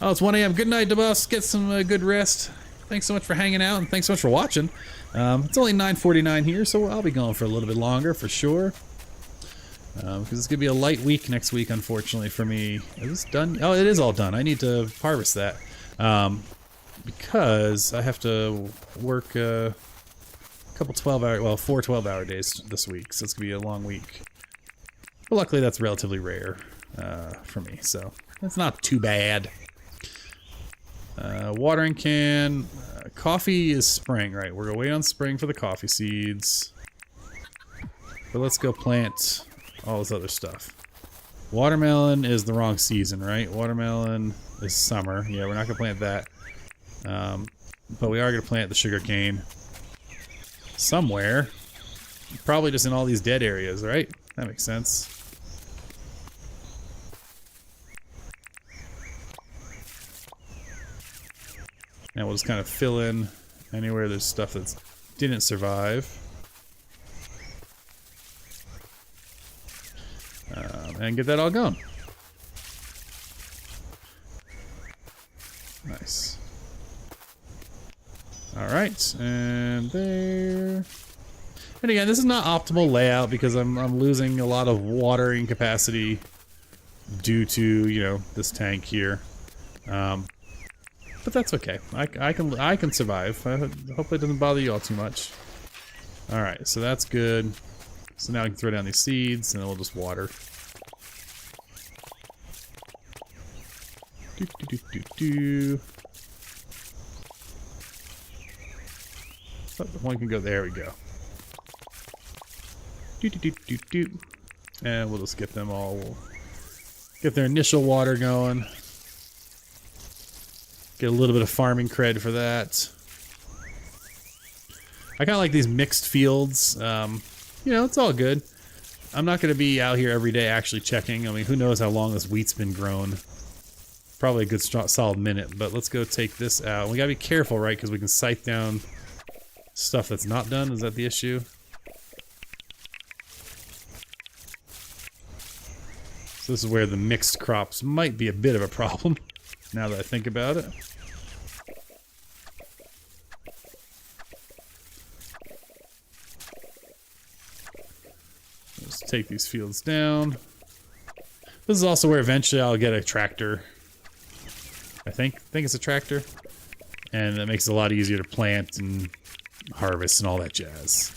Oh, it's 1 AM. Good night, DeBuffs. Get some good rest. Thanks so much for hanging out, and thanks so much for watching. It's only 9:49 here, so I'll be going for a little bit longer for sure. Because it's going to be a light week next week, unfortunately, for me. Is this done? Oh, it is all done. I need to harvest that. Because I have to work a couple 12-hour, well, 4 12-hour days this week, so it's going to be a long week. But luckily, that's relatively rare. for me, so that's not too bad. Watering can. Coffee is spring, right? We're gonna wait on spring for the coffee seeds. But let's go plant all this other stuff. Watermelon is the wrong season, right? Watermelon is summer. Yeah, we're not gonna plant that. But we are gonna plant the sugar cane somewhere. Probably just in all these dead areas, right? That makes sense. And we'll just kind of fill in anywhere there's stuff that didn't survive. And get that all going. Nice. Alright, and there. And again, this is not optimal layout because I'm losing a lot of watering capacity due to, you know, this tank here. But that's okay. I can survive. Hopefully it doesn't bother you all too much. Alright, so that's good. So now we can throw down these seeds and then we'll just water. Oh, one can go, there we go. And we'll just get them all, we'll get their initial water going. Get a little bit of farming cred for that. I kind of like these mixed fields. You know, it's all good. I'm not going to be out here every day actually checking. I mean, who knows how long this wheat's been grown. Probably a good solid minute, but let's go take this out. We got to be careful, right? Because we can scythe down stuff that's not done. Is that the issue? So this is where the mixed crops might be a bit of a problem, now that I think about it. Let's take these fields down. This is also where eventually I'll get a tractor. I think it's a tractor. And that makes it a lot easier to plant and harvest and all that jazz.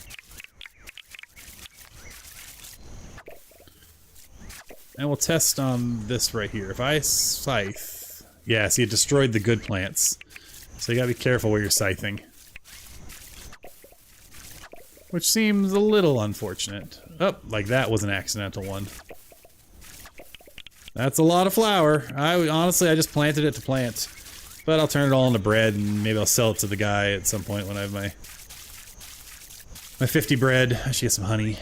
And we'll test on this right here. If I scythe... Yeah, see, it destroyed the good plants. So you gotta be careful where you're scything. Which seems a little unfortunate. Oh, like that was an accidental one. That's a lot of flour. Honestly, I just planted it to plant. But I'll turn it all into bread and maybe I'll sell it to the guy at some point when I have my 50 bread. I should get some honey.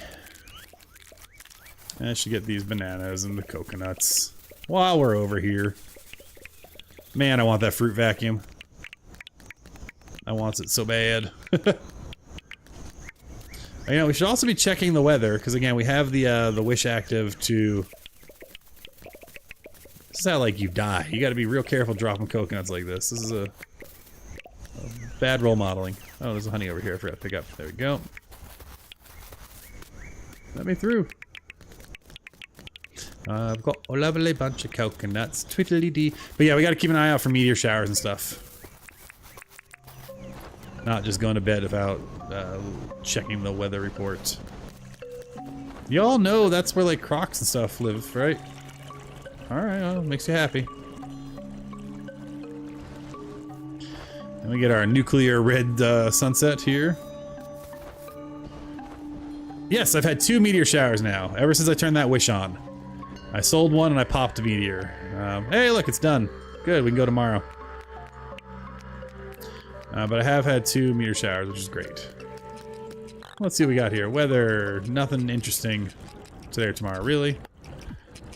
And I should get these bananas and the coconuts while we're over here. Man, I want that fruit vacuum. I want it so bad. You know, we should also be checking the weather, because again, we have the wish active to... This is how, like, you die. You gotta be real careful dropping coconuts like this. This is a bad role modeling. Oh, there's a honey over here I forgot to pick up. There we go. Let me through. I've got a lovely bunch of coconuts. Twiddly-dee. But yeah, we gotta keep an eye out for meteor showers and stuff. Not just going to bed without checking the weather report. Y'all know that's where, like, crocs and stuff live, right? Alright, well, makes you happy. And we get our nuclear red sunset here. Yes, I've had 2 meteor showers now, ever since I turned that wish on. I sold one and I popped a meteor. Hey, look, it's done. Good, we can go tomorrow. But I have had 2 meteor showers, which is great. Let's see what we got here. Weather, nothing interesting today or tomorrow, really.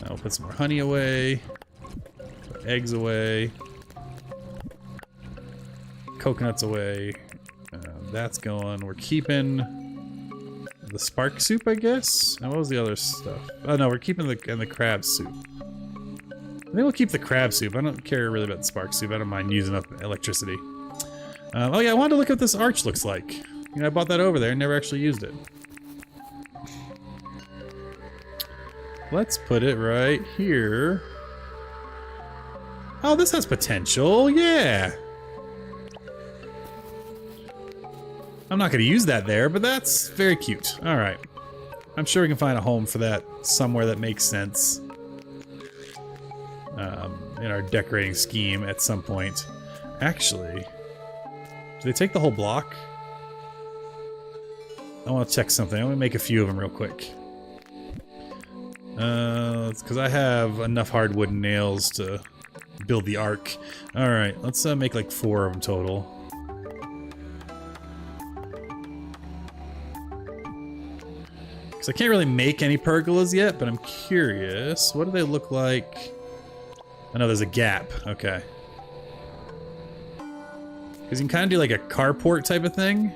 I'll put some more honey away. Put eggs away. Coconuts away. That's going. We're keeping the spark soup, I guess? And what was the other stuff? Oh no, we're keeping the crab soup. I think we'll keep the crab soup. I don't care really about the spark soup. I don't mind using up electricity. Oh yeah, I wanted to look at what this arch looks like. You know, I bought that over there and never actually used it. Let's put it right here. Oh, this has potential, yeah. I'm not gonna use that there, but that's very cute. Alright. I'm sure we can find a home for that somewhere that makes sense. in our decorating scheme at some point. Actually, do they take the whole block? I want to check something. I'm going to make a few of them real quick. Because I have enough hardwood and nails to build the arc. Alright, let's make like 4 of them total. Because I can't really make any pergolas yet, but I'm curious. What do they look like? I know there's a gap. Okay. Because you can kind of do like a carport type of thing.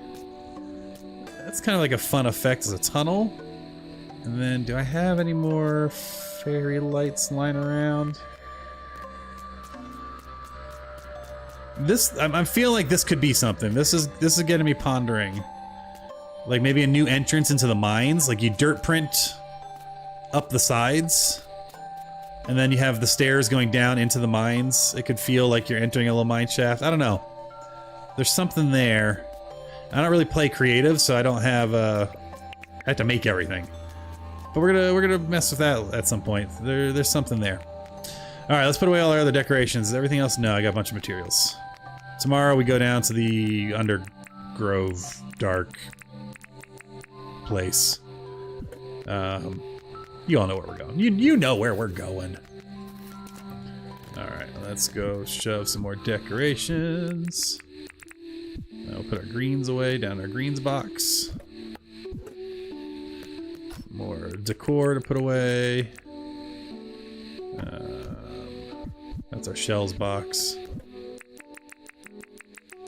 That's kind of like a fun effect as a tunnel. And then, do I have any more fairy lights lying around? This, I'm feeling like this could be something. This is getting me pondering. Like maybe a new entrance into the mines. Like you dirt print up the sides, and then you have the stairs going down into the mines. It could feel like you're entering a little mine shaft. I don't know. There's something there. I don't really play creative, so I don't have I have to make everything. But we're gonna mess with that at some point. There's something there. All right, let's put away all our other decorations. Everything else, no, I got a bunch of materials. Tomorrow we go down to the Undergrove Dark place. You all know where we're going. You know where we're going. All right, let's go shove some more decorations. We'll put our greens away down our greens box. More decor to put away. That's our shells box.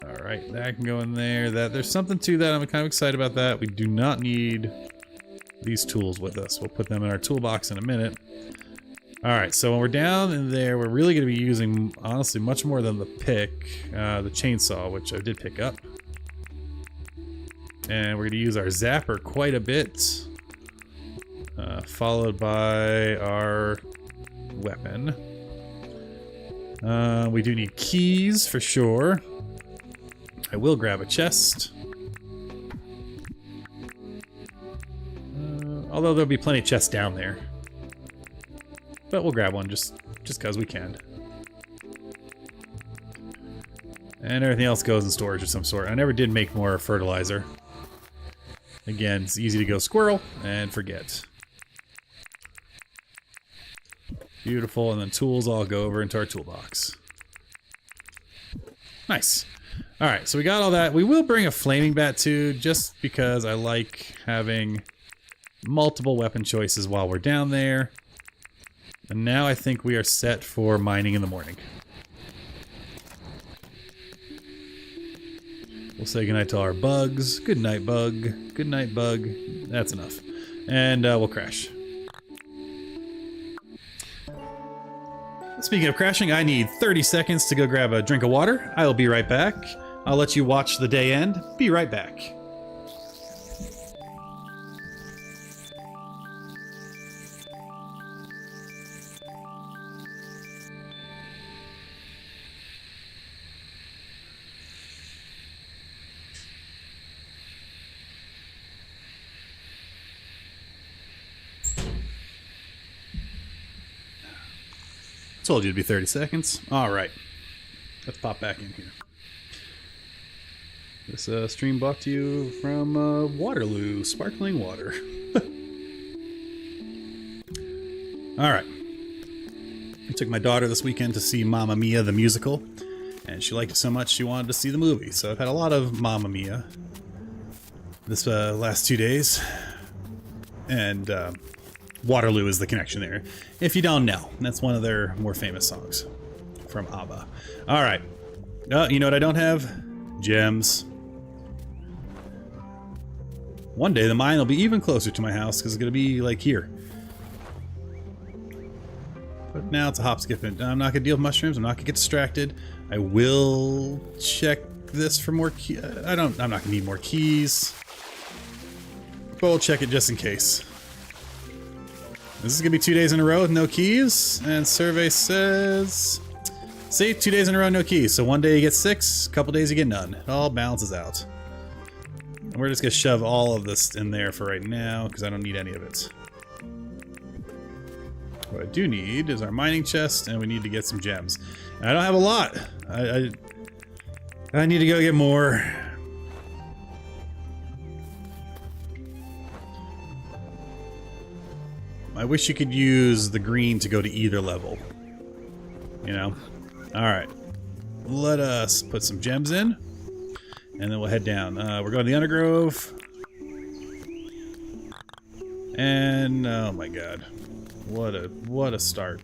Alright, that can go in there. There's something to that. I'm kind of excited about that. We do not need these tools with us. We'll put them in our toolbox in a minute. Alright, so when we're down in there, we're really going to be using, honestly, much more than the pick. The chainsaw, which I did pick up. And we're going to use our zapper quite a bit. Followed by our weapon. We do need keys for sure. I will grab a chest. Although there'll be plenty of chests down there. But we'll grab one just because we can. And everything else goes in storage of some sort. I never did make more fertilizer. Again, it's easy to go squirrel and forget. Beautiful, and then tools all go over into our toolbox. Nice. Alright, so we got all that. We will bring a flaming bat too, just because I like having multiple weapon choices while we're down there. And now I think we are set for mining in the morning. We'll say goodnight to our bugs. Good night, bug. Good night, bug. That's enough. And we'll crash. Speaking of crashing, I need 30 seconds to go grab a drink of water. I'll be right back. I'll let you watch the day end. Be right back. Told you it'd be 30 seconds. All right. Let's pop back in here. This stream brought to you from Waterloo, sparkling water. All right. I took my daughter this weekend to see Mamma Mia the musical, and she liked it so much she wanted to see the movie. So I've had a lot of Mamma Mia this last 2 days, and Waterloo is the connection there. If you don't know, that's one of their more famous songs from ABBA. All right. You know what I don't have? Gems. One day the mine will be even closer to my house because it's going to be like here. But now it's a hop, skip, and I'm not going to deal with mushrooms. I'm not going to get distracted. I will check this for more keys. I'm not going to need more keys. But we'll check it just in case. This is going to be 2 days in a row with no keys. And survey says... See, 2 days in a row, no keys. So one day you get 6, a couple days you get none. It all balances out. And we're just going to shove all of this in there for right now, because I don't need any of it. What I do need is our mining chest, and we need to get some gems. And I don't have a lot. I need to go get more. I wish you could use the green to go to either level. You know? Alright. Let us put some gems in. And then we'll head down. We're going to the Undergrove. And oh my god. What a start.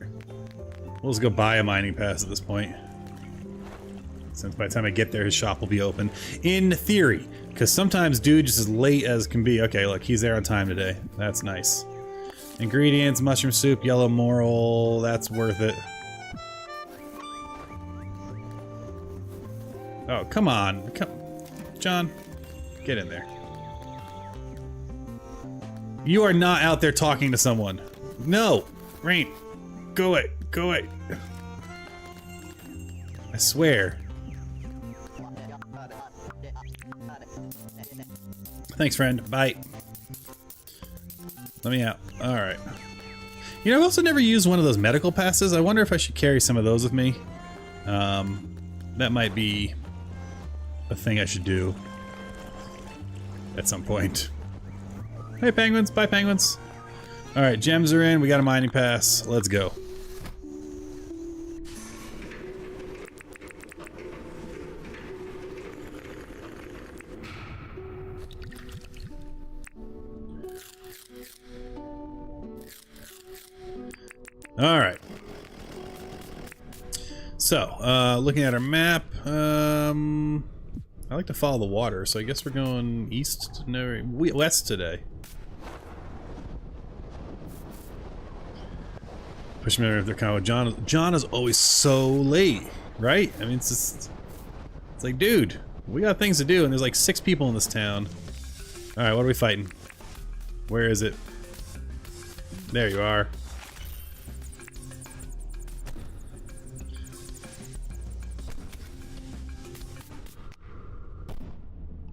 We'll just go buy a mining pass at this point. Since by the time I get there his shop will be open. In theory. Because sometimes dude just as late as can be. Okay, look, he's there on time today. That's nice. Ingredients, mushroom soup, yellow morel, that's worth it. Oh, come on. John, get in there. You are not out there talking to someone. No! Rain, go away, go away. I swear. Thanks, friend. Bye. Let me out. Alright. You know, I've also never used one of those medical passes. I wonder if I should carry some of those with me. That might be a thing I should do at some point. Hey, penguins. Bye, penguins. Alright, gems are in. We got a mining pass. Let's go. Alright. So, looking at our map, I like to follow the water, so I guess we're going east, no, west today. Push me if they're kind of John is always so late, right? I mean, it's like, dude, we got things to do, and there's like 6 people in this town. Alright, what are we fighting? Where is it? There you are.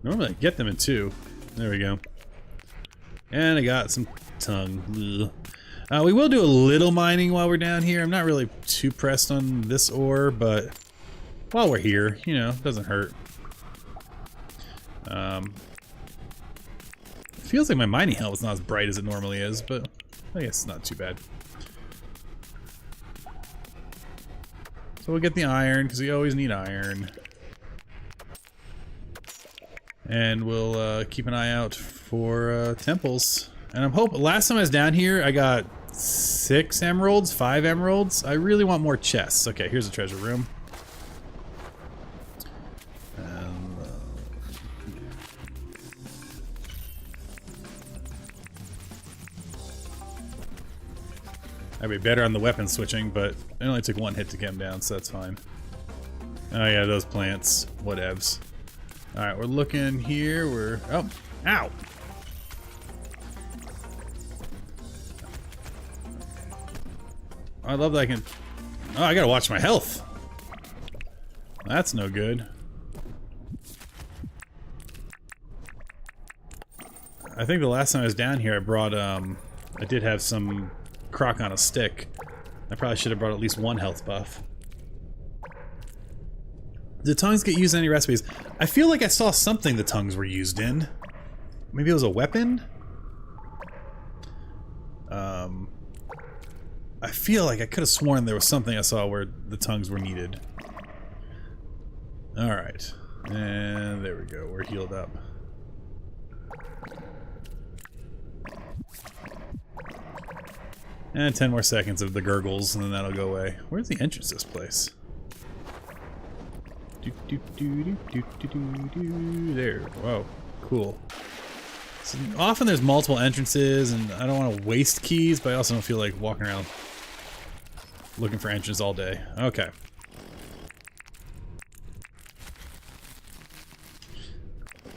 Normally I get them in 2. There we go. And I got some tongue. We will do a little mining while we're down here. I'm not really too pressed on this ore, but while we're here, you know, it doesn't hurt. Feels like my mining helmet is not as bright as it normally is, but I guess it's not too bad. So we'll get the iron, because we always need iron. And we'll keep an eye out for temples. And I'm hoping, last time I was down here, I got 6 emeralds, 5 emeralds. I really want more chests. Okay, here's a treasure room. I'd be better on the weapon switching, but it only took 1 hit to get him down, so that's fine. Oh yeah, those plants. Whatevs. Alright, we're looking here, we're... Oh! Ow! I love that I can... Oh, I gotta watch my health! That's no good. I think the last time I was down here I brought, I did have some crock on a stick. I probably should have brought at least 1 health buff. Did tongues get used in any recipes? I feel like I saw something the tongues were used in. Maybe it was a weapon? I feel like I could have sworn there was something I saw where the tongues were needed. Alright. And there we go, we're healed up. And 10 more seconds of the gurgles, and then that'll go away. Where's the entrance to this place? There. Whoa. Cool. So often there's multiple entrances, and I don't want to waste keys, but I also don't feel like walking around looking for entrances all day. Okay.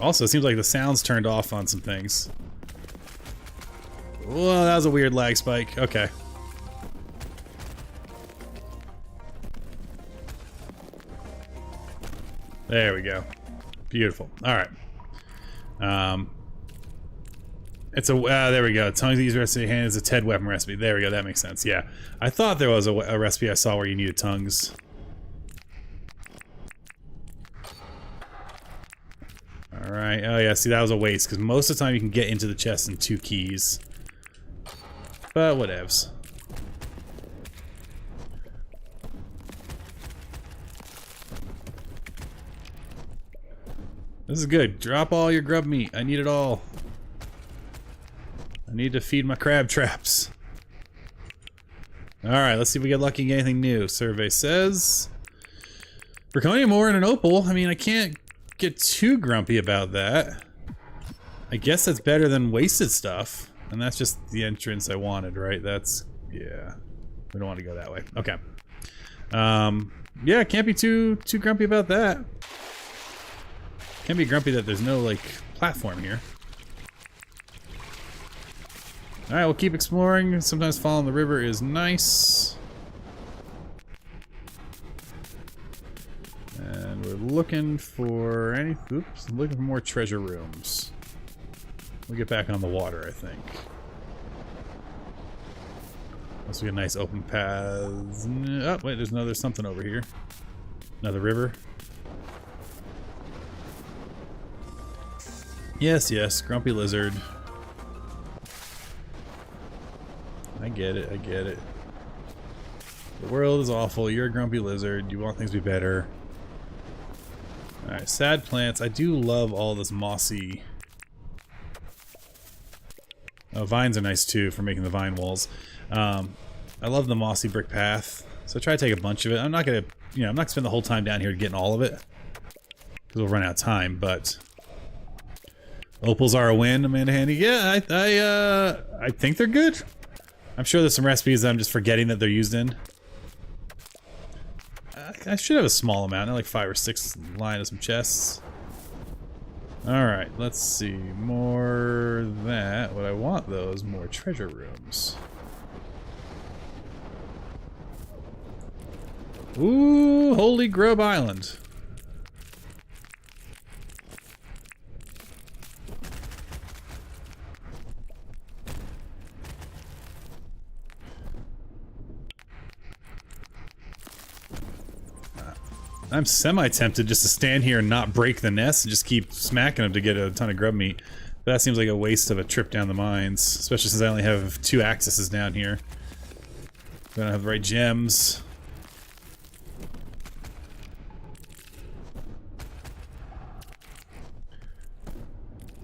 Also, it seems like the sound's turned off on some things. Whoa, that was a weird lag spike. Okay. There we go. Beautiful. Alright. It's a, there we go. Tongues that use recipe hand is a Ted weapon recipe. There we go, that makes sense, yeah. I thought there was a recipe I saw where you needed tongues. Alright, oh yeah, see that was a waste, because most of the time you can get into the chest in 2 keys. But whatevs. This is good. Drop all your grub meat. I need it all. I need to feed my crab traps. Alright, let's see if we get lucky and get anything new. Survey says... Zirconium ore and an opal. I mean, I can't get too grumpy about that. I guess that's better than wasted stuff. And that's just the entrance I wanted, right? That's... yeah. We don't want to go that way. Okay. Yeah, can't be too grumpy about that. Can't be grumpy that there's no, like, platform here. Alright, we'll keep exploring. Sometimes following the river is nice. And we're looking for any... oops, looking for more treasure rooms. We'll get back on the water, I think. Unless we get nice open paths. Oh, wait, there's something over here. Another river. Yes, yes, grumpy lizard. I get it, I get it. The world is awful, you're a grumpy lizard, you want things to be better. Alright, sad plants. I do love all this mossy... oh, vines are nice too for making the vine walls. I love the mossy brick path, so I try to take a bunch of it. I'm not gonna, you know, I'm not gonna spend the whole time down here getting all of it, because we'll run out of time, but... opals are a win, Amanda Handy. Yeah, I think they're good. I'm sure there's some recipes that I'm just forgetting that they're used in. I should have a small amount, not like 5 or 6 line of some chests. Alright, let's see. More of that. What I want, though, is more treasure rooms. Ooh, Holy Grub Island. I'm semi-tempted just to stand here and not break the nest and just keep smacking them to get a ton of grub meat. But that seems like a waste of a trip down the mines, especially since I only have 2 accesses down here. I don't have the right gems.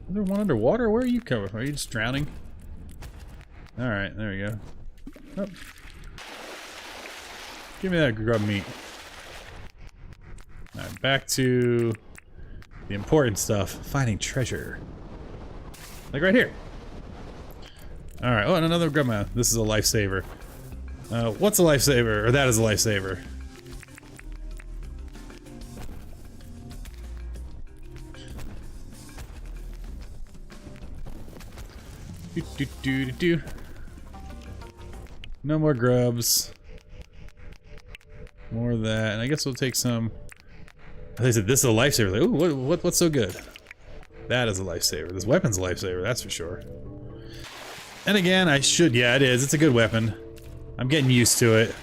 Is there one underwater? Where are you coming from? Are you just drowning? Alright, there we go. Oh. Give me that grub meat. Alright, back to the important stuff. Finding treasure. Like right here. Alright, oh, and another grub mouth. This is a lifesaver. What's a lifesaver? Or that is a lifesaver. Do. No more grubs. More of that, and I guess we'll take some. They said this is a lifesaver. Like, ooh, what's so good? That is a lifesaver. This weapon's a lifesaver, that's for sure. And again, I should. Yeah, it is. It's a good weapon. I'm getting used to it.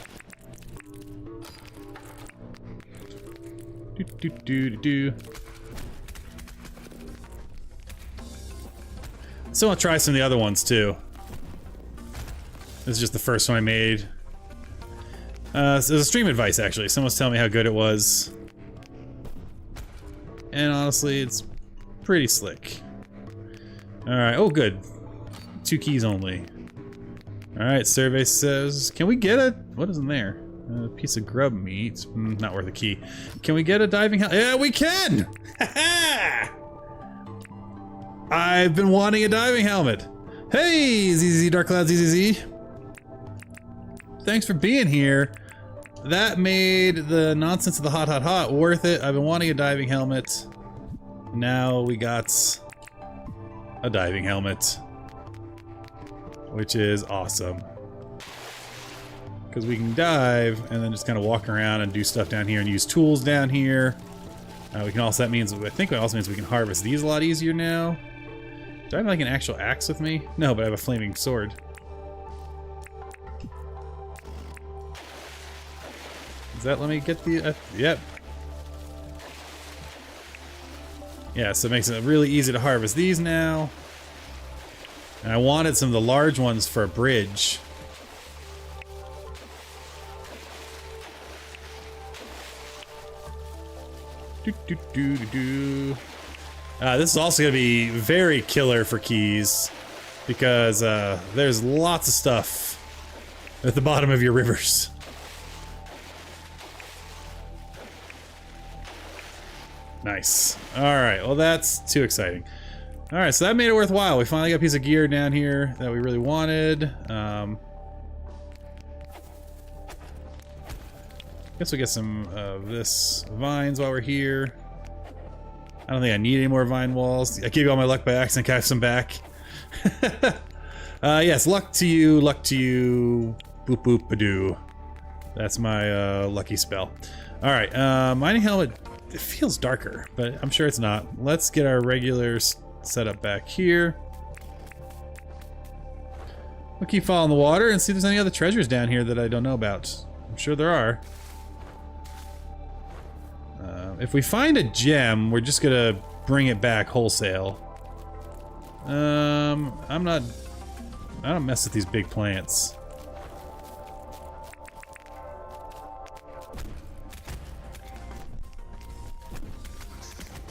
Do. So I'll try some of the other ones too. This is just the first one I made. There's a stream advice actually. Someone's telling me how good it was. And honestly, it's pretty slick. Alright, oh good. 2 keys only. Alright, survey says... can we get a... what is in there? A piece of grub meat. Not worth a key. Can we get a diving helmet? Yeah, we can! Ha-ha! I've been wanting a diving helmet. Hey, ZZ Dark Cloud ZZZ. Thanks for being here. That made the nonsense of the hot worth it. I've been wanting a diving helmet. Now we got a diving helmet, which is awesome. Because we can dive and then just kind of walk around and do stuff down here and use tools down here. We can also, that means, I think it also means we can harvest these a lot easier now. Do I have like an actual axe with me? No, but I have a flaming sword. Does that let me get the... yep. Yeah, so it makes it really easy to harvest these now. And I wanted some of the large ones for a bridge. This is also going to be very killer for keys, because there's lots of stuff at the bottom of your rivers. Nice. Alright, well that's too exciting. Alright, so that made it worthwhile. We finally got a piece of gear down here that we really wanted. Guess we'll get some of this vines while we're here. I don't think I need any more vine walls. I gave you all my luck by accident, can I have some back? Yes, luck to you, boop boop badoo. That's my lucky spell. Alright, mining helmet, it feels darker, but I'm sure it's not. Let's get our regular setup back here. We'll keep following the water and see if there's any other treasures down here that I don't know about. I'm sure there are. If we find a gem, we're just gonna bring it back wholesale. I don't mess with these big plants.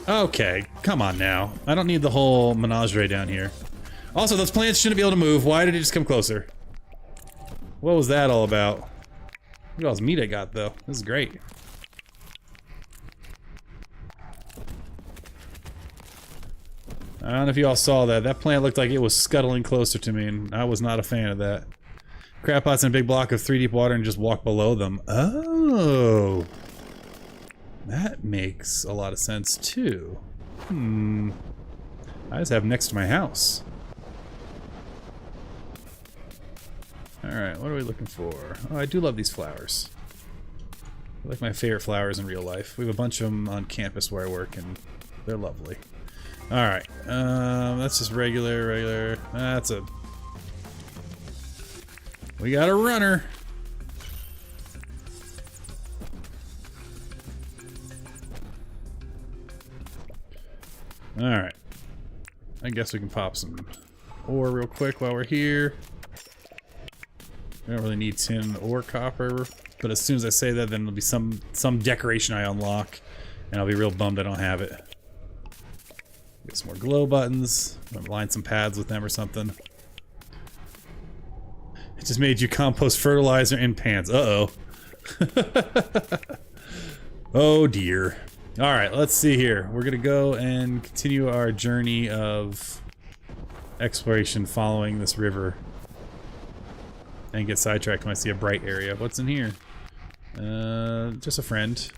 Okay, come on now. I don't need the whole menagerie down here. Also, those plants shouldn't be able to move. Why did it just come closer? What was that all about? Look at all this meat I got, though. This is great. I don't know if you all saw that. That plant looked like it was scuttling closer to me, and I was not a fan of that. Crab pots in a big block of 3 deep water and just walk below them. Oh. That makes a lot of sense, too. I just have next to my house. Alright, what are we looking for? Oh, I do love these flowers. They're like my favorite flowers in real life. We have a bunch of them on campus where I work, and they're lovely. Alright, that's just regular. That's a... We got a runner. Alright. I guess we can pop some ore real quick while we're here. We don't really need tin or copper, but as soon as I say that, then there'll be some decoration I unlock, and I'll be real bummed I don't have it. Get some more glow buttons. Line some pads with them or something. It just made you compost fertilizer in pants. Uh-oh. Oh dear. Alright, let's see here. We're gonna go and continue our journey of exploration following this river. And get sidetracked when I see a bright area. What's in here? Just a friend.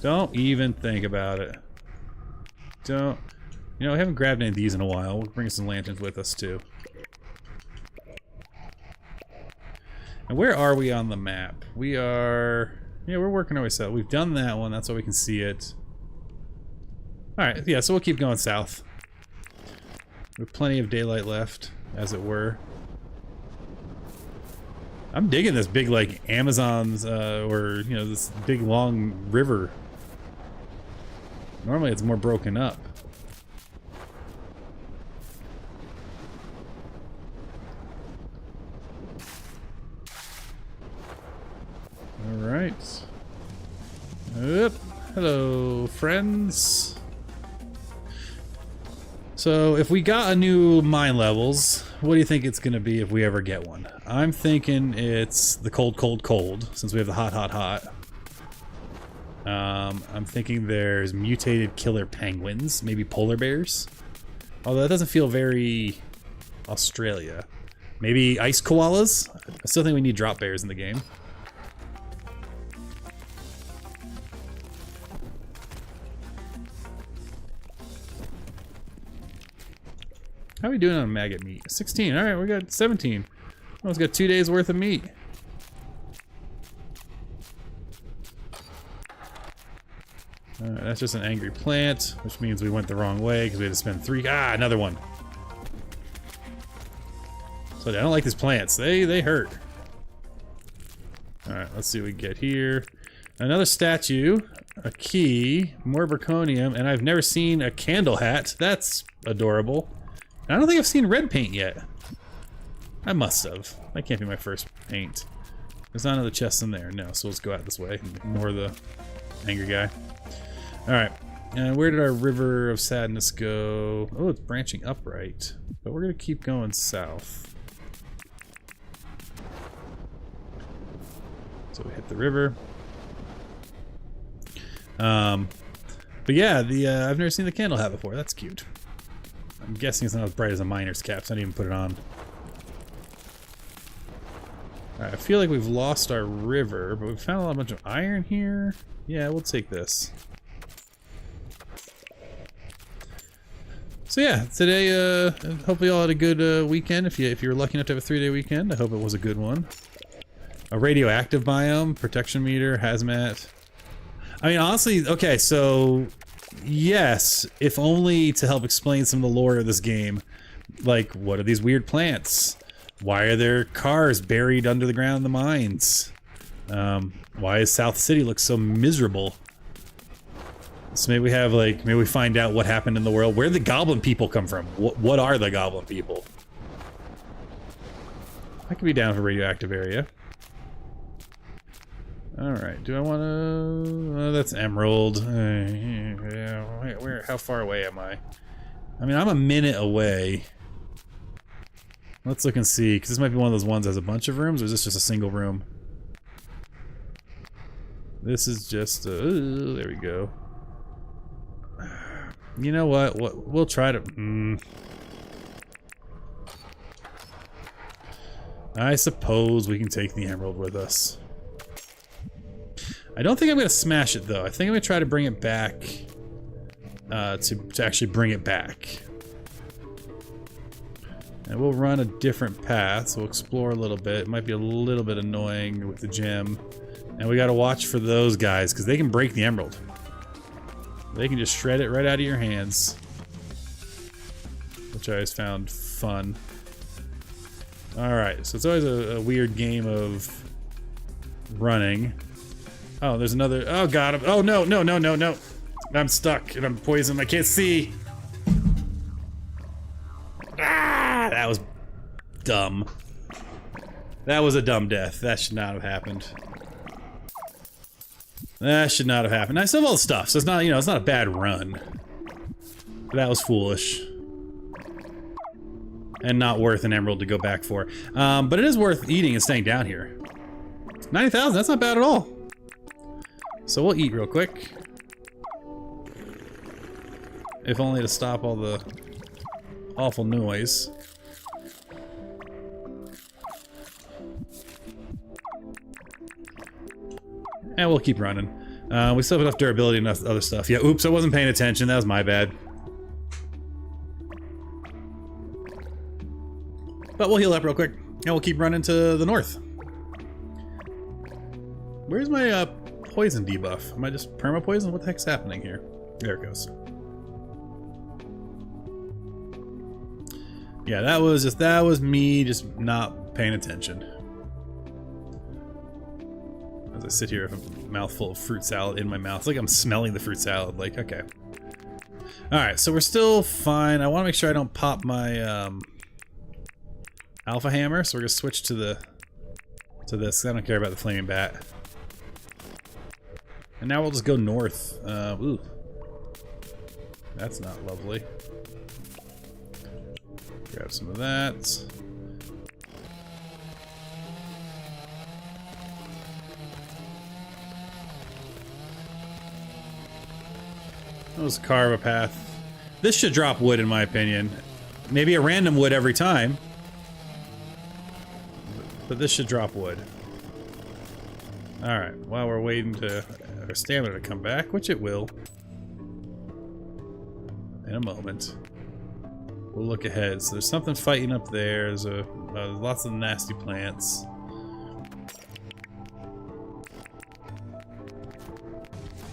Don't even think about it. Don't... You know, I haven't grabbed any of these in a while. We'll bring some lanterns with us, too. And where are we on the map? We are... Yeah, we're working our way south. We've done that one. That's why we can see it. Alright, yeah, so we'll keep going south. We have plenty of daylight left, as it were. I'm digging this big, like, Amazon's, or, you know, this big, long river. Normally it's more broken up. Alright. Oop. Hello, friends. So, if we got a new mine levels, what do you think it's going to be if we ever get one? I'm thinking it's the cold, cold, cold, since we have the hot, hot, hot. I'm thinking there's mutated killer penguins, maybe polar bears. Although that doesn't feel very Australia. Maybe ice koalas? I still think we need drop bears in the game. How are we doing on maggot meat? 16. Alright, we got 17. Almost got 2 days worth of meat. That's just an angry plant, which means we went the wrong way because we had to spend 3. Ah, another one. So I don't like these plants. They hurt. All right, let's see what we get here. Another statue, a key, more zirconium, and I've never seen a candle hat. That's adorable. I don't think I've seen red paint yet. I must have. That can't be my first paint. There's not another chest in there. No, so let's go out this way. More the angry guy. All right, and where did our river of sadness go? Oh, it's branching upright, but we're gonna keep going south. So we hit the river. But yeah, I've never seen the candle hat before. That's cute. I'm guessing it's not as bright as a miner's cap, so I didn't even put it on. Alright, I feel like we've lost our river, but we've found a bunch of iron here. Yeah, we'll take this. So yeah, today, hopefully y'all had a good weekend. If you were lucky enough to have a 3-day weekend, I hope it was a good one. A radioactive biome, protection meter, hazmat. I mean, honestly, okay, so yes, if only to help explain some of the lore of this game. Like, what are these weird plants? Why are there cars buried under the ground in the mines? Why does South City look so miserable? So maybe we have maybe we find out what happened in the world. Where did the goblin people come from? What are the goblin people? I could be down for radioactive area. Alright, do I want to... Oh, that's emerald. Yeah, where? How far away am I? I mean, I'm a minute away. Let's look and see, because this might be one of those ones that has a bunch of rooms, or is this just a single room? This is just... there we go. You know what? We'll try to... I suppose we can take the emerald with us. I don't think I'm going to smash it, though. I think I'm going to try to bring it back, to actually bring it back. And we'll run a different path, so we'll explore a little bit. It might be a little bit annoying with the gem. And we got to watch for those guys, because they can break the emerald. They can just shred it right out of your hands. Which I always found fun. Alright, so it's always a weird game of running. Oh, there's another. Oh, got him. Oh, no, no, no, no, no. I'm stuck and I'm poisoned. I can't see. Ah, that was dumb. That was a dumb death. That should not have happened. That should not have happened. I still have all the stuff, so it's not, it's not a bad run. But that was foolish. And not worth an emerald to go back for. But it is worth eating and staying down here. 90,000, that's not bad at all. So we'll eat real quick. If only to stop all the awful noise. And we'll keep running. We still have enough durability and enough other stuff. Yeah, oops, I wasn't paying attention. That was my bad. But we'll heal up real quick. And we'll keep running to the north. Where's my poison debuff? Am I just perma-poison? What the heck's happening here? There it goes. Yeah, that was me just not paying attention. As I sit here with a mouthful of fruit salad in my mouth. It's like I'm smelling the fruit salad, like, okay. Alright, so we're still fine. I want to make sure I don't pop my alpha hammer, so we're gonna switch to this, because I don't care about the flaming bat. And now we'll just go north. Ooh. That's not lovely. Grab some of that. Let's carve a path. This should drop wood, in my opinion. Maybe a random wood every time. But this should drop wood. Alright, while we're waiting to our stamina to come back, which it will. In a moment. We'll look ahead. So there's something fighting up there. There's lots of nasty plants.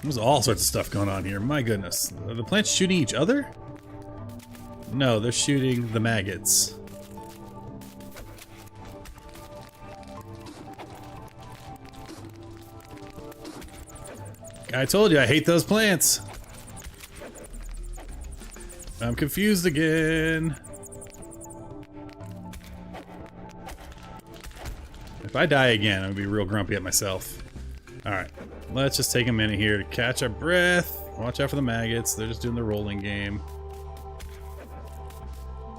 There's all sorts of stuff going on here. My goodness. Are the plants shooting each other? No, they're shooting the maggots. I told you I hate those plants. I'm confused again. If I die again, I'm gonna be real grumpy at myself. Alright, let's just take a minute here to catch our breath. Watch out for the maggots. They're just doing the rolling game.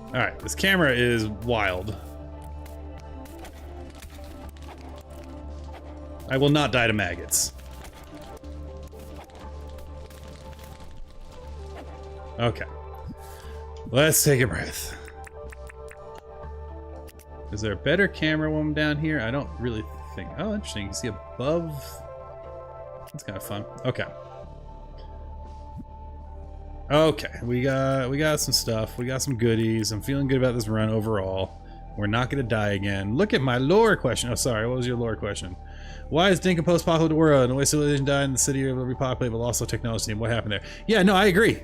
Alright, this camera is wild. I will not die to maggots. Okay. Let's take a breath. Is there a better camera when I'm down here? I don't really think. Oh, interesting. You can see above. That's kind of fun. Okay. Okay, we got some stuff. We got some goodies. I'm feeling good about this run overall. We're not gonna die again. Look at my lore question. Oh, sorry. What was your lore question? Why is Dinkum post-apocalyptic world? No way civilization died in the city or repopulated, but lost all technology. And what happened there? Yeah, no, I agree.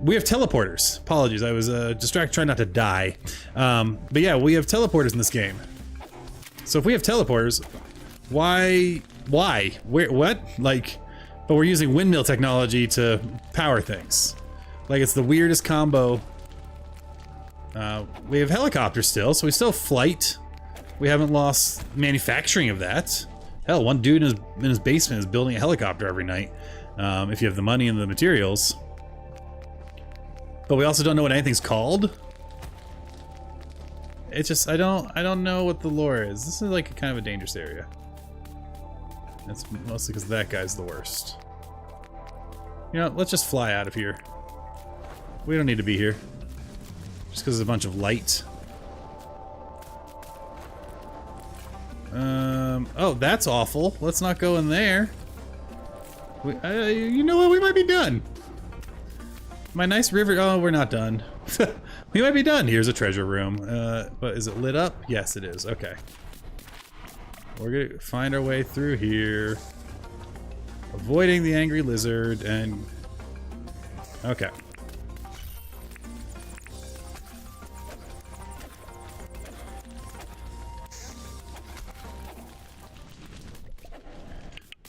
We have teleporters. Apologies, I was distracted trying not to die. But yeah, we have teleporters in this game. So if we have teleporters, why? Where? What? Like, but we're using windmill technology to power things. Like, it's the weirdest combo. We have helicopters still, so we still have flight. We haven't lost manufacturing of that. Hell, one dude in his basement is building a helicopter every night. If you have the money and the materials. But we also don't know what anything's called. It's just I don't know what the lore is. This is like kind of a dangerous area. That's mostly because that guy's the worst. You know, let's just fly out of here. We don't need to be here. Just because there's a bunch of light. Oh, that's awful. Let's not go in there. You know what? We might be done. My nice river. Oh, we're not done. We might be done. Here's a treasure room. But is it lit up? Yes, it is. Okay. We're gonna find our way through here. Avoiding the angry lizard and... Okay.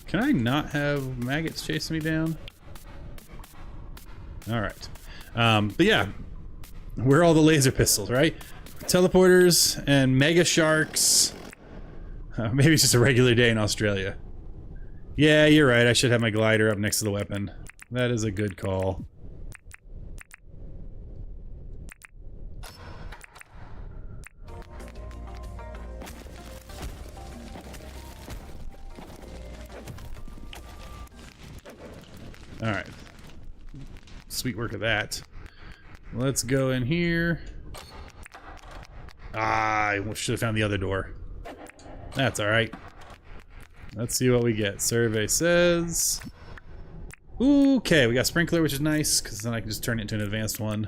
Can I not have maggots chasing me down? Alright. But yeah, we're all the laser pistols, right? Teleporters and mega sharks. Maybe it's just a regular day in Australia. Yeah, you're right. I should have my glider up next to the weapon. That is a good call. Alright. Sweet work of that. Let's go in here. Ah, I should have found the other door. That's alright. Let's see what we get. Survey says... Okay, we got sprinkler, which is nice, because then I can just turn it into an advanced one.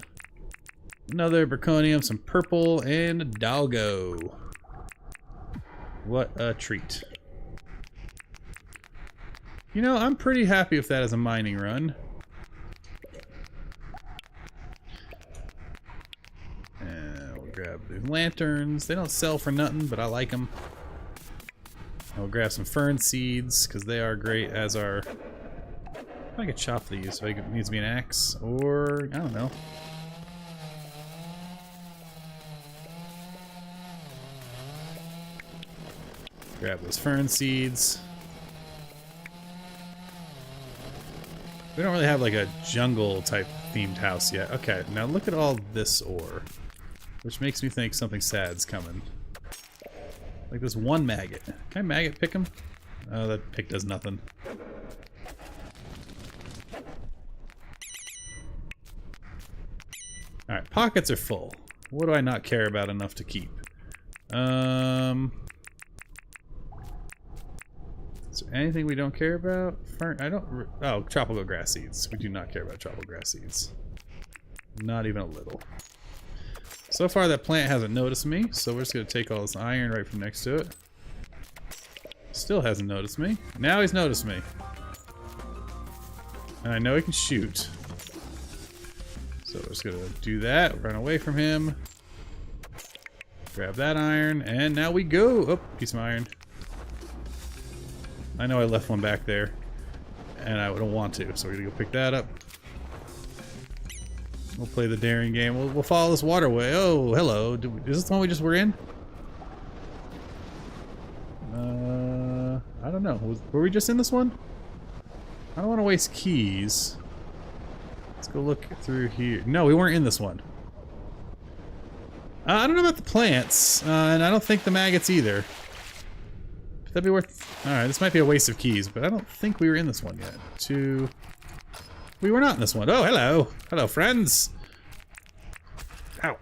Another berkonium, some purple, and a doggo. What a treat. You know, I'm pretty happy with that as a mining run. And we'll grab the lanterns. They don't sell for nothing, but I like them. And we'll grab some fern seeds, because they are great as our... I could chop these, so it needs to be an axe, or... I don't know. Grab those fern seeds. We don't really have like a jungle type themed house yet. Okay, now look at all this ore. Which makes me think something sad's coming. Like this one maggot. Can I maggot pick him? Oh, that pick does nothing. Alright, pockets are full. What do I not care about enough to keep? Is there anything we don't care about? I don't... Oh, tropical grass seeds. We do not care about tropical grass seeds. Not even a little. So far, that plant hasn't noticed me, so we're just going to take all this iron right from next to it. Still hasn't noticed me. Now he's noticed me. And I know he can shoot. So we're just gonna do that, run away from him. Grab that iron, and now we go! Oh, piece of iron. I know I left one back there, and I don't want to, so we're gonna go pick that up. We'll play the daring game. We'll follow this waterway. Oh, hello. Is this the one we just were in? I don't know. Were we just in this one? I don't want to waste keys. Let's go look through here. No, we weren't in this one. I don't know about the plants, and I don't think the maggots either. But that'd be worth... Alright, this might be a waste of keys, but I don't think we were in this one yet. We were not in this one. Oh, hello. Hello, friends. Ow.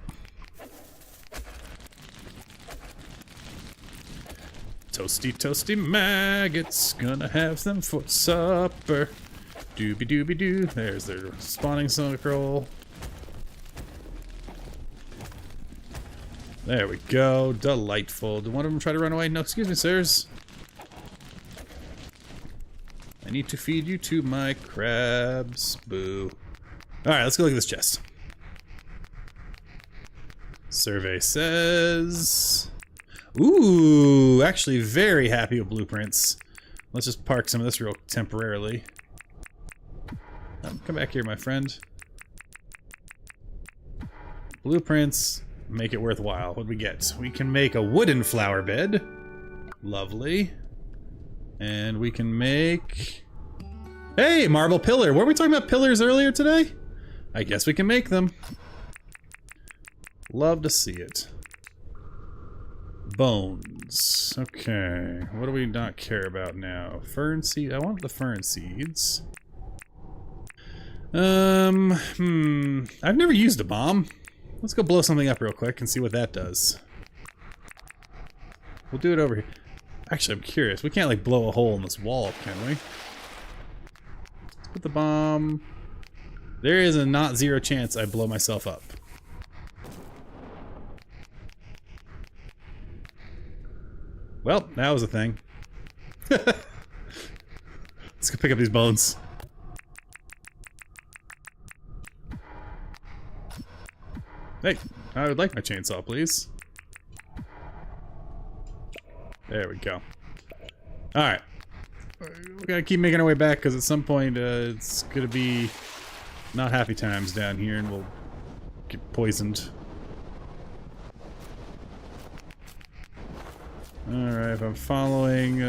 Toasty, toasty maggots. Gonna have them for supper. Doobie doobie doo. There's their spawning scroll. There we go. Delightful. Did one of them try to run away? No, excuse me, sirs. I need to feed you to my crabs. Boo. Alright, let's go look at this chest. Survey says... Ooh, actually very happy with blueprints. Let's just park some of this real temporarily. Come back here, my friend. Blueprints make it worthwhile. What do we get? We can make a wooden flower bed. Lovely. And we can make... Hey, marble pillar! Weren't we talking about pillars earlier today? I guess we can make them. Love to see it. Bones. Okay. What do we not care about now? Fern seed. I want the fern seeds. I've never used a bomb. Let's go blow something up real quick and see what that does. We'll do it over here. Actually, I'm curious. We can't, like, blow a hole in this wall, can we? Let's put the bomb... There is a not zero chance I blow myself up. Well, that was a thing. Let's go pick up these bones. Hey, I would like my chainsaw, please. There we go. Alright. We gotta keep making our way back, because at some point it's gonna be not happy times down here, and we'll get poisoned. Alright, if I'm following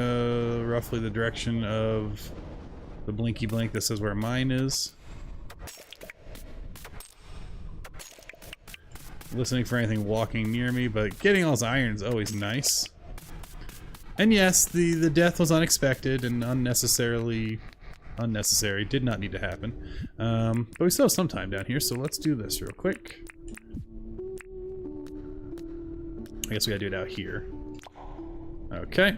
roughly the direction of the blinky blink, this is where mine is. Listening for anything walking near me, but getting all this iron is always nice. And yes, the death was unexpected and unnecessary. Did not need to happen. But we still have some time down here, so let's do this real quick. I guess we gotta do it out here. Okay.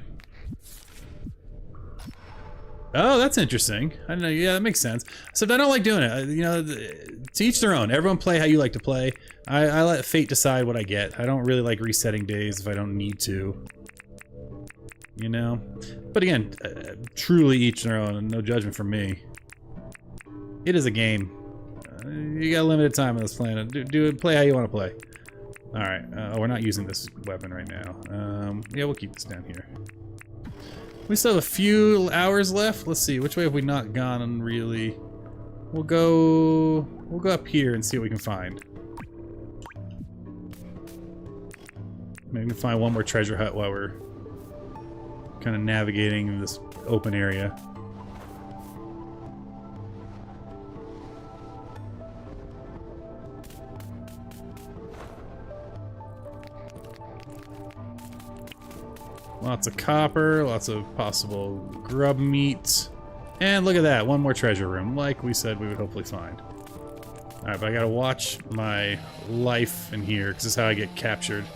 Oh, that's interesting. I don't know. Yeah, that makes sense. Except I don't like doing it. You know, to each their own. Everyone play how you like to play. I let fate decide what I get. I don't really like resetting days if I don't need to. You know? But again, truly each their own. No judgment from me. It is a game. You got limited time on this planet. Play how you want to play. Alright. Oh, we're not using this weapon right now. Yeah, we'll keep this down here. We still have a few hours left. Let's see, which way have we not gone really? We'll go up here and see what we can find. Maybe we can find one more treasure hut while we're kind of navigating this open area. Lots of copper, lots of possible grub meat. And look at that, one more treasure room, like we said we would hopefully find. Alright, but I gotta watch my life in here, because this is how I get captured.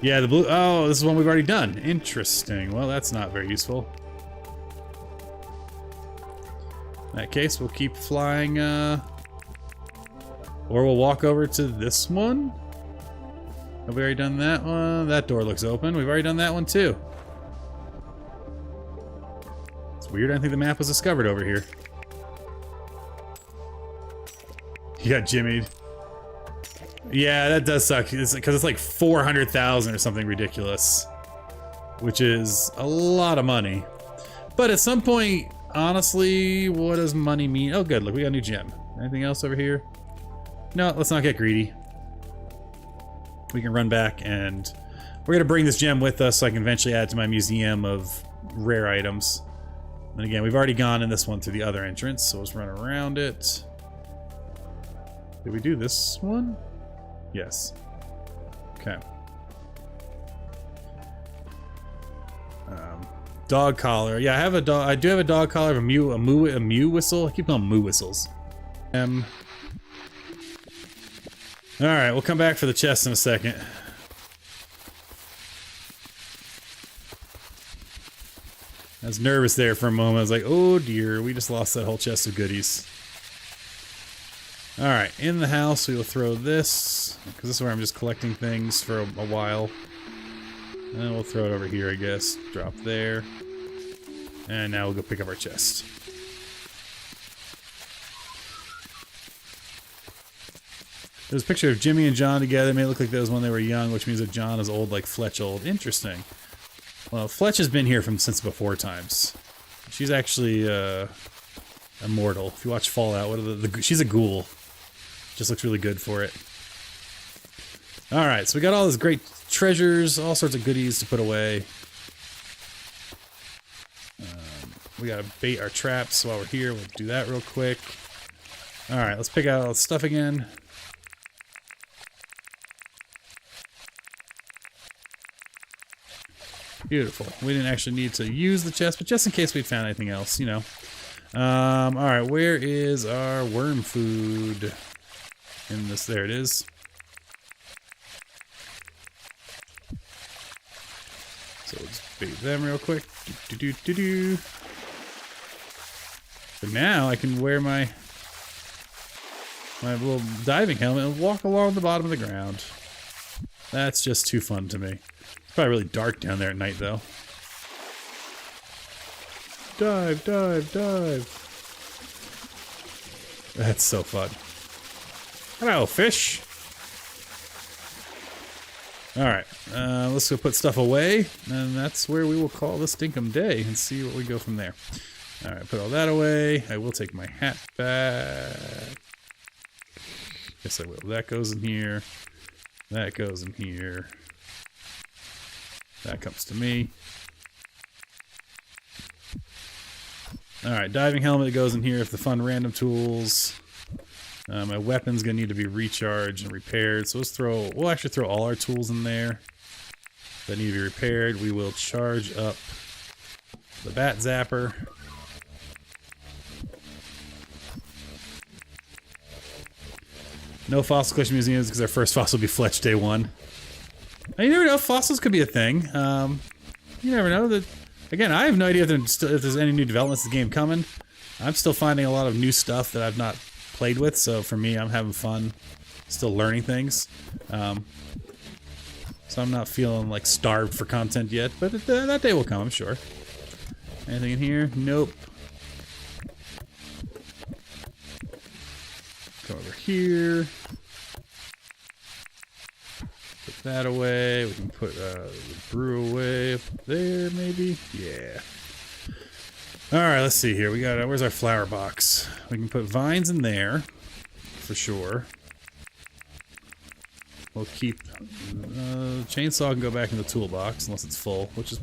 Yeah, the blue... Oh, this is one we've already done. Interesting. Well, that's not very useful. In that case, we'll keep flying, or we'll walk over to this one. Have we already done that one? That door looks open. We've already done that one too. Weird, I didn't think the map was discovered over here. You got jimmied. Yeah, that does suck. It's because it's like 400,000 or something ridiculous, which is a lot of money. But at some point, honestly, what does money mean? Oh, good. Look, we got a new gem. Anything else over here? No, let's not get greedy. We can run back, and we're gonna bring this gem with us so I can eventually add to my museum of rare items. And again, we've already gone in this one through the other entrance, so let's run around it. Did we do this one? Yes. Okay. Dog collar. Yeah, I have a dog. I do have a dog collar. A mew whistle. I keep calling them moo whistles. All right, we'll come back for the chest in a second. I was nervous there for a moment. I was like, oh dear, we just lost that whole chest of goodies. Alright, in the house we will throw this, because this is where I'm just collecting things for a while. And then we'll throw it over here, I guess. Drop there. And now we'll go pick up our chest. There's a picture of Jimmy and John together. It made it look like that was when they were young, which means that John is old like Fletch old. Interesting. Well, Fletch has been here since before times. She's actually immortal. If you watch Fallout, she's a ghoul. Just looks really good for it. Alright, so we got all these great treasures, all sorts of goodies to put away. We gotta bait our traps while we're here. We'll do that real quick. Alright, let's pick out all the stuff again. Beautiful. We didn't actually need to use the chest, but just in case we found anything else, you know. Alright, where is our worm food? In this, there it is. So let's bait them real quick. But now I can wear my little diving helmet and walk along the bottom of the ground. That's just too fun to me. It's probably really dark down there at night, though. Dive, dive, dive. That's so fun. Hello, fish. Alright, let's go put stuff away, and that's where we will call this Dinkum day and see what we go from there. Alright, put all that away. I will take my hat back. Guess I will. That goes in here. That goes in here. That comes to me. Alright, diving helmet goes in here for the fun random tools. My weapon's gonna need to be recharged and repaired, so we'll actually throw all our tools in there that need to be repaired. We will charge up the bat zapper. No fossil collection museums because our first fossil will be Fletch Day 1. And you never know, fossils could be a thing. You never know. That. Again, I have no idea if there's any new developments in the game coming. I'm still finding a lot of new stuff that I've not played with, so for me, I'm having fun, still learning things. So I'm not feeling like starved for content yet, but that day will come, I'm sure. Anything in here? Nope. Go over here. Put that away. We can put the brew away up there, maybe. Yeah. All right, let's see here. We got where's our flower box? We can put vines in there, for sure. We'll keep chainsaw can go back in the toolbox unless it's full, which is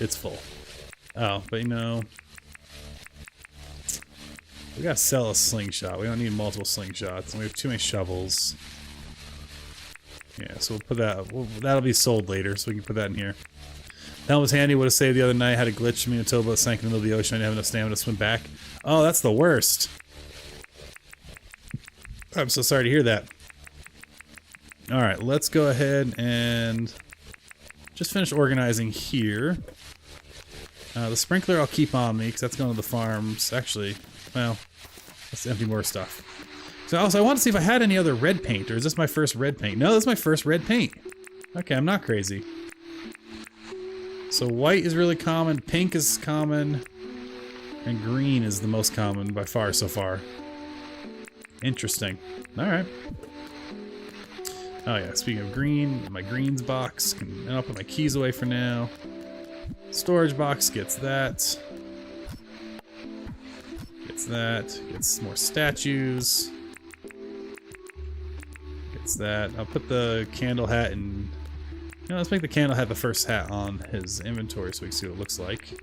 it's full. Oh, but you know, we gotta sell a slingshot. We don't need multiple slingshots, and we have too many shovels. Yeah, so we'll put that. That'll be sold later, so we can put that in here. That was handy. Would have saved the other night. Had a glitch. Me and a towboat sank in the middle of the ocean. I didn't have enough stamina to swim back. Oh, that's the worst. I'm so sorry to hear that. All right, let's go ahead and just finish organizing here. The sprinkler I'll keep on me because that's going to the farms. Actually, well, let's empty more stuff. So also, I want to see if I had any other red paint, or is this my first red paint? No, this is my first red paint. Okay, I'm not crazy. So white is really common, pink is common. And green is the most common by far so far. Interesting. Alright. Oh yeah, speaking of green, my greens box. I'll put my keys away for now. Storage box gets that. Gets that. Gets more statues. Gets that. I'll put the candle hat in... You know, let's make the candle hat the first hat on his inventory so we can see what it looks like.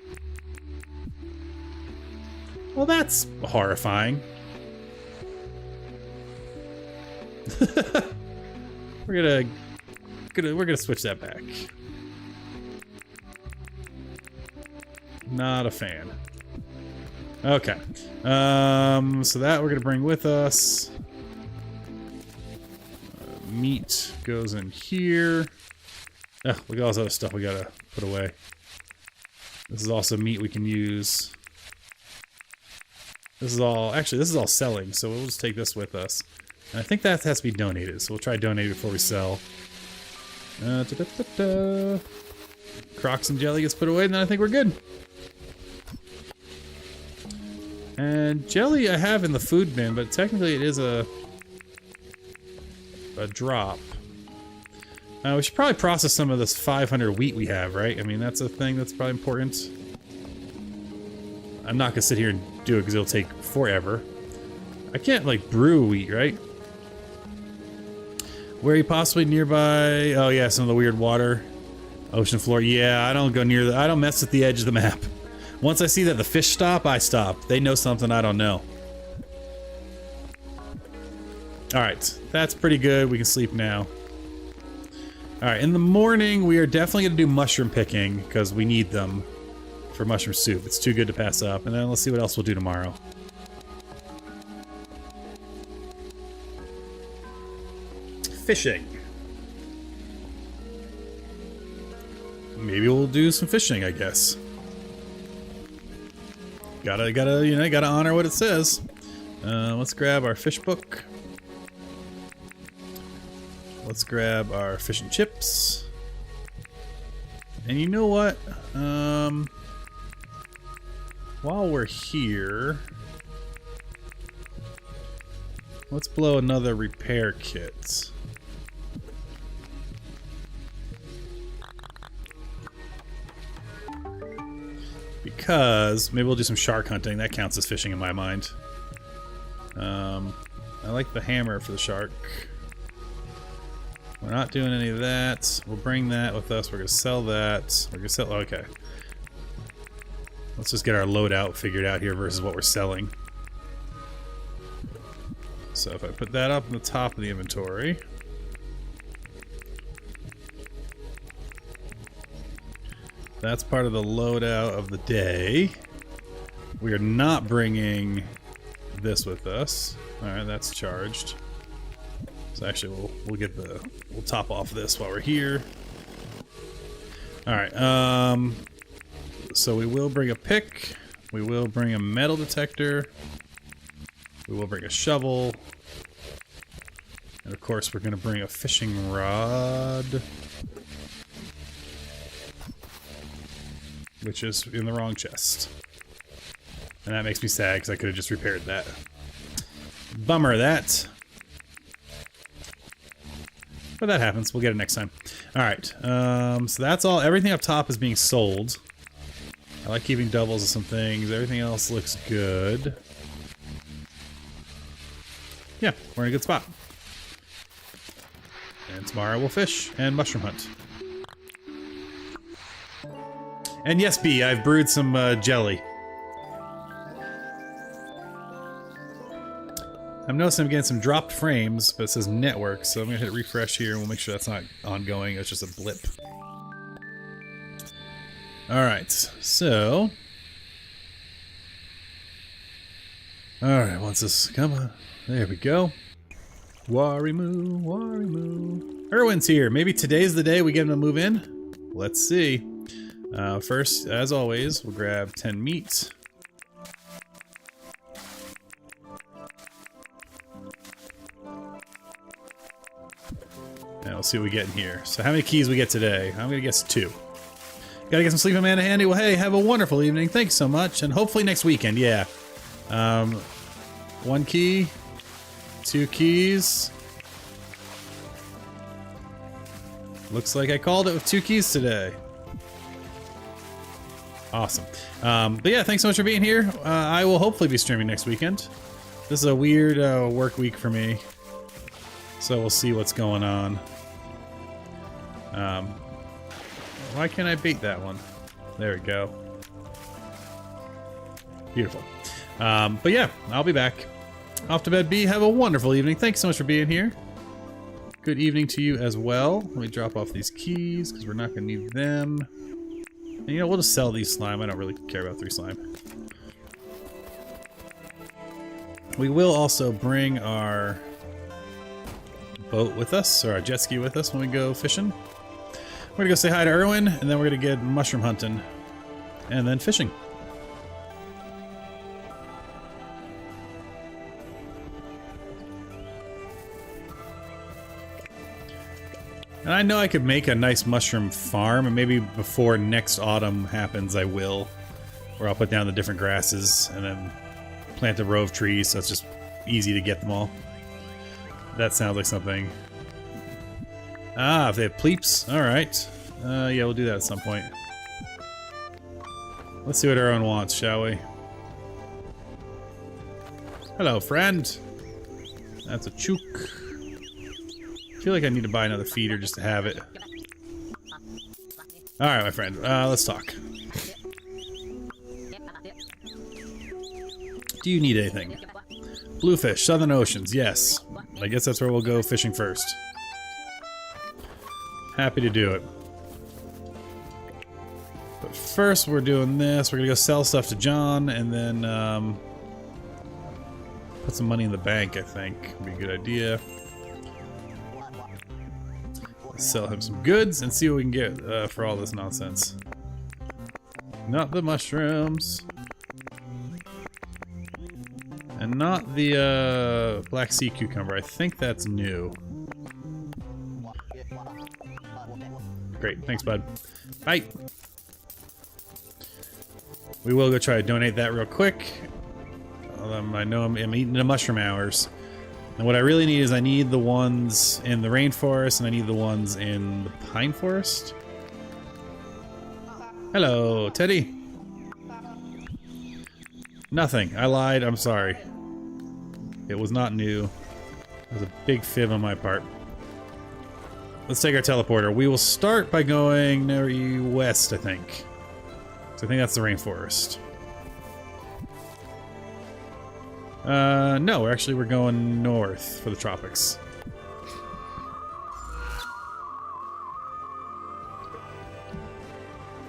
Well, that's horrifying. We're gonna switch that back. Not a fan. Okay. So that we're gonna bring with us. Meat goes in here. Oh, look at all this other stuff we gotta put away. This is also meat we can use. This is all, actually, this is all selling, so we'll just take this with us. And I think that has to be donated, so we'll try to donate it before we sell. Crocs and jelly gets put away, and then I think we're good. And jelly I have in the food bin, but technically it is a drop. We should probably process some of this 500 wheat we have, right? I mean, that's a thing that's probably important. I'm not gonna sit here and do it because it'll take forever. I can't, like, brew wheat, right? Where are you possibly nearby? Oh yeah, some of the weird water. Ocean floor. Yeah, I don't go near the... I don't mess with the edge of the map. Once I see that the fish stop, I stop. They know something I don't know. Alright, that's pretty good. We can sleep now. Alright, in the morning, we are definitely going to do mushroom picking, because we need them for mushroom soup. It's too good to pass up. And then let's see what else we'll do tomorrow. Fishing. Maybe we'll do some fishing, I guess. Gotta honor what it says. Let's grab our fish book. Let's grab our fish and chips. And you know what? While we're here, let's blow another repair kit. Because maybe we'll do some shark hunting. That counts as fishing in my mind. I like the hammer for the shark. We're not doing any of that. We'll bring that with us. We're gonna sell that. We're gonna sell. Okay. Let's just get our loadout figured out here versus what we're selling. So if I put that up on the top of the inventory. That's part of the loadout of the day. We are not bringing this with us. Alright, that's charged. So actually we'll top off this while we're here. Alright, so we will bring a pick. We will bring a metal detector. We will bring a shovel. And of course we're gonna bring a fishing rod. Which is in the wrong chest. And that makes me sad because I could have just repaired that. Bummer that. But that happens. We'll get it next time. Alright. So that's all. Everything up top is being sold. I like keeping doubles of some things. Everything else looks good. Yeah, we're in a good spot. And tomorrow we'll fish and mushroom hunt. And yes, B, I've brewed some jelly. I'm noticing I'm getting some dropped frames, but it says network, so I'm gonna hit refresh here and we'll make sure that's not ongoing, it's just a blip. Alright, so... Alright, once this... Come on. There we go. Warimoo, Warimoo. Erwin's here. Maybe today's the day we get him to move in? Let's see. First, as always, we'll grab 10 meat. And we'll see what we get in here. So how many keys we get today? I'm gonna guess 2. Gotta get some sleep, Amanda Handy. Well, hey, have a wonderful evening. Thanks so much. And hopefully next weekend, yeah. 1 key. 2 keys. Looks like I called it with 2 keys today. Awesome. But yeah, thanks so much for being here. I will hopefully be streaming next weekend. This is a weird work week for me. So we'll see what's going on. Why can't I beat that one? There we go. Beautiful. But yeah, I'll be back. Off to bed, B. Have a wonderful evening. Thanks so much for being here. Good evening to you as well. Let me drop off these keys because we're not going to need them. And you know, we'll just sell these slime. I don't really care about 3 slime. We will also bring our boat with us, or our jet ski with us when we go fishing. We're gonna go say hi to Erwin, and then we're gonna get mushroom hunting, and then fishing. And I know I could make a nice mushroom farm, and maybe before next autumn happens I will, where I'll put down the different grasses and then plant a row of trees so it's just easy to get them all. That sounds like something. Ah, if they have pleeps, alright. Yeah, we'll do that at some point. Let's see what Erwin wants, shall we? Hello, friend. That's a chook. I feel like I need to buy another feeder just to have it. Alright, my friend, let's talk. Do you need anything? Bluefish, Southern Oceans, yes. I guess that's where we'll go fishing first. Happy to do it. But first we're doing this. We're gonna go sell stuff to John and then put some money in the bank, I think. Would be a good idea. Sell him some goods and see what we can get for all this nonsense. Not the mushrooms. And not the Black Sea Cucumber. I think that's new. Great, thanks bud. Bye! We will go try to donate that real quick. I know I'm eating the mushroom hours. And what I really need is I need the ones in the rainforest and I need the ones in the pine forest. Hello, Teddy. Nothing. I lied. I'm sorry. It was not new. It was a big fib on my part. Let's take our teleporter. We will start by going west, I think. So I think that's the rainforest. No, we're going north for the tropics.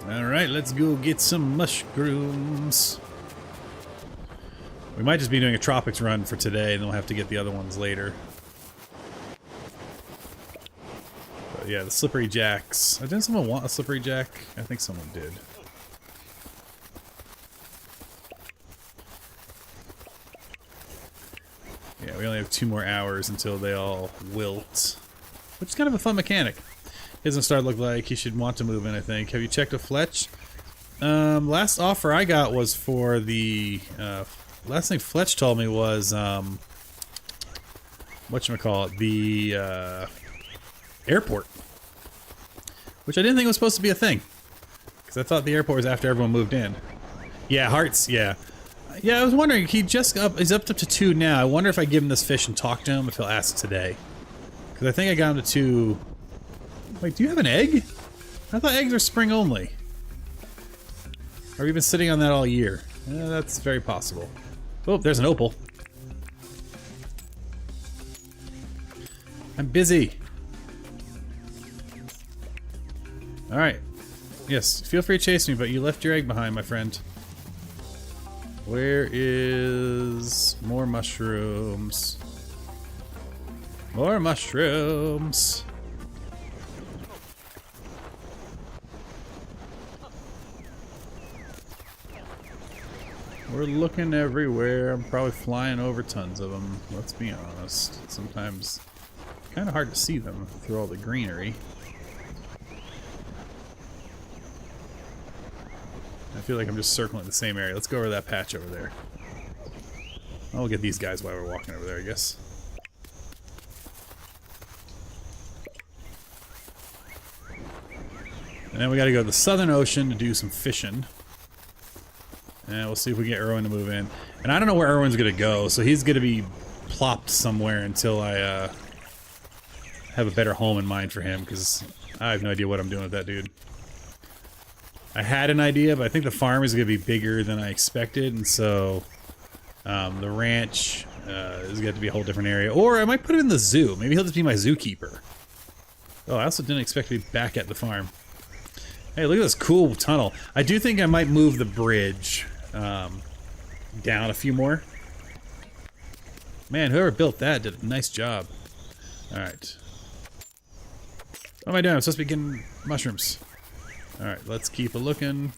Alright, let's go get some mushrooms. We might just be doing a tropics run for today, and then we'll have to get the other ones later. But yeah, the slippery jacks. Didn't someone want a slippery jack? I think someone did. Yeah, we only have 2 more hours until they all wilt. Which is kind of a fun mechanic. He doesn't start to look like he should want to move in, I think. Have you checked with Fletch? Last offer I got was for the... last thing Fletch told me was, whatchamacallit, the, airport. Which I didn't think was supposed to be a thing. Because I thought the airport was after everyone moved in. Yeah, hearts, yeah. Yeah, I was wondering, he's up to 2 now. I wonder if I give him this fish and talk to him, if he'll ask today. Because I think I got him to 2... Wait, do you have an egg? I thought eggs are spring only. Or have you been sitting on that all year? That's very possible. Oh, there's an opal. I'm busy. Alright. Yes, feel free to chase me, but you left your egg behind, my friend. Where is... more mushrooms? More mushrooms! We're looking everywhere. I'm probably flying over tons of them. Let's be honest. Sometimes it's kind of hard to see them through all the greenery. I feel like I'm just circling the same area. Let's go over that patch over there. I'll get these guys while we're walking over there, I guess. And then we gotta go to the Southern Ocean to do some fishing. And we'll see if we can get Erwin to move in. And I don't know where Erwin's gonna go, so he's gonna be plopped somewhere until I have a better home in mind for him, because I have no idea what I'm doing with that dude. I had an idea, but I think the farm is gonna be bigger than I expected, and so the ranch is going to be a whole different area. Or I might put him in the zoo. Maybe he'll just be my zookeeper. Oh, I also didn't expect to be back at the farm. Hey, look at this cool tunnel. I do think I might move the bridge down a few more. Man, whoever built that did a nice job. Alright. What am I doing? I'm supposed to be getting mushrooms. Alright, let's keep a looking.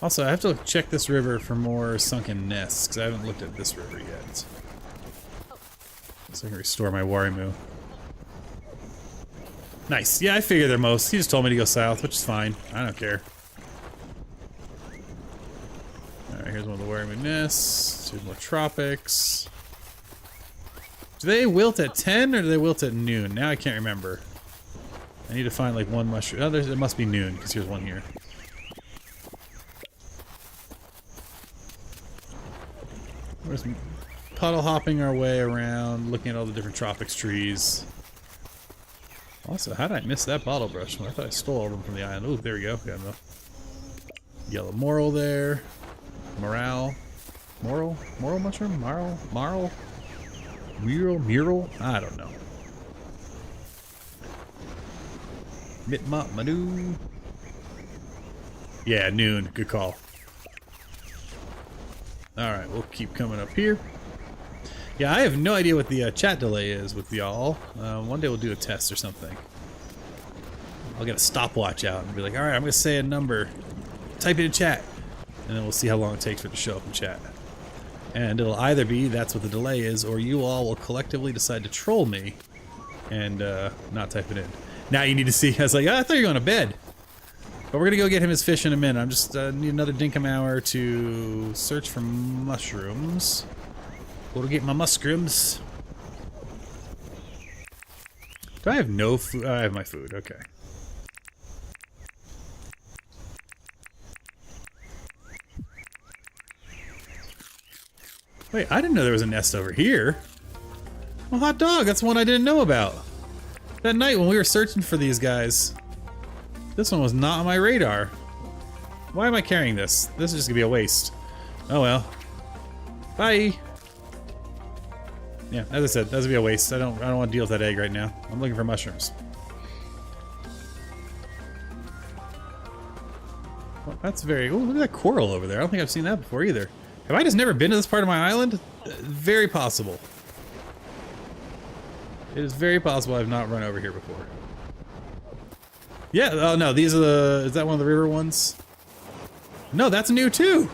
Also, I have to check this river for more sunken nests, because I haven't looked at this river yet. So I can restore my Warimu. Nice. Yeah, I figured they're most. He just told me to go south, which is fine. I don't care. Alright, here's one of the Warimu nests. Two more tropics. Do they wilt at 10 or do they wilt at noon? Now I can't remember. I need to find like one mushroom. Oh, there must be noon, because here's one here. We're just puddle hopping our way around, looking at all the different tropics trees. Also, how did I miss that bottle brush? Well, I thought I stole all of them from the island. Oh, there we go. Got the yellow morel there. Morale. Morel? Morel mushroom? Marl? Marl? Mural? Mural? I don't know. Mitmop Manu. Yeah, noon. Good call. Alright, we'll keep coming up here. Yeah, I have no idea what the chat delay is with y'all. One day we'll do a test or something. I'll get a stopwatch out and be like, alright, I'm going to say a number. Type it in chat. And then we'll see how long it takes for it to show up in chat. And it'll either be that's what the delay is, or you all will collectively decide to troll me and not type it in. Now you need to see, I was like, oh, I thought you were going to bed. But we're gonna go get him his fish in a minute. I'm just need another Dinkum hour to search for mushrooms. Go to get my mushrooms. Do I have no food? I have my food. Okay. Wait, I didn't know there was a nest over here. Well, hot dog. That's one I didn't know about. That night when we were searching for these guys. This one was not on my radar. Why am I carrying this? This is just gonna be a waste. Oh well. Bye. Yeah, as I said, that's gonna be a waste. I don't want to deal with that egg right now. I'm looking for mushrooms. Well, that's very. Oh, look at that coral over there. I don't think I've seen that before either. Have I just never been to this part of my island? Very possible. It is very possible I've not run over here before. Yeah, oh no, these are the, is that one of the river ones? No, that's new too!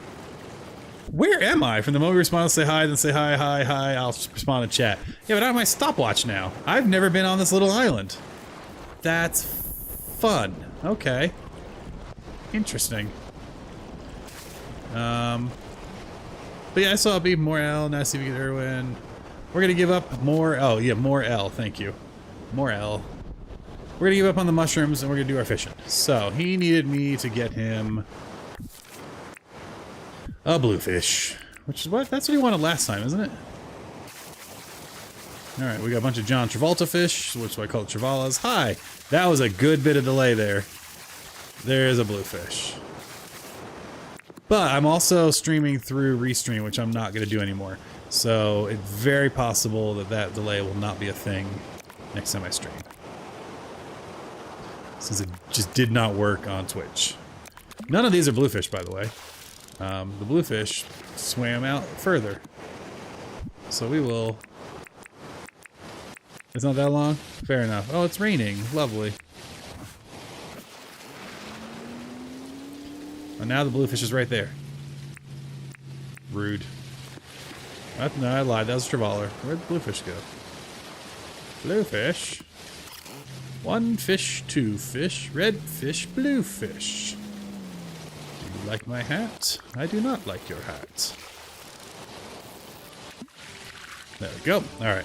Where am I? From the moment we respond, say hi, then say hi, hi, hi, I'll respond in chat. Yeah, but I have my stopwatch now. I've never been on this little island. That's fun. Okay. Interesting. But yeah, I saw a beef, more L, now see if we get Erwin. We're gonna give up more, oh yeah, more L, thank you. More L. We're gonna give up on the mushrooms and we're gonna do our fishing. So, he needed me to get him a bluefish. Which is what? That's what he wanted last time, isn't it? Alright, we got a bunch of John Travolta fish, which is why I call it Travalas. Hi! That was a good bit of delay there. There's a bluefish. But I'm also streaming through Restream, which I'm not gonna do anymore. So, it's very possible that that delay will not be a thing next time I stream. Since it just did not work on Twitch. None of these are bluefish, by the way. The bluefish swam out further. So we will... It's not that long? Fair enough. Oh, it's raining. Lovely. And now the bluefish is right there. Rude. No, I lied. That was a Travaler. Where'd the bluefish go? Bluefish? One fish, two fish, red fish, blue fish. Do you like my hat? I do not like your hat. There we go. Alright.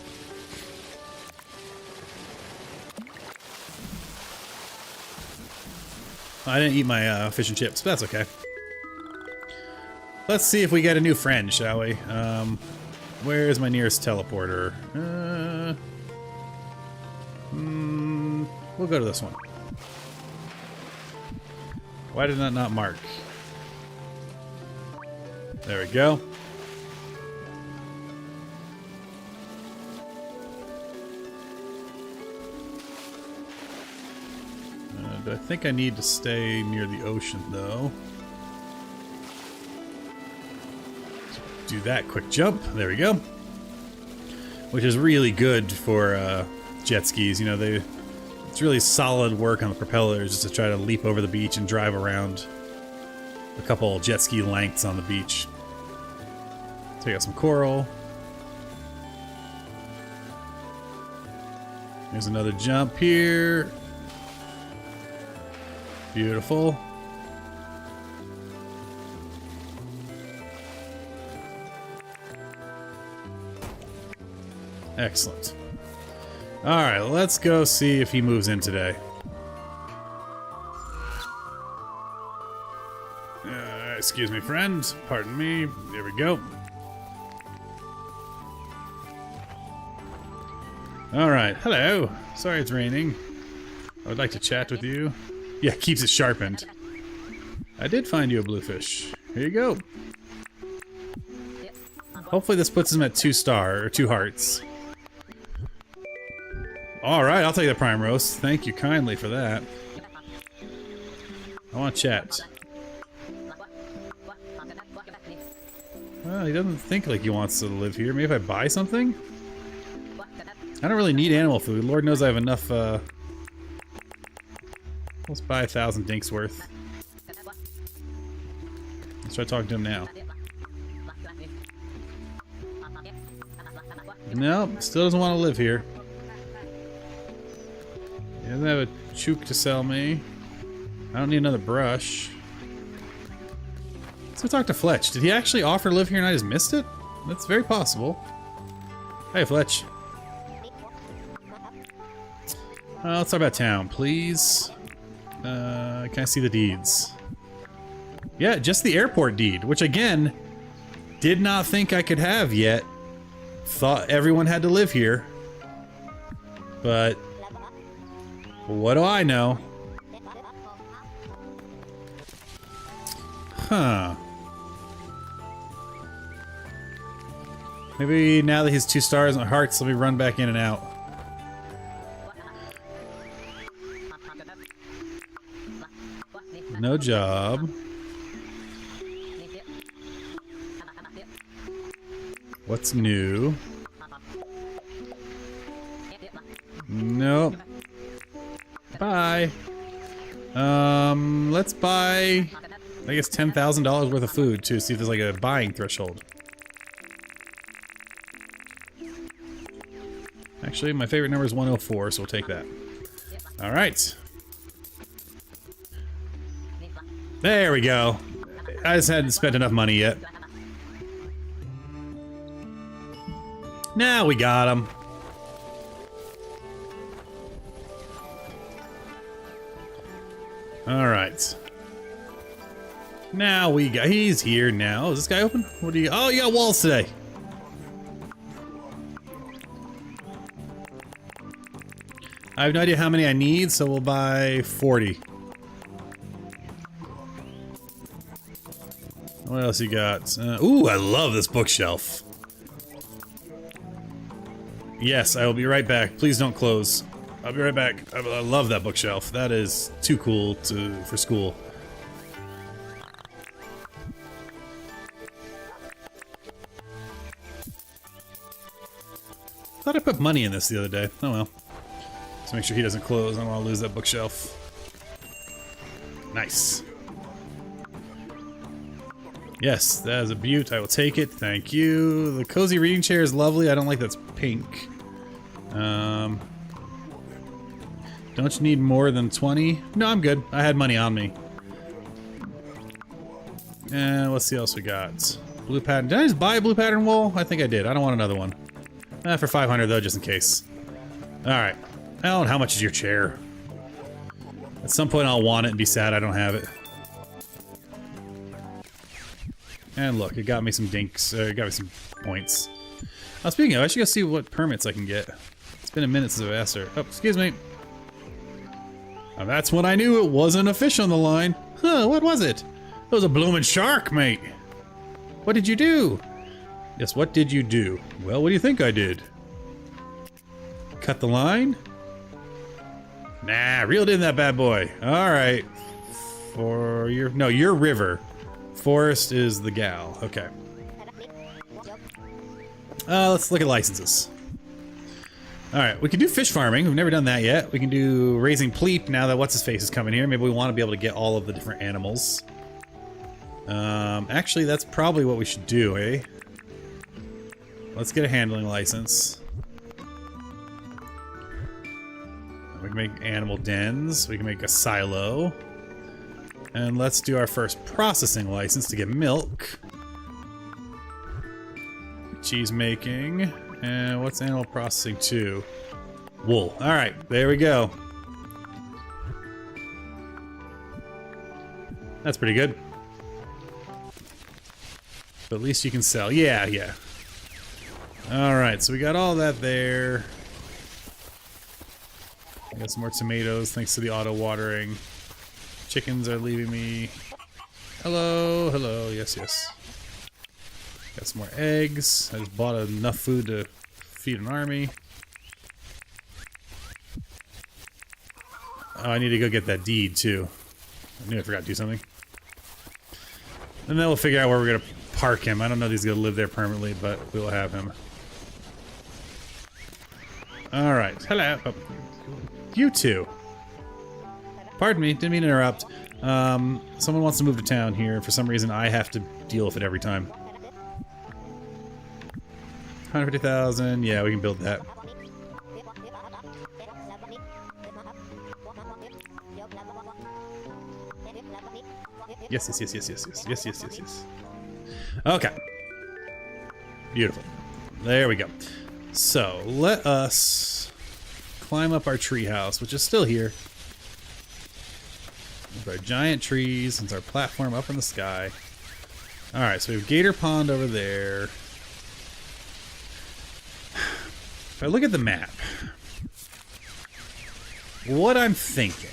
I didn't eat my fish and chips, but that's okay. Let's see if we get a new friend, shall we? Where is my nearest teleporter? We'll go to this one. Why did that not mark? There we go. I think I need to stay near the ocean, though. Do that quick jump. There we go. Which is really good for jet skis. You know, it's really solid work on the propellers just to try to leap over the beach and drive around a couple jet ski lengths on the beach. Take out some coral. There's another jump here. Beautiful. Excellent. Alright, let's go see if he moves in today. Excuse me, friend. Pardon me. There we go. Alright, hello. Sorry it's raining. I would like to chat with you. Yeah, keeps it sharpened. I did find you a bluefish. Here you go. Hopefully this puts him at 2 star, or 2 hearts. Alright, I'll take the prime roast. Thank you kindly for that. I want to chat. Well, he doesn't think like he wants to live here. Maybe if I buy something? I don't really need animal food. Lord knows I have enough, let's buy 1,000 dinks worth. Let's try talking to him now. Nope, still doesn't want to live here. He doesn't have a chook to sell me. I don't need another brush. Let's go talk to Fletch. Did he actually offer to live here and I just missed it? That's very possible. Hey, Fletch. Let's talk about town, please. Can I see the deeds? Yeah, just the airport deed, which again, did not think I could have yet. Thought everyone had to live here. But what do I know? Huh. Maybe now that he's 2 stars and hearts, let me run back in and out. No job. What's new? Nope. Bye. Let's buy, I guess, $10,000 worth of food to see if there's like a buying threshold. Actually, my favorite number is 104, so we'll take that. All right. There we go. I just hadn't spent enough money yet. Now we got him. All right. Now we got. He's here now. Is this guy open? What do you? Oh, you got walls today. I have no idea how many I need, so we'll buy 40. What else you got? Ooh, I love this bookshelf. Yes, I will be right back. Please don't close. I'll be right back. I love that bookshelf. That is too cool for school. Thought I put money in this the other day. Oh well. Let's make sure he doesn't close. I don't want to lose that bookshelf. Nice. Yes, that is a beaut. I will take it. Thank you. The cozy reading chair is lovely. I don't like that's pink. Don't you need more than 20? No, I'm good. I had money on me. And let's see what else we got. Blue pattern. Did I just buy a blue pattern wool? I think I did. I don't want another one. For 500 though, just in case. Alright. Alan, how much is your chair? At some point I'll want it and be sad I don't have it. And look, it got me some dinks. It got me some points. Speaking of, I should go see what permits I can get. It's been a minute since I've asked her. Oh, excuse me. That's when I knew it wasn't a fish on the line. Huh, what was it? It was a bloomin' shark, mate. What did you do? Yes, what did you do? Well, what do you think I did? Cut the line? Nah, reeled in that bad boy. Alright. For your... No, your river. Forest is the gal. Okay. Let's look at licenses. Alright, we can do fish farming. We've never done that yet. We can do raising pleep now that what's-his-face is coming here. Maybe we want to be able to get all of the different animals. Actually, that's probably what we should do, eh? Let's get a handling license. We can make animal dens. We can make a silo. And let's do our first processing license to get milk. Cheese making. And what's animal processing 2? Wool. Alright, there we go. That's pretty good. But at least you can sell. Yeah, yeah. Alright, so we got all that there. I got some more tomatoes thanks to the auto watering. Chickens are leaving me. Hello, hello, yes, yes. Got some more eggs. I just bought enough food to feed an army. Oh, I need to go get that deed too. I knew I forgot to do something. And then we'll figure out where we're gonna park him. I don't know if he's gonna live there permanently, but we'll have him. Alright, hello. Oh, you two. Pardon me, didn't mean to interrupt. Someone wants to move to town here. For some reason, I have to deal with it every time. 150,000. Yeah, we can build that. Yes, yes, yes, yes, yes, yes, yes, yes, yes, yes. Okay. Beautiful. There we go. So, let us climb up our treehouse, which is still here. With our giant trees, and our platform up in the sky. Alright, so we have Gator Pond over there. If I look at the map, what I'm thinking...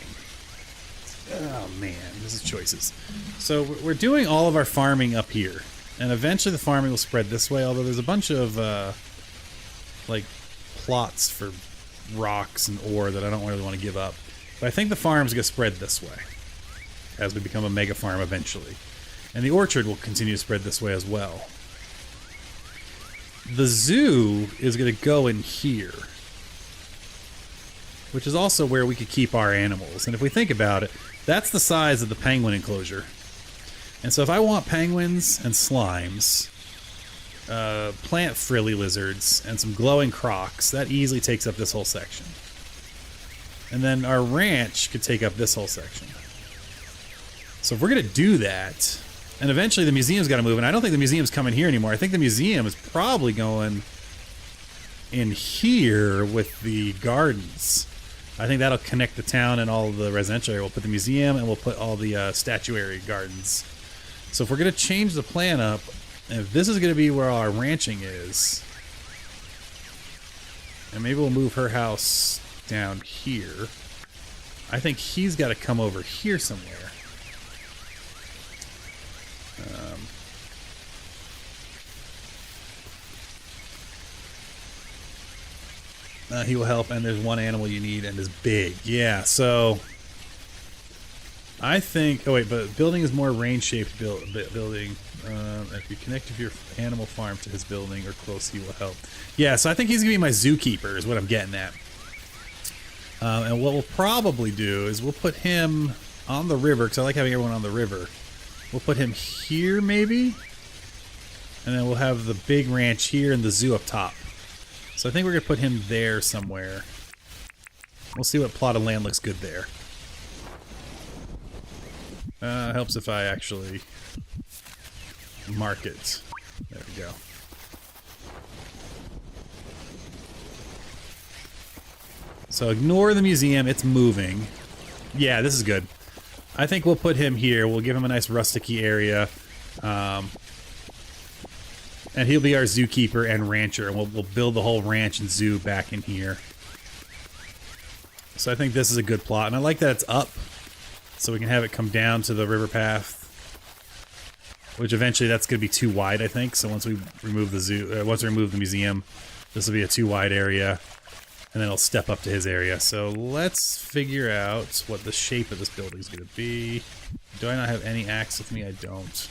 Oh man, this is choices. So we're doing all of our farming up here. And eventually the farming will spread this way, although there's a bunch of, like, plots for rocks and ore that I don't really want to give up. But I think the farm's going to spread this way, as we become a mega farm eventually. And the orchard will continue to spread this way as well. The zoo is going to go in here, which is also where we could keep our animals. And if we think about it, that's the size of the penguin enclosure. And so if I want penguins and slimes, plant frilly lizards, and some glowing crocs, that easily takes up this whole section. And then our ranch could take up this whole section. So if we're going to do that, and eventually the museum's got to move, and I don't think the museum's coming here anymore. I think the museum is probably going in here with the gardens. I think that'll connect the town and all the residential area. We'll put the museum and we'll put all the statuary gardens. So if we're going to change the plan up, and if this is going to be where our ranching is, and maybe we'll move her house down here, I think he's got to come over here somewhere. He will help, and there's one animal you need, and is big. Yeah, so I think... Oh, wait, but building is more range-shaped building. If you connect your animal farm to his building or close, he will help. Yeah, so I think he's going to be my zookeeper, is what I'm getting at. And what we'll probably do is we'll put him on the river, because I like having everyone on the river. We'll put him here, maybe? And then we'll have the big ranch here and the zoo up top. So I think we're going to put him there somewhere. We'll see what plot of land looks good there. Helps if I actually mark it. There we go. So ignore the museum, it's moving. Yeah, this is good. I think we'll put him here. We'll give him a nice rustic-y area. And he'll be our zookeeper and rancher. And we'll build the whole ranch and zoo back in here. So I think this is a good plot. And I like that it's up. So we can have it come down to the river path. Which eventually that's going to be too wide, I think. So once we remove the zoo, once we remove the museum, this will be a too wide area. And then it'll step up to his area. So let's figure out what the shape of this building is going to be. Do I not have any axe with me? I don't.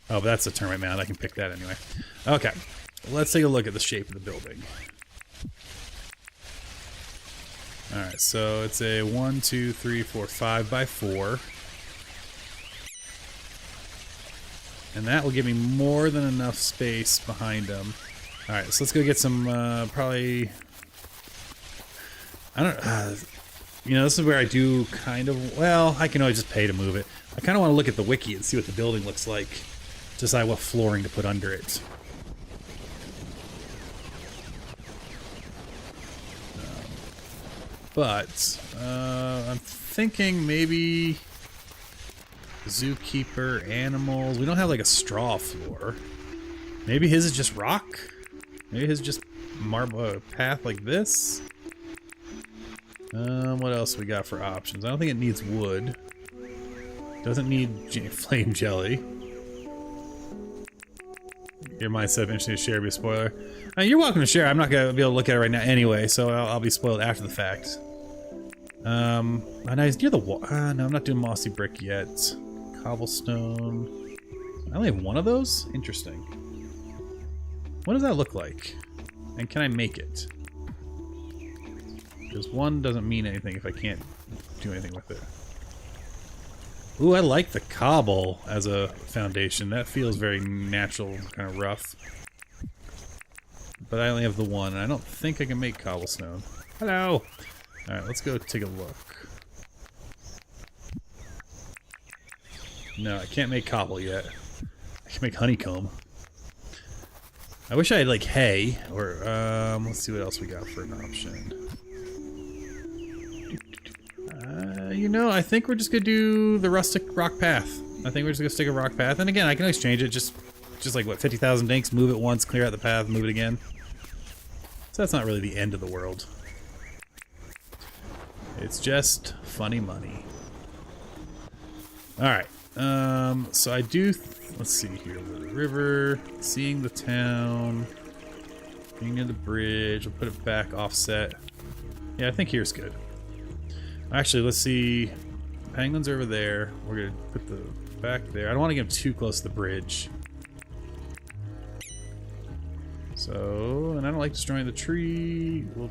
Oh, but that's a termite mound. I can pick that anyway. Okay. Let's take a look at the shape of the building. Alright, so it's a 1, 2, 3, 4, 5 by 4. And that will give me more than enough space behind him. Alright, so let's go get some, probably... I don't you know, this is where I do kind of, well, I can always just pay to move it. I kind of want to look at the wiki and see what the building looks like. Decide what flooring to put under it. But, I'm thinking maybe zookeeper, animals. We don't have like a straw floor. Maybe his is just rock? Maybe his is just marble path like this? What else we got for options? I don't think it needs wood. Doesn't need flame jelly. Your mindset of interesting to share be a spoiler. You're welcome to share. I'm not gonna be able to look at it right now anyway, so I'll be spoiled after the fact. And I was near the wall. No, I'm not doing mossy brick yet. Cobblestone. I only have one of those? Interesting. What does that look like? And can I make it? Because one doesn't mean anything if I can't do anything with it. Ooh, I like the cobble as a foundation. That feels very natural, kind of rough. But I only have the one, and I don't think I can make cobblestone. Hello! Alright, let's go take a look. No, I can't make cobble yet. I can make honeycomb. I wish I had, like, hay, or, let's see what else we got for an option. You know, I think we're just gonna do the rustic rock path. I think we're just gonna stick a rock path. And again, I can always change it. Just like, what, 50,000 dinks? Move it once, clear out the path, move it again. So that's not really the end of the world. It's just funny money. Alright. So I do... let's see here. The river, seeing the town, being near the bridge. We'll put it back offset. Yeah, I think here's good. Actually, let's see. Penguins are over there. We're gonna put the back there. I don't want to get them too close to the bridge. So, and I don't like destroying the tree. Well,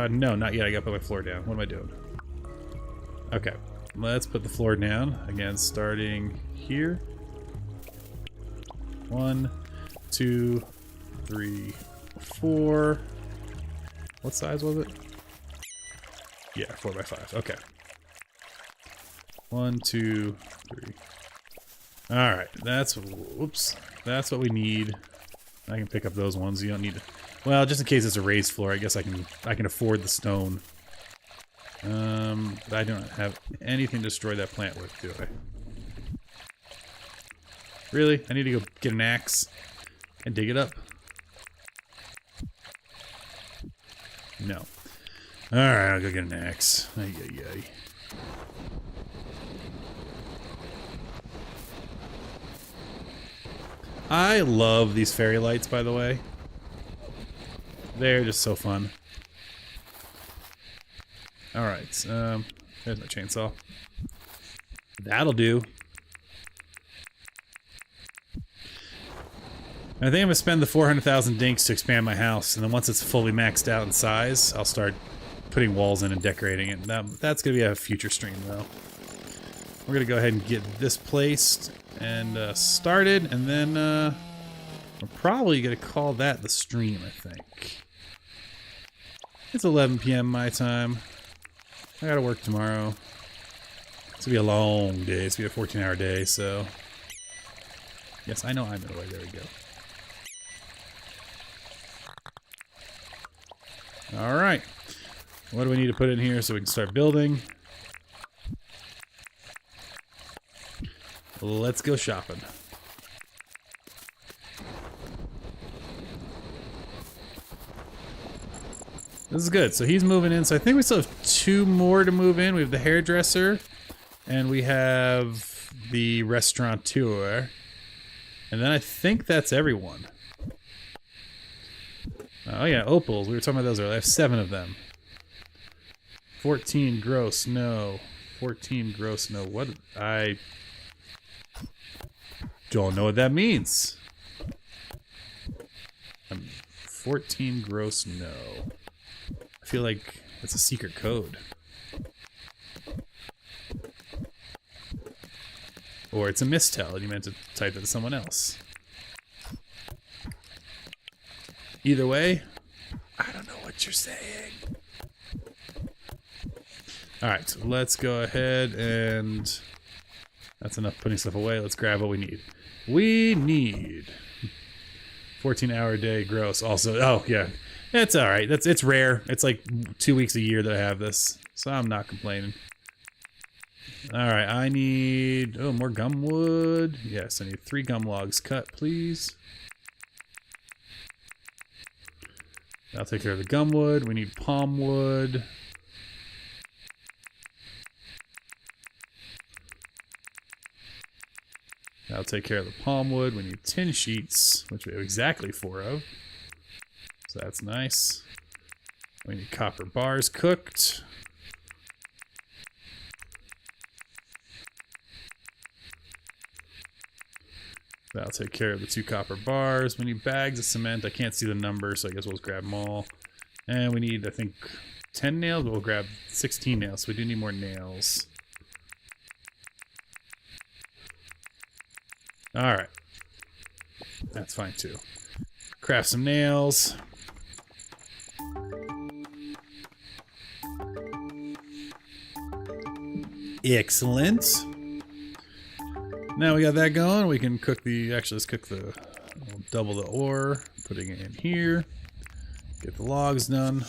no, not yet. I gotta put my floor down. What am I doing? Okay, let's put the floor down. Again, starting here. 1, 2, 3, 4. What size was it? Yeah, 4 by 5. Okay. 1, 2, 3. All right, that's whoops. That's what we need. I can pick up those ones. You don't need to. Well, just in case it's a raised floor, I guess I can afford the stone. But I don't have anything to destroy that plant with, do I? Really? I need to go get an axe and dig it up? No. Alright, I'll go get an axe. Ay, ay, ay. I love these fairy lights, by the way. They're just so fun. Alright, there's my chainsaw. That'll do. I think I'm gonna spend the 400,000 dinks to expand my house, and then once it's fully maxed out in size, I'll start putting walls in and decorating it. That's gonna be a future stream, though. We're gonna go ahead and get this placed and started, and then we're probably gonna call that the stream, I think. It's 11 p.m. my time. I gotta work tomorrow. It's gonna be a long day. It's gonna be a 14-hour day, so... Yes, I know I'm in the way. There we go. Alright. What do we need to put in here so we can start building? Let's go shopping. This is good. So he's moving in. So I think we still have 2 more to move in. We have the hairdresser, and we have the restaurateur. And then I think that's everyone. Oh yeah, opals. We were talking about those earlier. I have 7 of them. 14 gross. No. 14 gross. No. What? I don't know what that means. 14 gross. No. I feel like it's a secret code. Or it's a mistell and you meant to type it to someone else. Either way, I don't know what you're saying. Alright, so let's go ahead and... That's enough putting stuff away. Let's grab what we need. We need 14-hour day gross. Also, oh yeah, it's all right. It's rare. It's like 2 weeks a year that I have this, so I'm not complaining. All right, I need more gum wood. Yes, I need 3 gum logs cut, please. I'll take care of the gum wood. We need palm wood. I'll take care of the palm wood. We need 10 sheets, which we have exactly 4 of. So that's nice. We need copper bars cooked. That'll take care of the 2 copper bars. We need bags of cement. I can't see the number, so I guess we'll just grab them all. And we need, I think, 10 nails, but we'll grab 16 nails. So we do need more nails. Alright. That's fine too. Craft some nails. Excellent. Now we got that going, we can cook the... Actually, let's cook the... We'll double the ore. Putting it in here. Get the logs done.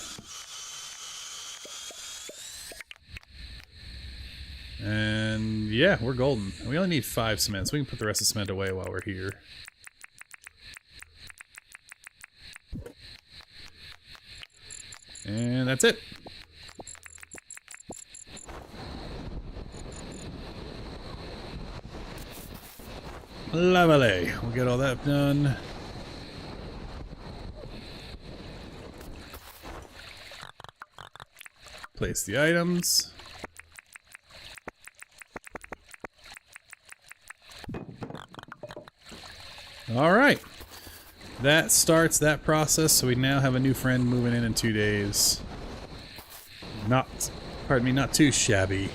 And yeah, we're golden. We only need 5 cement, so we can put the rest of the cement away while we're here. And that's it. Lovely. We'll get all that done. Place the items. All right, that starts that process. So we now have a new friend moving in 2 days. Pardon me, not too shabby.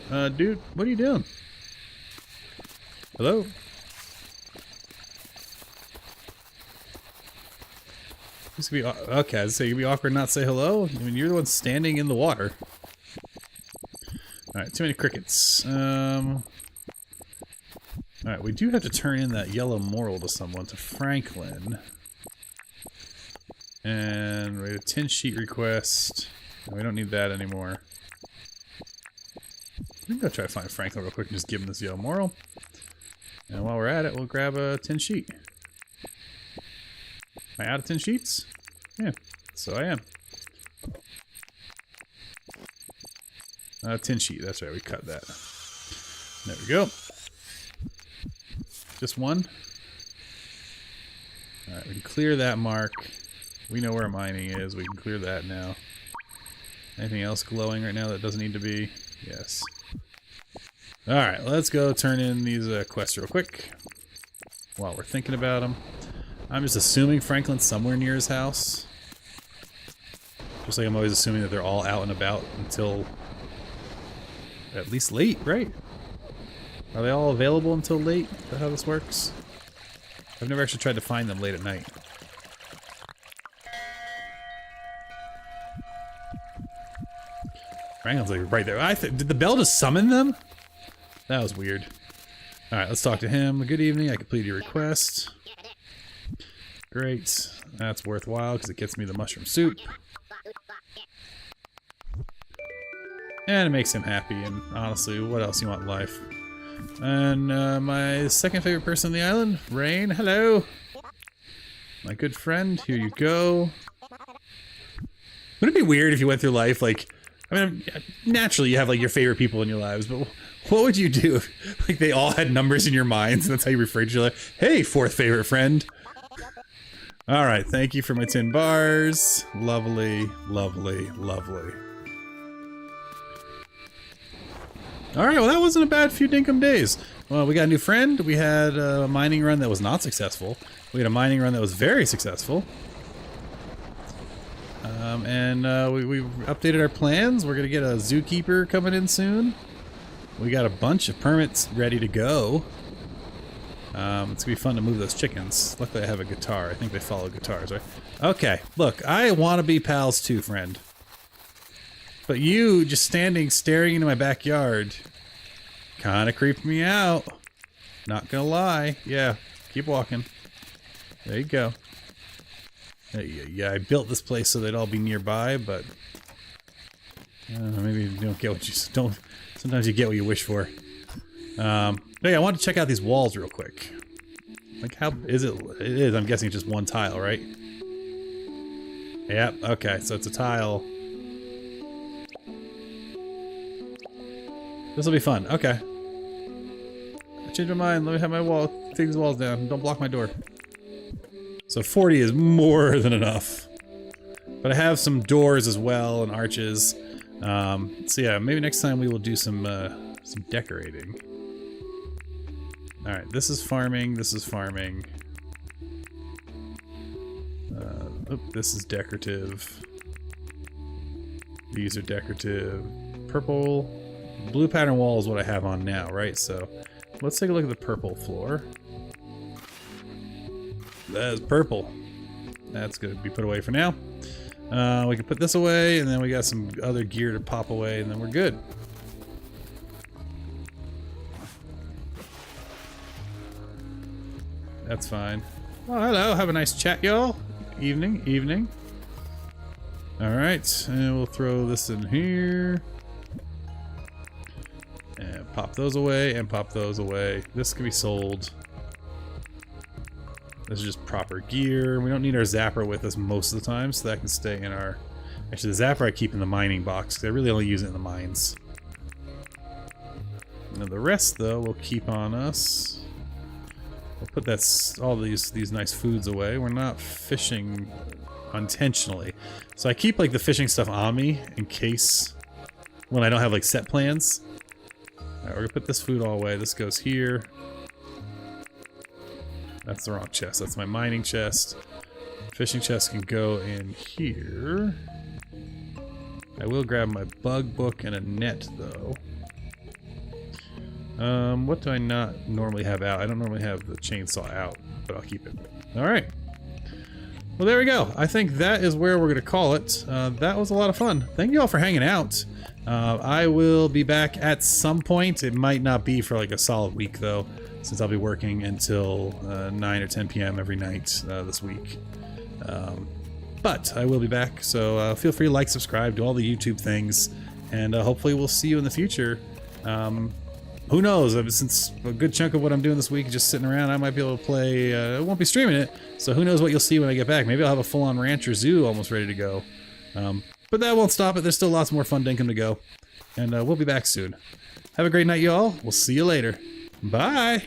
Dude, what are you doing? Hello? This could be okay. I'd say it'd be awkward not say hello. I mean, you're the one standing in the water. All right, too many crickets. Alright, we do have to turn in that yellow moral to someone, to Franklin. And we have a 10 sheet request. We don't need that anymore. We can go try to find Franklin real quick and just give him this yellow moral. And while we're at it, we'll grab a 10 sheet. Am I out of 10 sheets? Yeah, so I am. 10 sheet, that's right, we cut that. There we go. Just 1? Alright, we can clear that mark. We know where mining is. We can clear that now. Anything else glowing right now that doesn't need to be? Yes. Alright, let's go turn in these quests real quick. While we're thinking about them. I'm just assuming Franklin's somewhere near his house. Just like I'm always assuming that they're all out and about until... at least late, right? Are they all available until late? Is that how this works? I've never actually tried to find them late at night. Rangon's like right there. Did the bell just summon them? That was weird. Alright, let's talk to him. Good evening, I completed your request. Great. That's worthwhile because it gets me the mushroom soup. And it makes him happy, and honestly, what else you want in life? And my second favorite person on the island, Rain, hello! My good friend, here you go. Wouldn't it be weird if you went through life like, I mean, naturally you have like your favorite people in your lives, but what would you do if like they all had numbers in your minds and that's how you refer to your life? Hey, fourth favorite friend. Alright, thank you for my 10 bars. Lovely, lovely, lovely. Alright, well that wasn't a bad few Dinkum days. Well, we got a new friend, we had a mining run that was not successful. We had a mining run that was very successful. We updated our plans. We're gonna get a zookeeper coming in soon. We got a bunch of permits ready to go. It's gonna be fun to move those chickens. Luckily I have a guitar. I think they follow guitars, right? Okay, look, I want to be pals too, friend. But you just staring into my backyard kinda creeped me out. Not gonna lie. Yeah, keep walking. There you go. Yeah, I built this place so they'd all be nearby, but maybe you don't get what you don't. Sometimes you get what you wish for. But yeah, I want to check out these walls real quick. Like, how is it? It is. I'm guessing it's just one tile, right? Yep. Okay, so it's a tile. This will be fun. Okay. I changed my mind. Let me have my wall. Take these walls down. Don't block my door. So 40 is more than enough. But I have some doors as well and arches. So yeah, maybe next time we will do some decorating. Alright, this is farming, this is farming. This is decorative. These are decorative. Purple. Blue pattern wall is what I have on now, right? So let's take a look at the purple floor. That is purple. That's going to be put away for now. We can put this away, and then we got some other gear to pop away, and then we're good. That's fine. Oh, hello. Have a nice chat, y'all. Evening, evening. Alright, and we'll throw this in here. And pop those away, and pop those away. This can be sold. This is just proper gear. We don't need our zapper with us most of the time, so that can stay in our... Actually, the zapper I keep in the mining box, because I really only use it in the mines. Now the rest, though, we'll keep on us. We'll put all these nice foods away. We're not fishing intentionally. So I keep, like, the fishing stuff on me in case when I don't have, like, set plans. Alright, we're gonna put this food all away. This goes here. That's the wrong chest. That's my mining chest. Fishing chest can go in here. I will grab my bug book and a net, though. What do I not normally have out? I don't normally have the chainsaw out, but I'll keep it. Alright. Well, there we go. I think that is where we're going to call it. That was a lot of fun. Thank you all for hanging out. I will be back at some point. It might not be for like a solid week, though, since I'll be working until 9 or 10 p.m. every night this week. But I will be back, so feel free to like, subscribe, do all the YouTube things, and hopefully we'll see you in the future. Who knows, since a good chunk of what I'm doing this week is just sitting around, I might be able to play, I won't be streaming it, so who knows what you'll see when I get back. Maybe I'll have a full-on ranch or zoo almost ready to go. But that won't stop it, there's still lots more fun Dinkum to go. And we'll be back soon. Have a great night, y'all. We'll see you later. Bye!